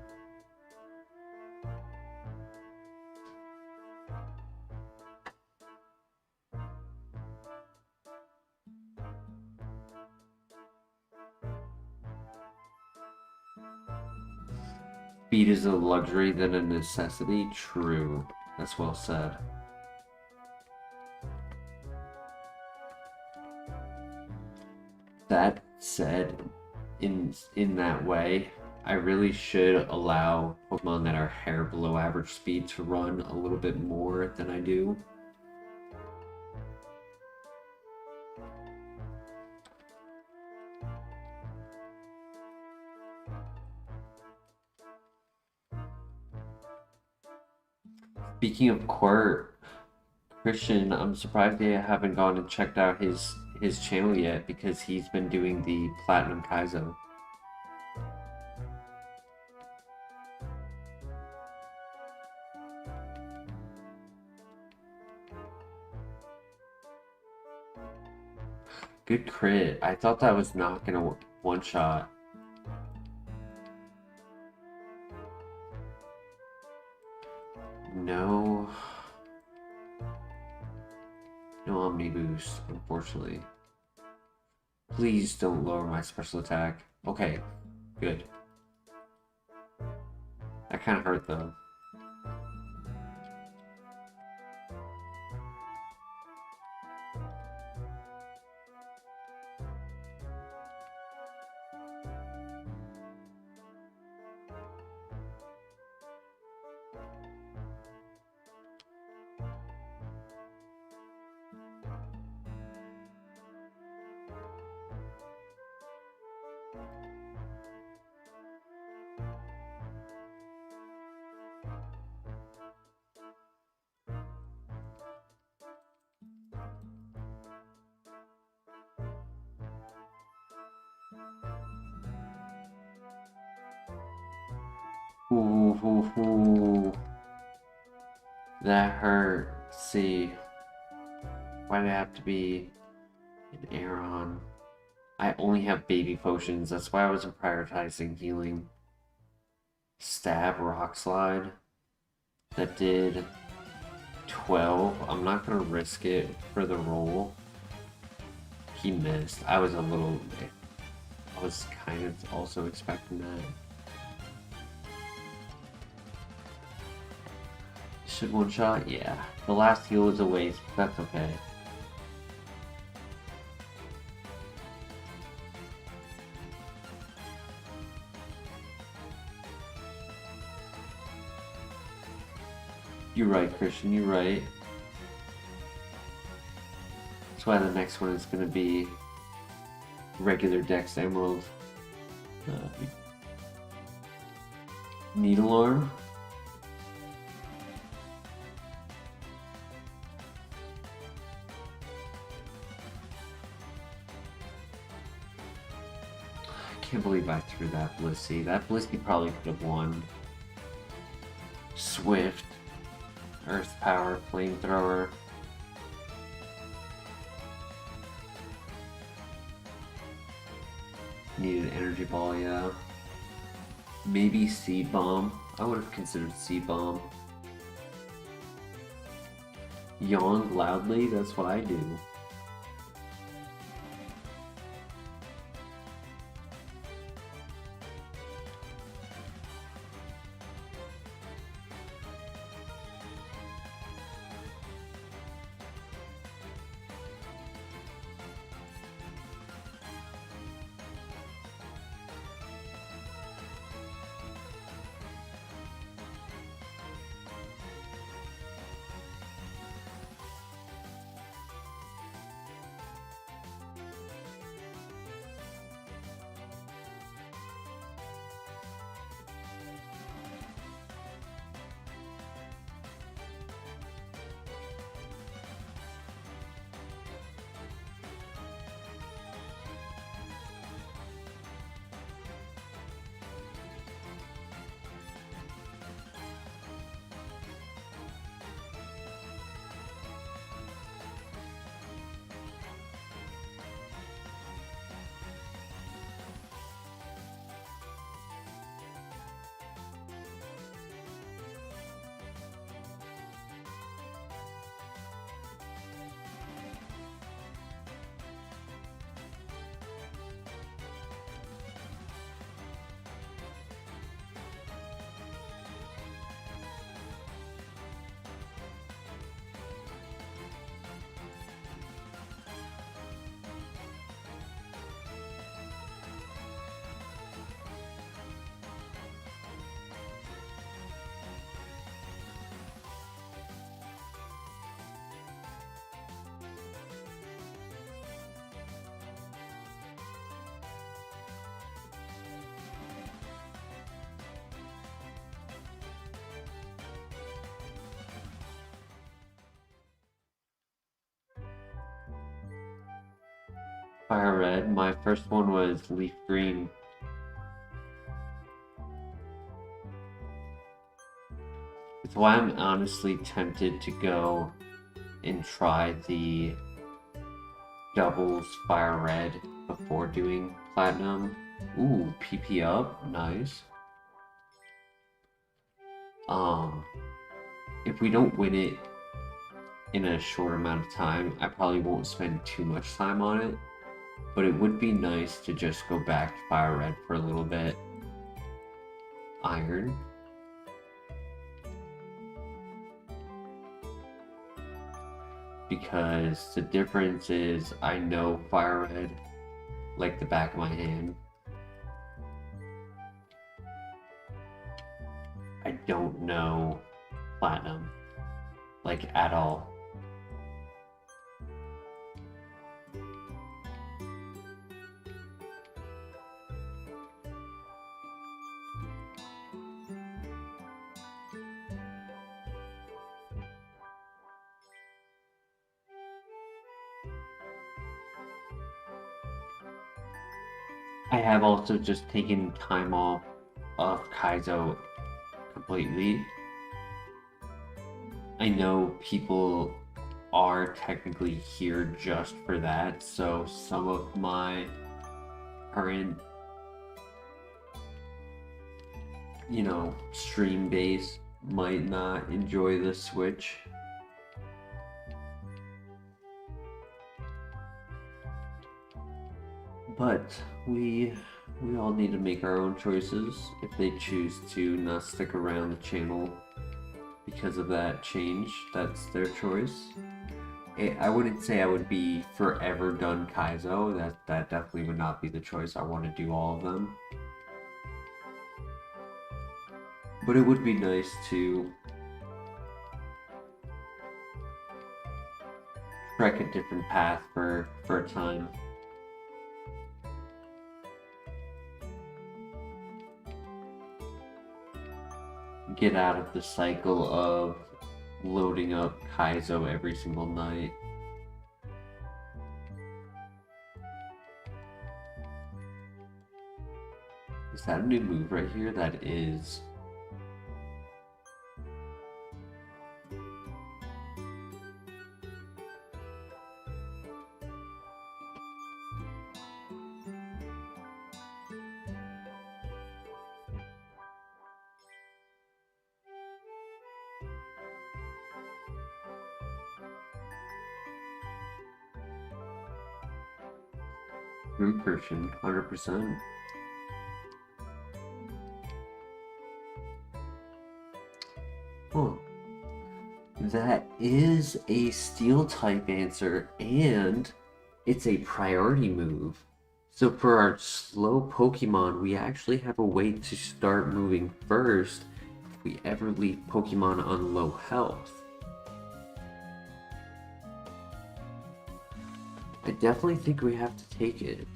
Speed is a luxury than a necessity. True. That's well said. That said, in that way, I really should allow Pokemon that are hair below average speed to run a little bit more than I do. Speaking of Court, Christian, I'm surprised they haven't gone and checked out his channel yet because he's been doing the Platinum Kaizo. Good crit. I thought that was not gonna one-shot. No. No Omni Boost, unfortunately. Please don't lower my special attack. Okay, good. That kind of hurt though. Ooh. That hurt. Let's see. Why did it have to be an Aeron? I only have baby potions. That's why I wasn't prioritizing healing. Stab, Rock Slide. That did 12. I'm not gonna risk it for the roll. He missed. I was kind of also expecting that. Should one shot? Yeah. The last heal was a waste, but that's okay. You're right, Christian, you're right. That's why the next one is going to be regular Dex Emerald. Needle Arm. I can't believe I threw that Blissey. That Blissey probably could have won. Swift. Earth Power, Flamethrower. Needed Energy Ball, yeah. Maybe Seed Bomb. I would have considered Seed Bomb. Yawned loudly, that's what I do. FireRed. My first one was Leaf Green. That's why I'm honestly tempted to go and try the doubles FireRed before doing Platinum. Ooh, PP up, nice. If we don't win it in a short amount of time, I probably won't spend too much time on it, but it would be nice to just go back to FireRed for a little bit. Iron. Because the difference is I know FireRed like the back of my hand. I don't know Platinum like at all. I have also just taken time off of Kaizo completely. I know people are technically here just for that, so some of my current, stream base might not enjoy the switch. But we all need to make our own choices. If they choose to not stick around the channel because of that change, that's their choice. I wouldn't say I would be forever done Kaizo. That definitely would not be the choice. I want to do all of them. But it would be nice to trek a different path for a time. Get out of the cycle of loading up Kaizo every single night. Is that a new move right here? That is. Root version, 100%. Oh, that is a steel type answer, and it's a priority move. So for our slow Pokemon, we actually have a way to start moving first if we ever leave Pokemon on low health. I definitely think we have to take it.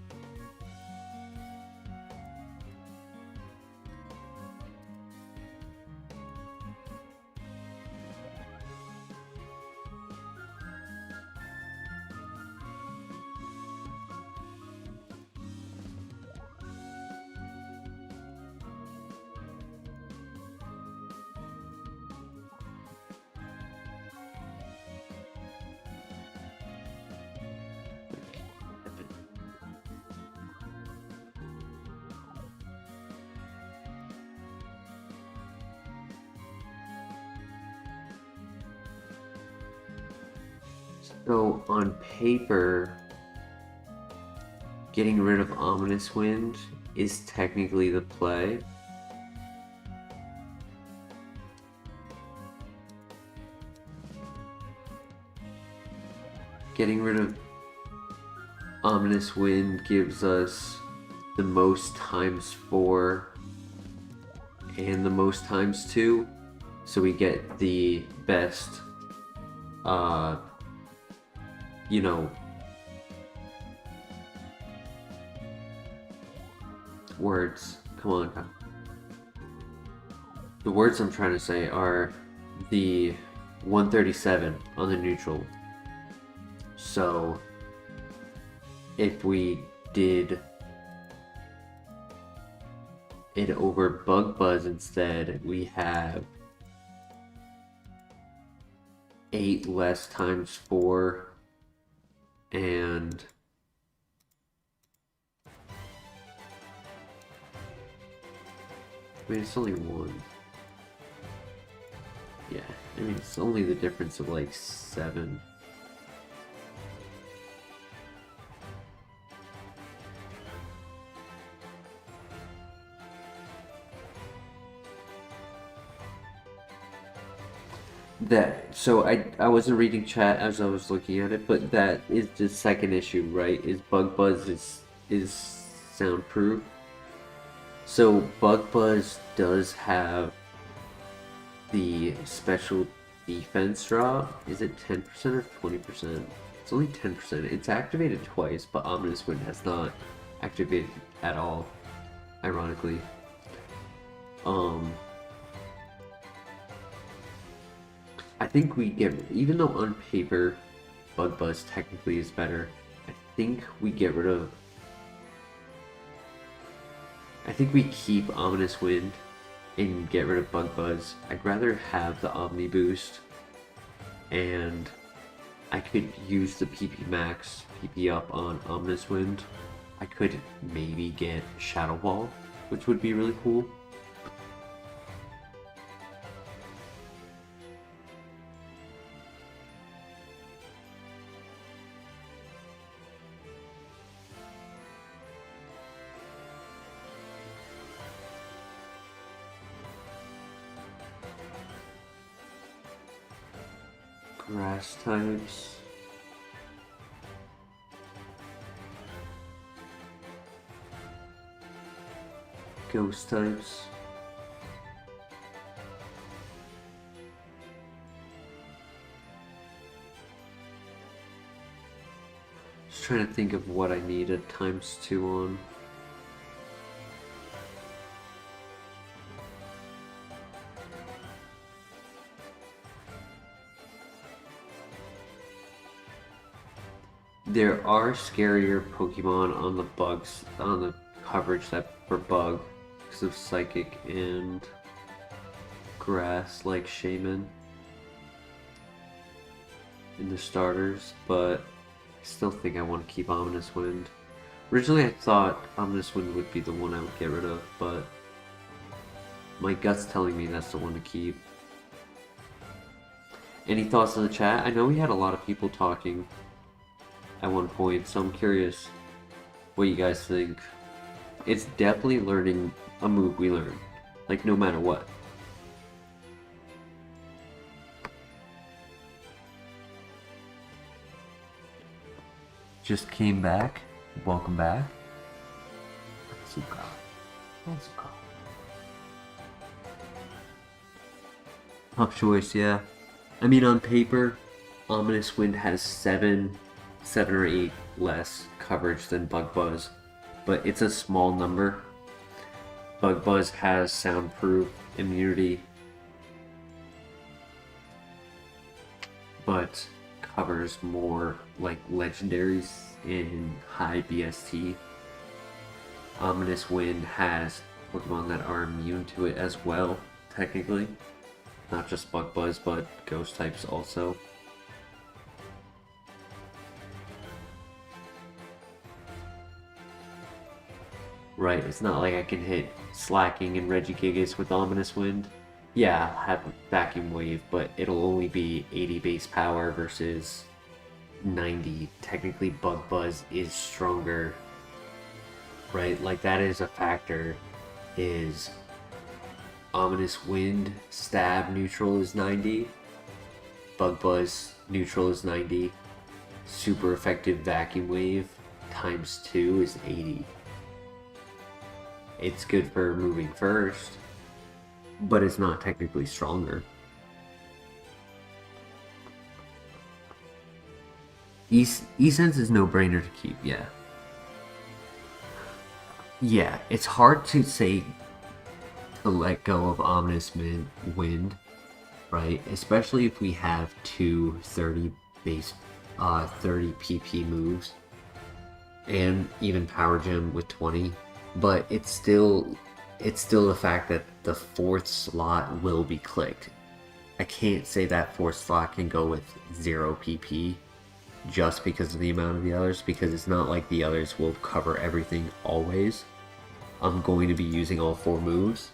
So on paper, getting rid of Ominous Wind is technically the play. Getting rid of Ominous Wind gives us the most ×4 and the most ×2, so we get the best words. Come on. The words I'm trying to say are the 137 on the neutral. So if we did it over Bug Buzz instead, we have 8 less ×4 And I mean, it's only one. Yeah, I mean, it's only the difference of like 7. So I wasn't reading chat as I was looking at it, but that is the second issue, right? Is Bug Buzz is soundproof. So Bug Buzz does have the special defense drop. Is it 10% or 20%? It's only 10%. It's activated twice, but Ominous Wind has not activated at all, ironically. I think we get, even though on paper Bug Buzz technically is better, I think we get rid of, I think we keep Ominous Wind and get rid of Bug Buzz. I'd rather have the Omni Boost, and I could use the PP Max, PP up on Ominous Wind. I could maybe get Shadow Ball, which would be really cool. Grass types. Ghost types. Just trying to think of what I needed ×2 on. There are scarier Pokemon on the bugs, on the coverage that for bug, because of Psychic and Grass, like Shaman in the starters, but I still think I want to keep Ominous Wind. Originally I thought Ominous Wind would be the one I would get rid of, but my gut's telling me that's the one to keep. Any thoughts in the chat? I know we had a lot of people talking at one point, so I'm curious what you guys think. It's definitely learning a move we learn, like no matter what. Just came back. Welcome back. Tough choice, yeah. I mean, on paper, Ominous Wind has 7 or 8 less coverage than Bug Buzz, but it's a small number. Bug Buzz has soundproof immunity, but covers more like legendaries in high BST. Ominous Wind has Pokemon that are immune to it as well, technically. Not just Bug Buzz, but Ghost types also. Right, it's not like I can hit Slacking and Regigigas with Ominous Wind. Yeah, I'll have Vacuum Wave, but it'll only be 80 base power versus 90. Technically, Bug Buzz is stronger. Right, like that is a factor. Is Ominous Wind stab neutral is 90. Bug Buzz neutral is 90. Super effective Vacuum Wave ×2 is 80. It's good for moving first, but it's not technically stronger. E-Sense is no-brainer to keep, yeah. Yeah, it's hard to say to let go of Ominous Wind, right? Especially if we have two 30 base, 30 PP moves, and even Power Gem with 20. But it's still the fact that the 4th slot will be clicked. I can't say that 4th slot can go with 0 PP. just because of the amount of the others, because it's not like the others will cover everything always. I'm going to be using all 4 moves.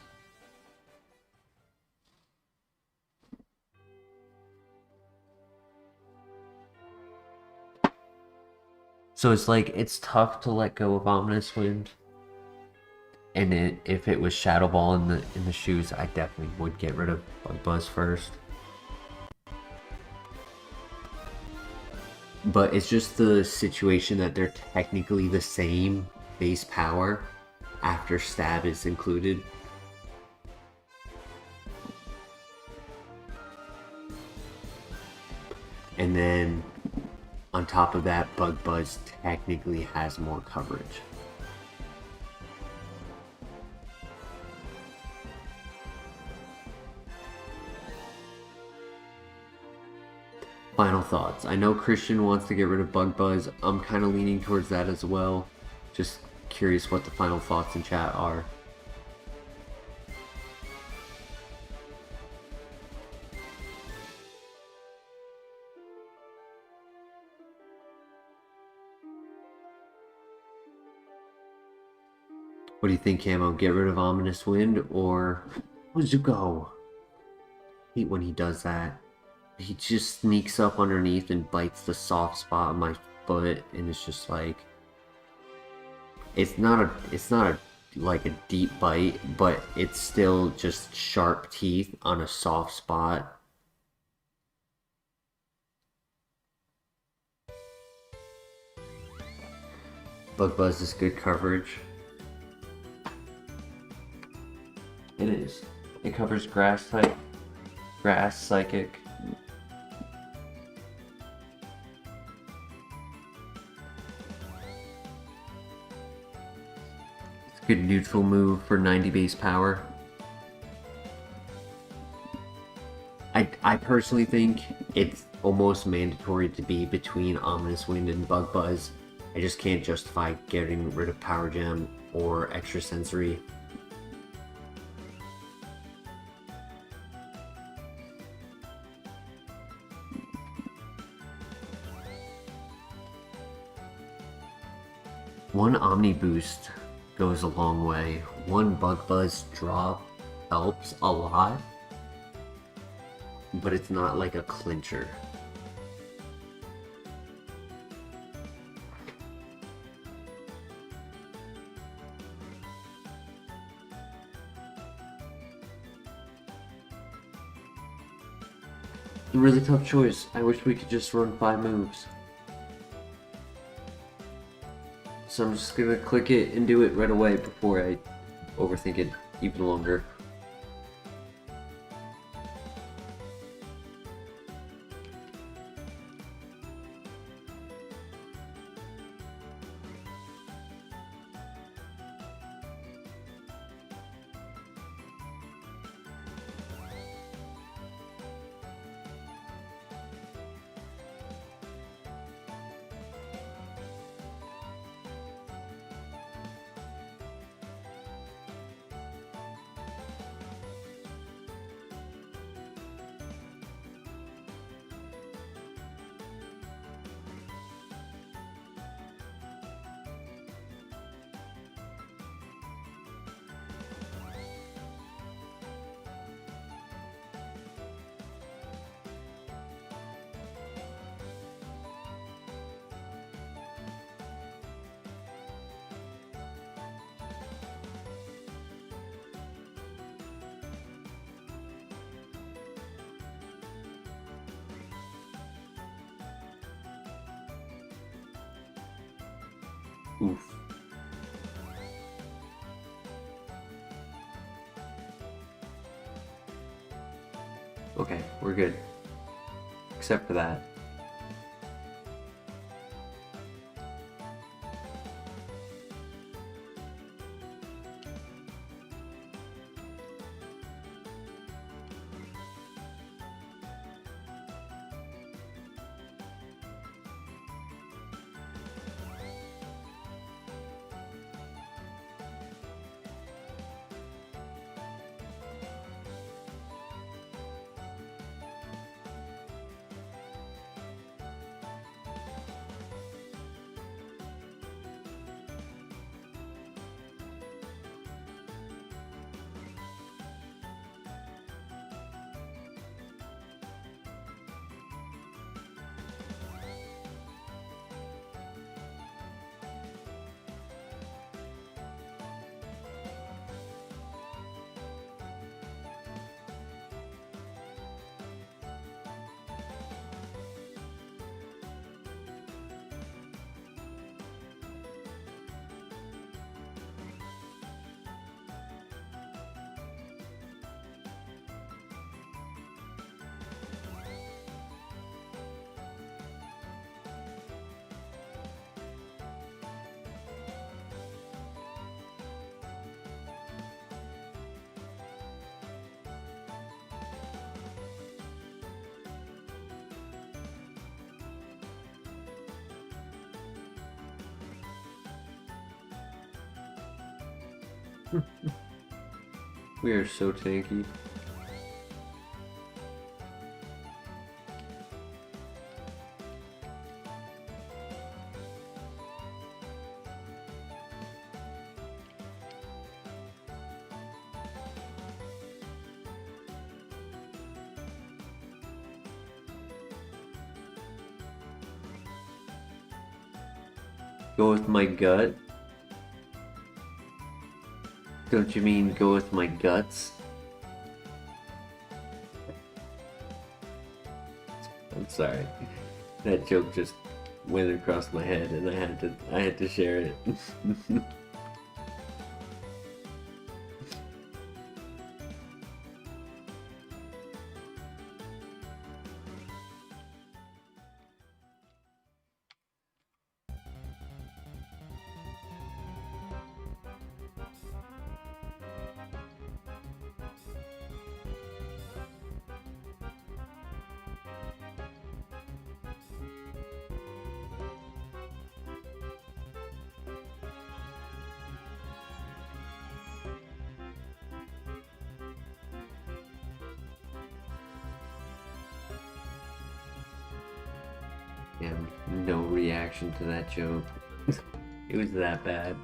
So it's like, it's tough to let go of Ominous Wind. And if it was Shadow Ball in the shoes, I definitely would get rid of Bug Buzz first. But it's just the situation that they're technically the same base power after Stab is included. And then on top of that, Bug Buzz technically has more coverage. Final thoughts. I know Christian wants to get rid of Bug Buzz. I'm kind of leaning towards that as well. Just curious what the final thoughts in chat are. What do you think, Camo? Get rid of Ominous Wind or Zuko? I hate when he does that. He just sneaks up underneath and bites the soft spot on my foot, and it's just like, it's not a like a deep bite, but it's still just sharp teeth on a soft spot. Bug Buzz is good coverage. It is. It covers grass type, grass, psychic. It's a good neutral move for 90 base power. I personally think it's almost mandatory to be between Ominous Wind and Bug Buzz. I just can't justify getting rid of Power Gem or Extra Sensory. One Omni Boost goes a long way. One Bug Buzz drop helps a lot, but it's not like a clincher. A really tough choice. I wish we could just run 5 moves. So I'm just gonna click it and do it right away before I overthink it even longer. Oof. Okay, we're good. Except for that. We are so tanky. Go with my gut? Don't you mean go with my guts? I'm sorry. That joke just went across my head and I had to share it. And no reaction to that joke. It was that bad.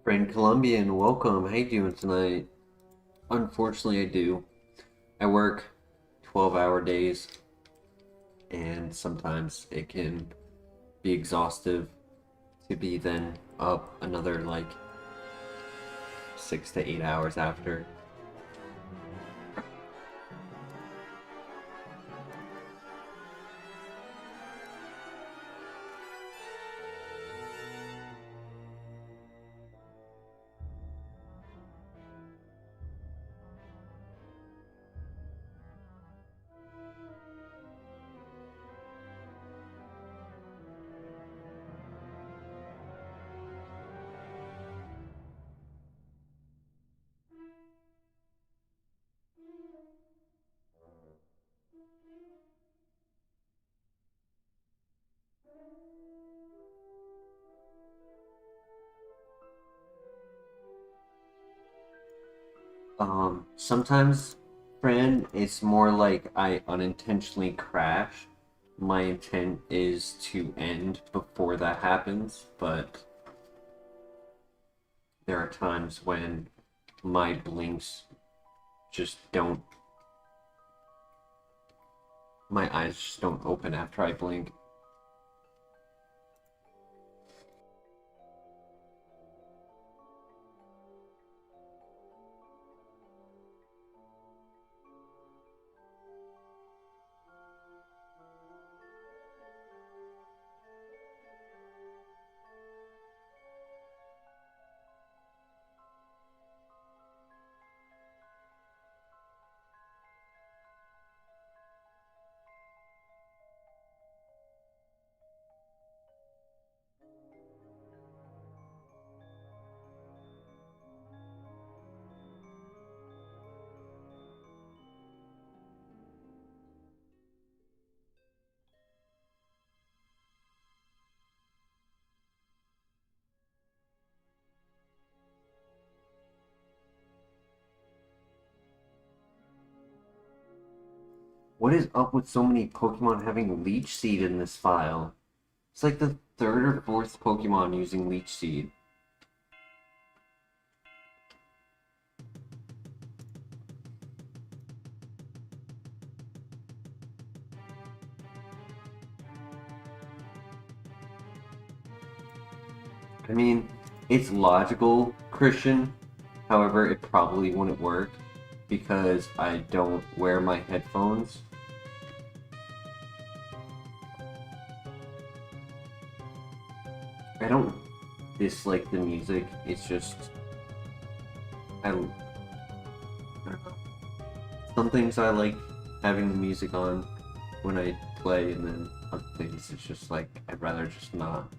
Friend Colombian, welcome. How you doing tonight? Unfortunately, I do. I work 12-hour days, and sometimes it can be exhaustive to be then up another like 6 to 8 hours after. Sometimes, friend, it's more like I unintentionally crash. My intent is to end before that happens, but there are times when my blinks just don't... My eyes just don't open after I blink. What is up with so many Pokemon having Leech Seed in this file? It's like the third or fourth Pokemon using Leech Seed. I mean, it's logical, Christian. However, it probably wouldn't work because I don't wear my headphones. I don't dislike the music, it's just... I don't know. Some things I like having the music on when I play, and then other things it's just like, I'd rather just not.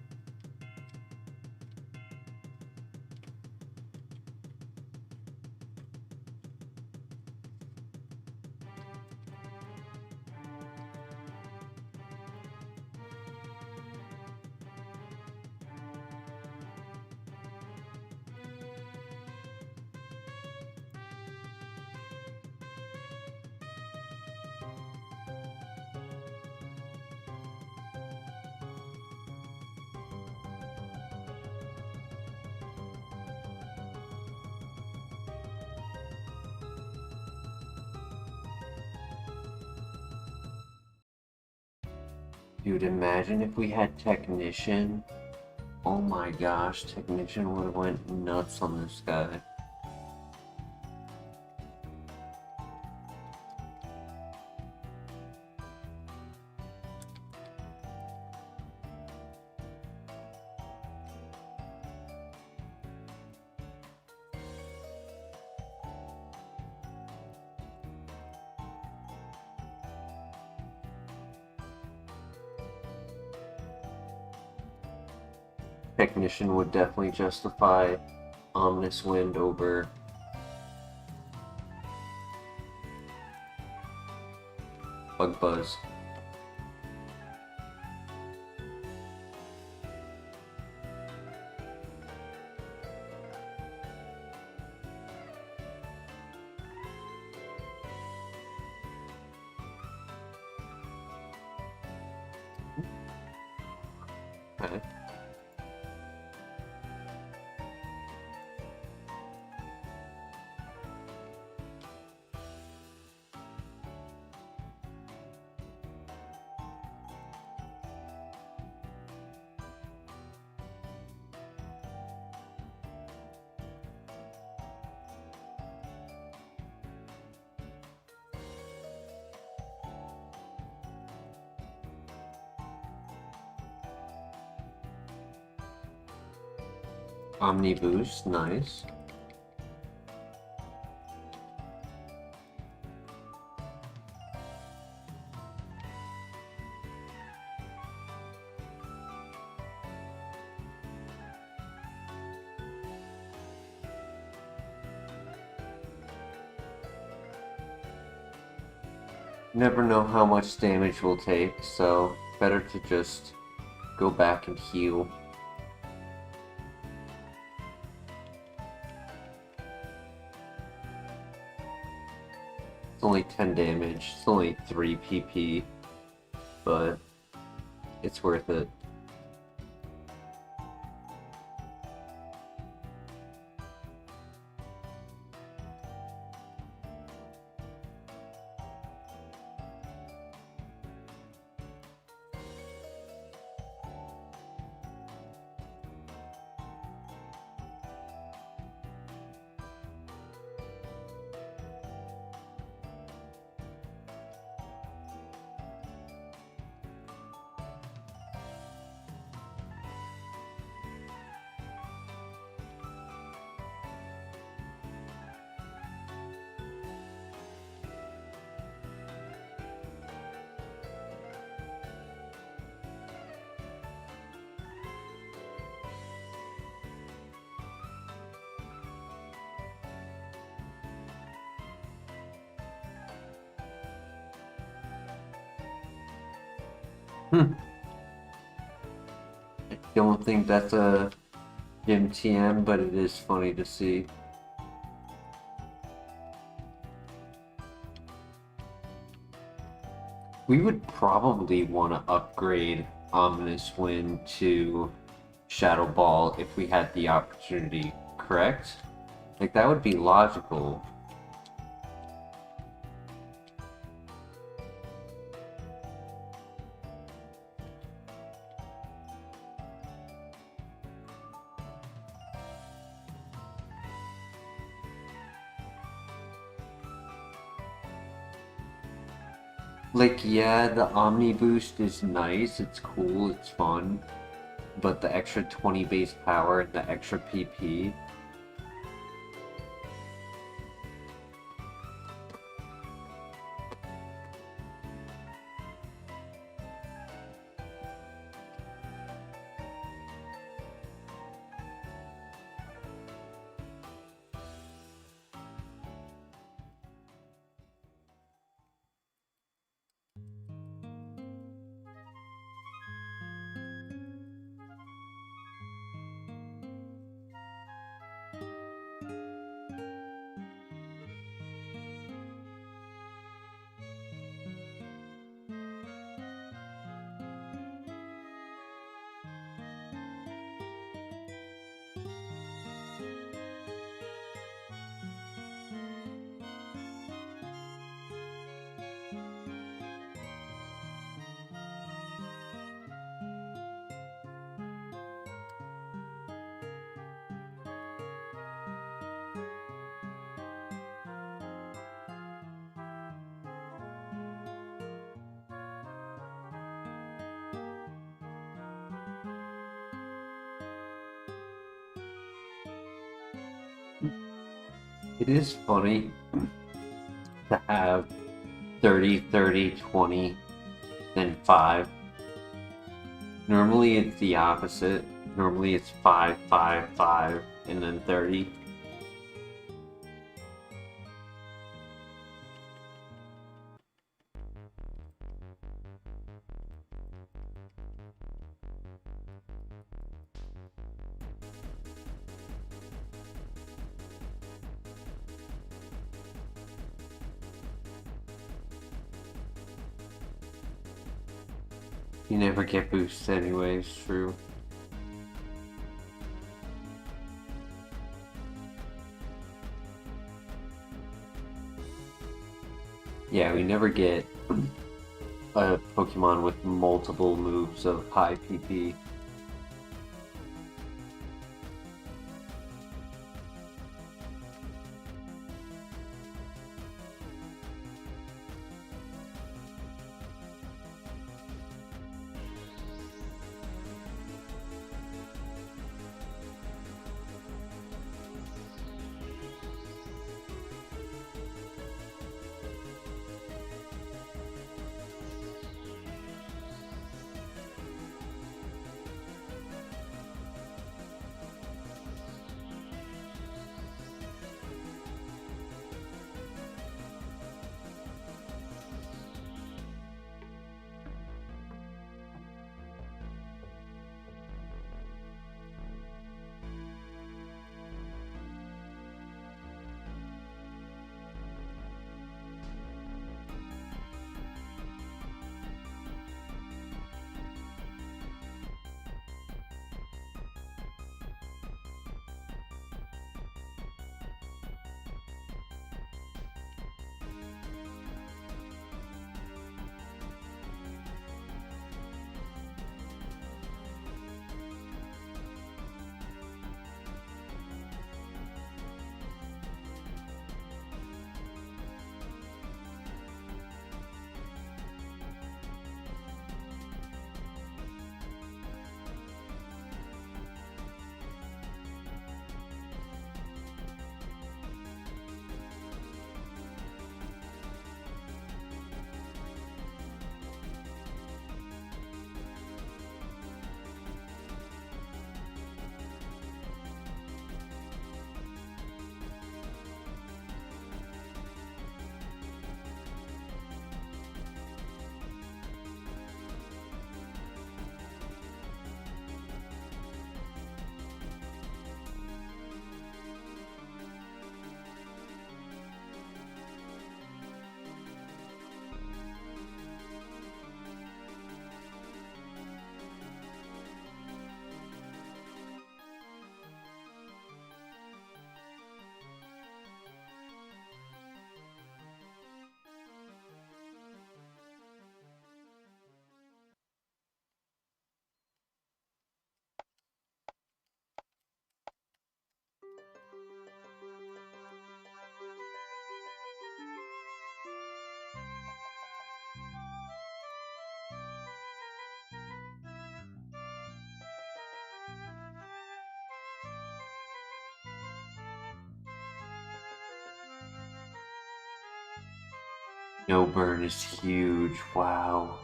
Dude, imagine if we had Technician. Oh my gosh, Technician would have went nuts on this guy. Technician would definitely justify Ominous Wind over Bug Buzz. Okay. Omni Boost, nice. Never know how much damage we'll take, so better to just go back and heal. It's only 10 damage, it's only 3 PP, but it's worth it. I don't think that's a Gym TM, but it is funny to see. We would probably want to upgrade Ominous Wind to Shadow Ball if we had the opportunity, correct? Like, that would be logical. Like, yeah, the Omni boost is nice, it's cool, it's fun, but the extra 20 base power and the extra PP. It is funny to have 30, 30, 20, then 5. Normally it's the opposite. Normally it's 5, 5, 5, and then 30. You never get boosts anyways, true. Yeah, we never get a Pokemon with multiple moves of high PP. No burn is huge. Wow.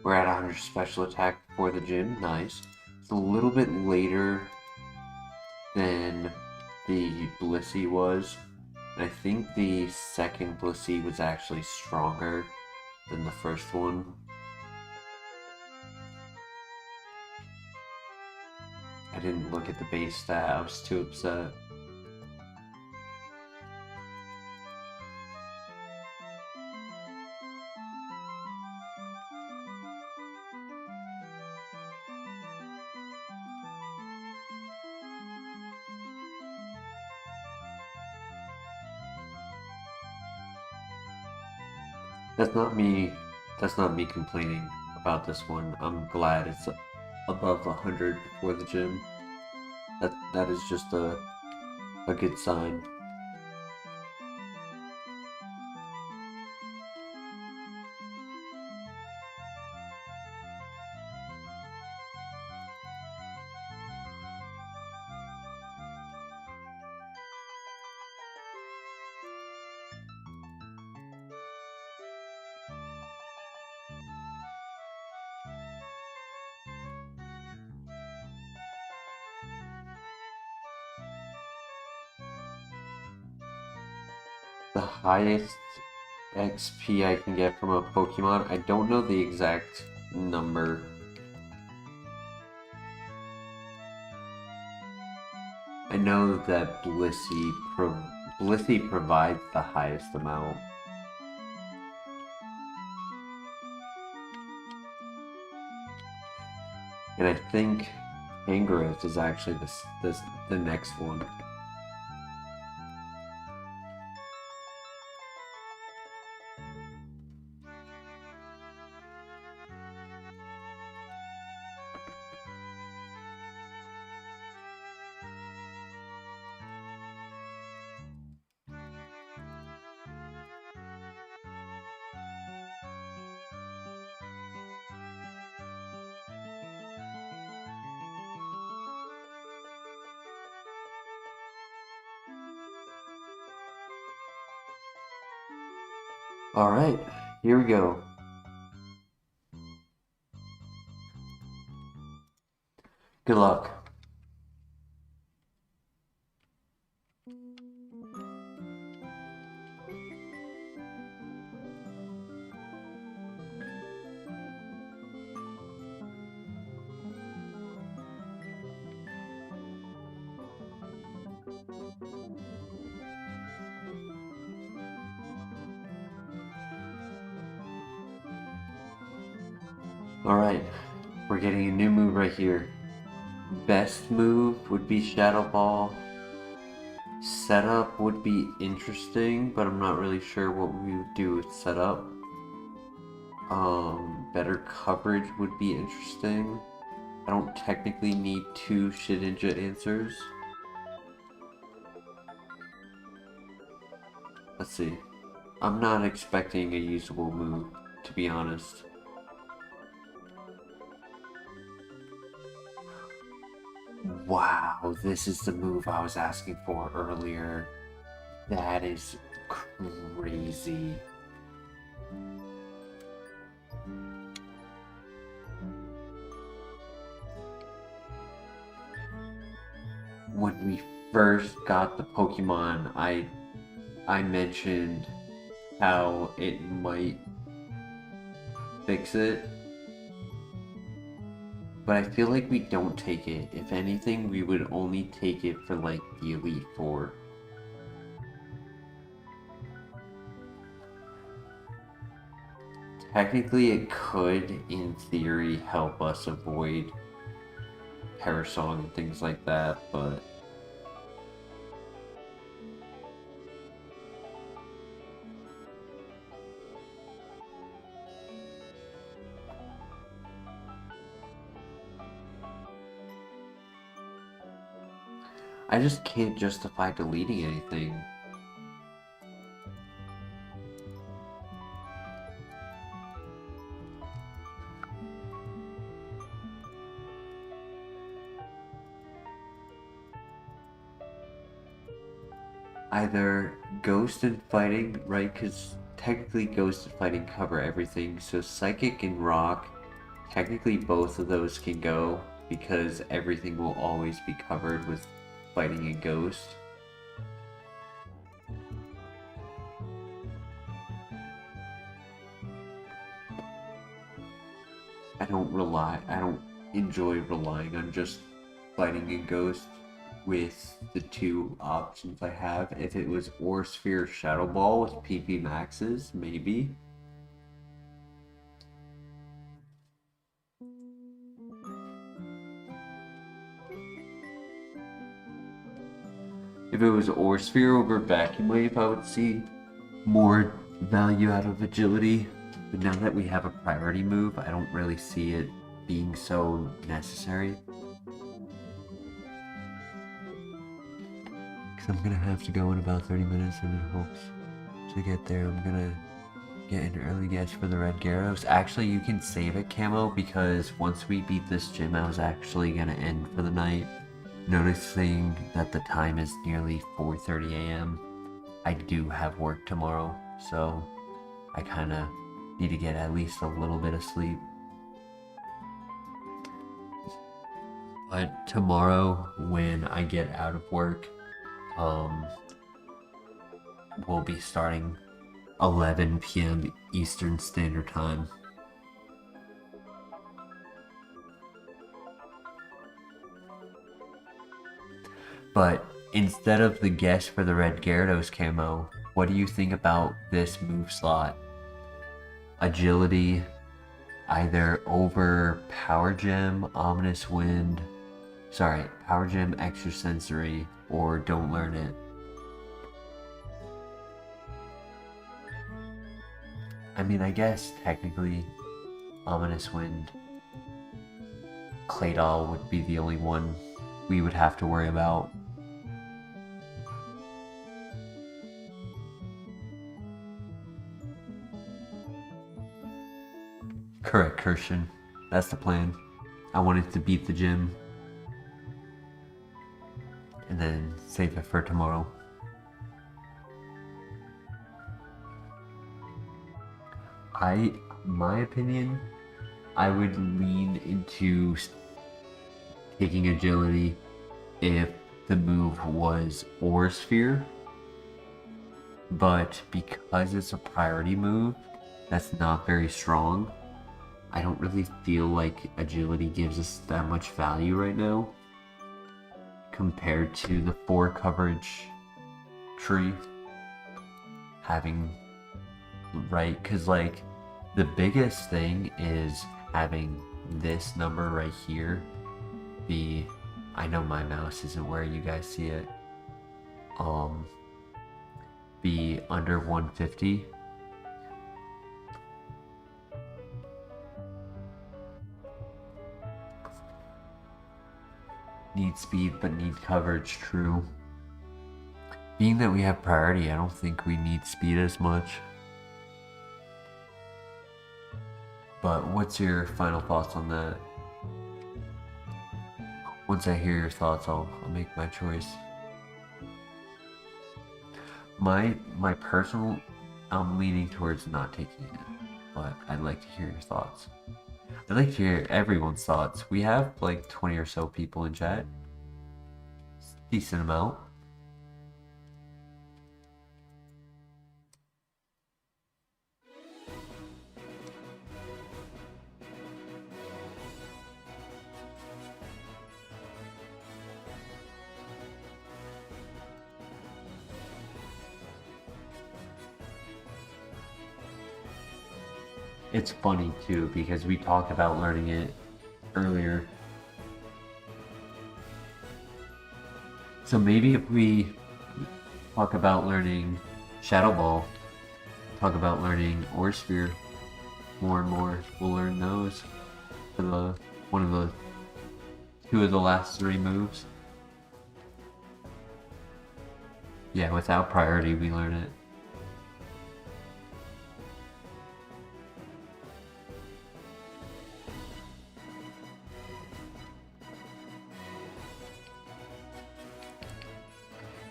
We're at 100 special attack for the gym. Nice. It's a little bit later than the Blissey was. I think the second Blissey was actually stronger than the first one. I didn't look at the base stat, I was too upset. That's not me complaining about this one. I'm glad it's above 100 before the gym. That is just a good sign. The highest XP I can get from a Pokemon, I don't know the exact number. I know that Blissey provides the highest amount. And I think Gengar is actually the next one. Alright, here we go. Good luck. Alright, we're getting a new move right here. Best move would be Shadow Ball. Setup would be interesting, but I'm not really sure what we would do with setup. Better coverage would be interesting. I don't technically need 2 Shedinja answers. Let's see. I'm not expecting a usable move, to be honest. Wow, this is the move I was asking for earlier. That is crazy. When we first got the Pokemon, I mentioned how it might fix it, but I feel like we don't take it. If anything, we would only take it for like the Elite Four. Technically, it could, in theory, help us avoid Parasong and things like that, but I just can't justify deleting anything. Either Ghost and Fighting, right? Because technically Ghost and Fighting cover everything, so Psychic and Rock, technically both of those can go because everything will always be covered with Fighting and Ghost. I don't enjoy relying on just Fighting and Ghost with the two options I have. If it was Ore Sphere Shadow Ball with PP Maxes, maybe. If it was Ore Sphere over Vacuum Wave, I would see more value out of Agility. But now that we have a priority move, I don't really see it being so necessary. Because I'm gonna have to go in about 30 minutes, and in hopes to get there, I'm gonna get an early guess for the red Gyarados. Actually, you can save it, Camo, because once we beat this gym, I was actually gonna end for the night. Noticing that the time is nearly 4:30 a.m. I do have work tomorrow, so I kinda need to get at least a little bit of sleep. But tomorrow, when I get out of work, we'll be starting 11 p.m. Eastern Standard Time. But instead of the guess for the red Gyarados camo, what do you think about this move slot? Agility, either over Power Gem, Ominous Wind, Power Gem, Extrasensory, or Don't Learn It. I mean, I guess technically Ominous Wind, Claydol would be the only one we would have to worry about. Correct, Christian. That's the plan. I wanted to beat the gym and then save it for tomorrow. My opinion, I would lean into taking Agility if the move was Ore Sphere, but because it's a priority move that's not very strong, I don't really feel like Agility gives us that much value right now compared to the 4 coverage tree having, right? Because like the biggest thing is having this number right here be, I know my mouse isn't where you guys see it, be under 150. Need speed but need coverage, true. Being that we have priority, I don't think we need speed as much. But what's your final thoughts on that? Once I hear your thoughts, I'll make my choice. My personal, I'm leaning towards not taking it, but I'd like to hear your thoughts. I'd like to hear everyone's thoughts. We have like 20 or so people in chat. Decent amount. It's funny too because we talked about learning it earlier. So maybe if we talk about learning Shadow Ball, talk about learning Ore Sphere more and more, we'll learn those for the two of the last 3 moves. Yeah, without priority we learn it.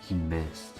He missed.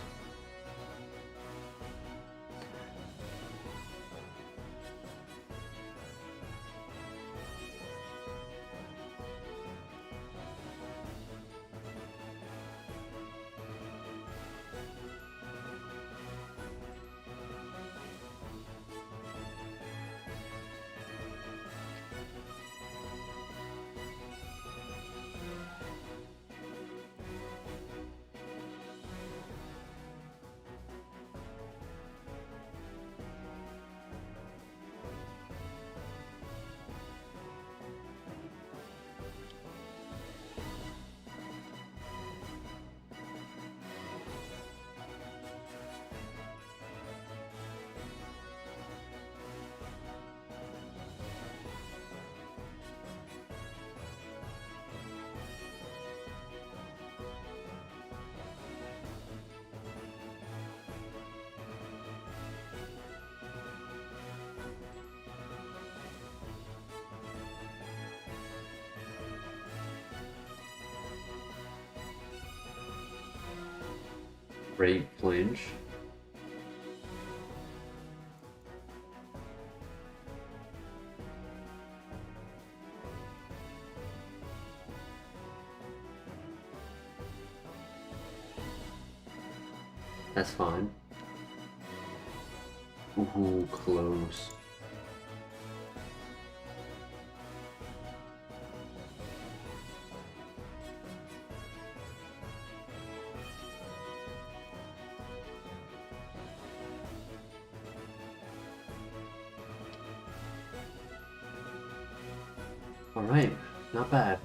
Great flinch. That's fine. Ooh, close. Alright, not bad.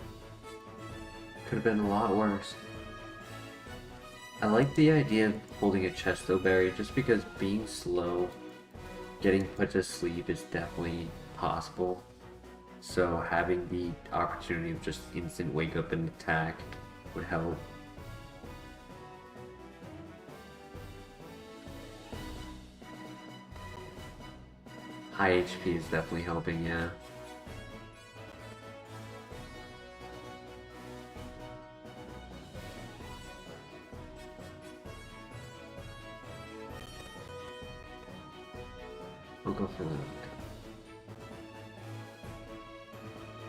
Could have been a lot worse. I like the idea of holding a Chesto Berry just because being slow, getting put to sleep is definitely possible. So having the opportunity of just instant wake up and attack would help. High HP is definitely helping, yeah. I'll go for that.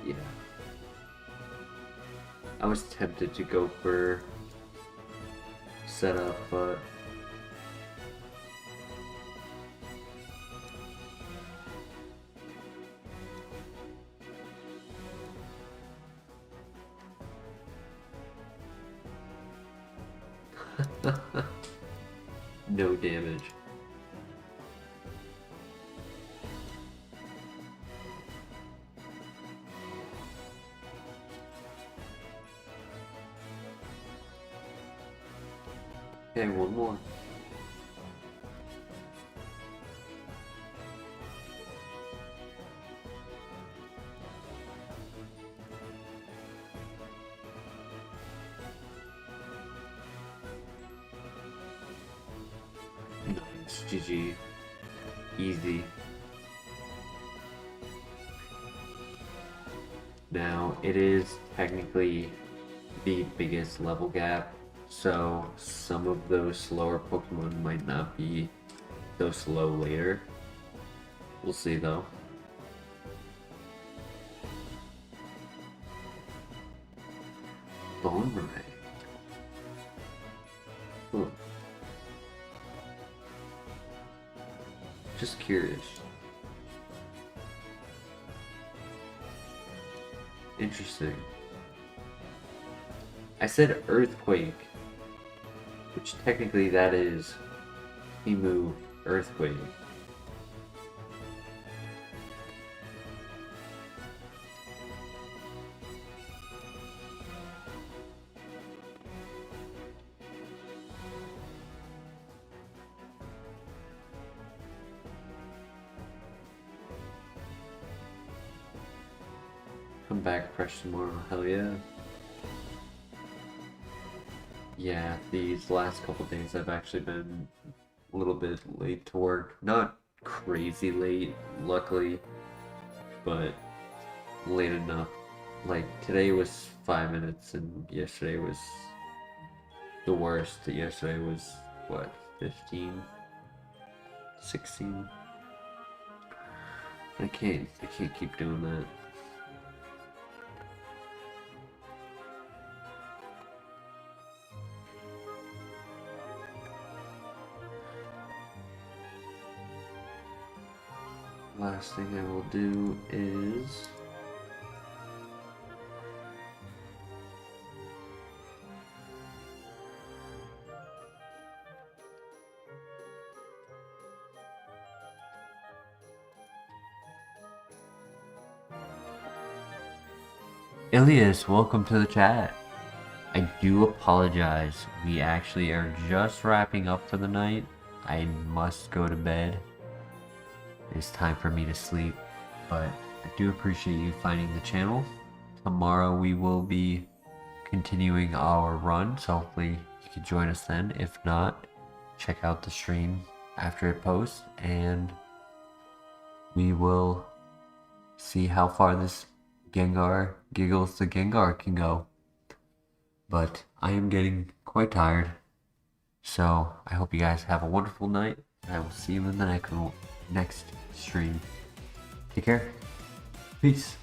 Yeah. I was tempted to go for setup, but no damage. Okay, one more. Nice, GG. Easy. Now, it is technically the biggest level gap, so some of those slower Pokemon might not be so slow later. We'll see though. Bone Ray. Huh. Just curious. Interesting. I said Earthquake, which technically that is Emu Earthquake. Come back fresh tomorrow, hell yeah. Yeah, these last couple days I've actually been a little bit late to work. Not crazy late, luckily, but late enough. Like, today was 5 minutes and yesterday was the worst. Yesterday was, what, 15? 16? I can't keep doing that. Last thing I will do is Ilias, welcome to the chat. I do apologize. We actually are just wrapping up for the night. I must go to bed. It's time for me to sleep, but I do appreciate you finding the channel. Tomorrow we will be continuing our run, so hopefully you can join us then. If not, check out the stream after it posts, and we will see how far this Gengar, Giggles the Gengar can go. But I am getting quite tired. So I hope you guys have a wonderful night. I will see you in the next stream. Take care. Peace.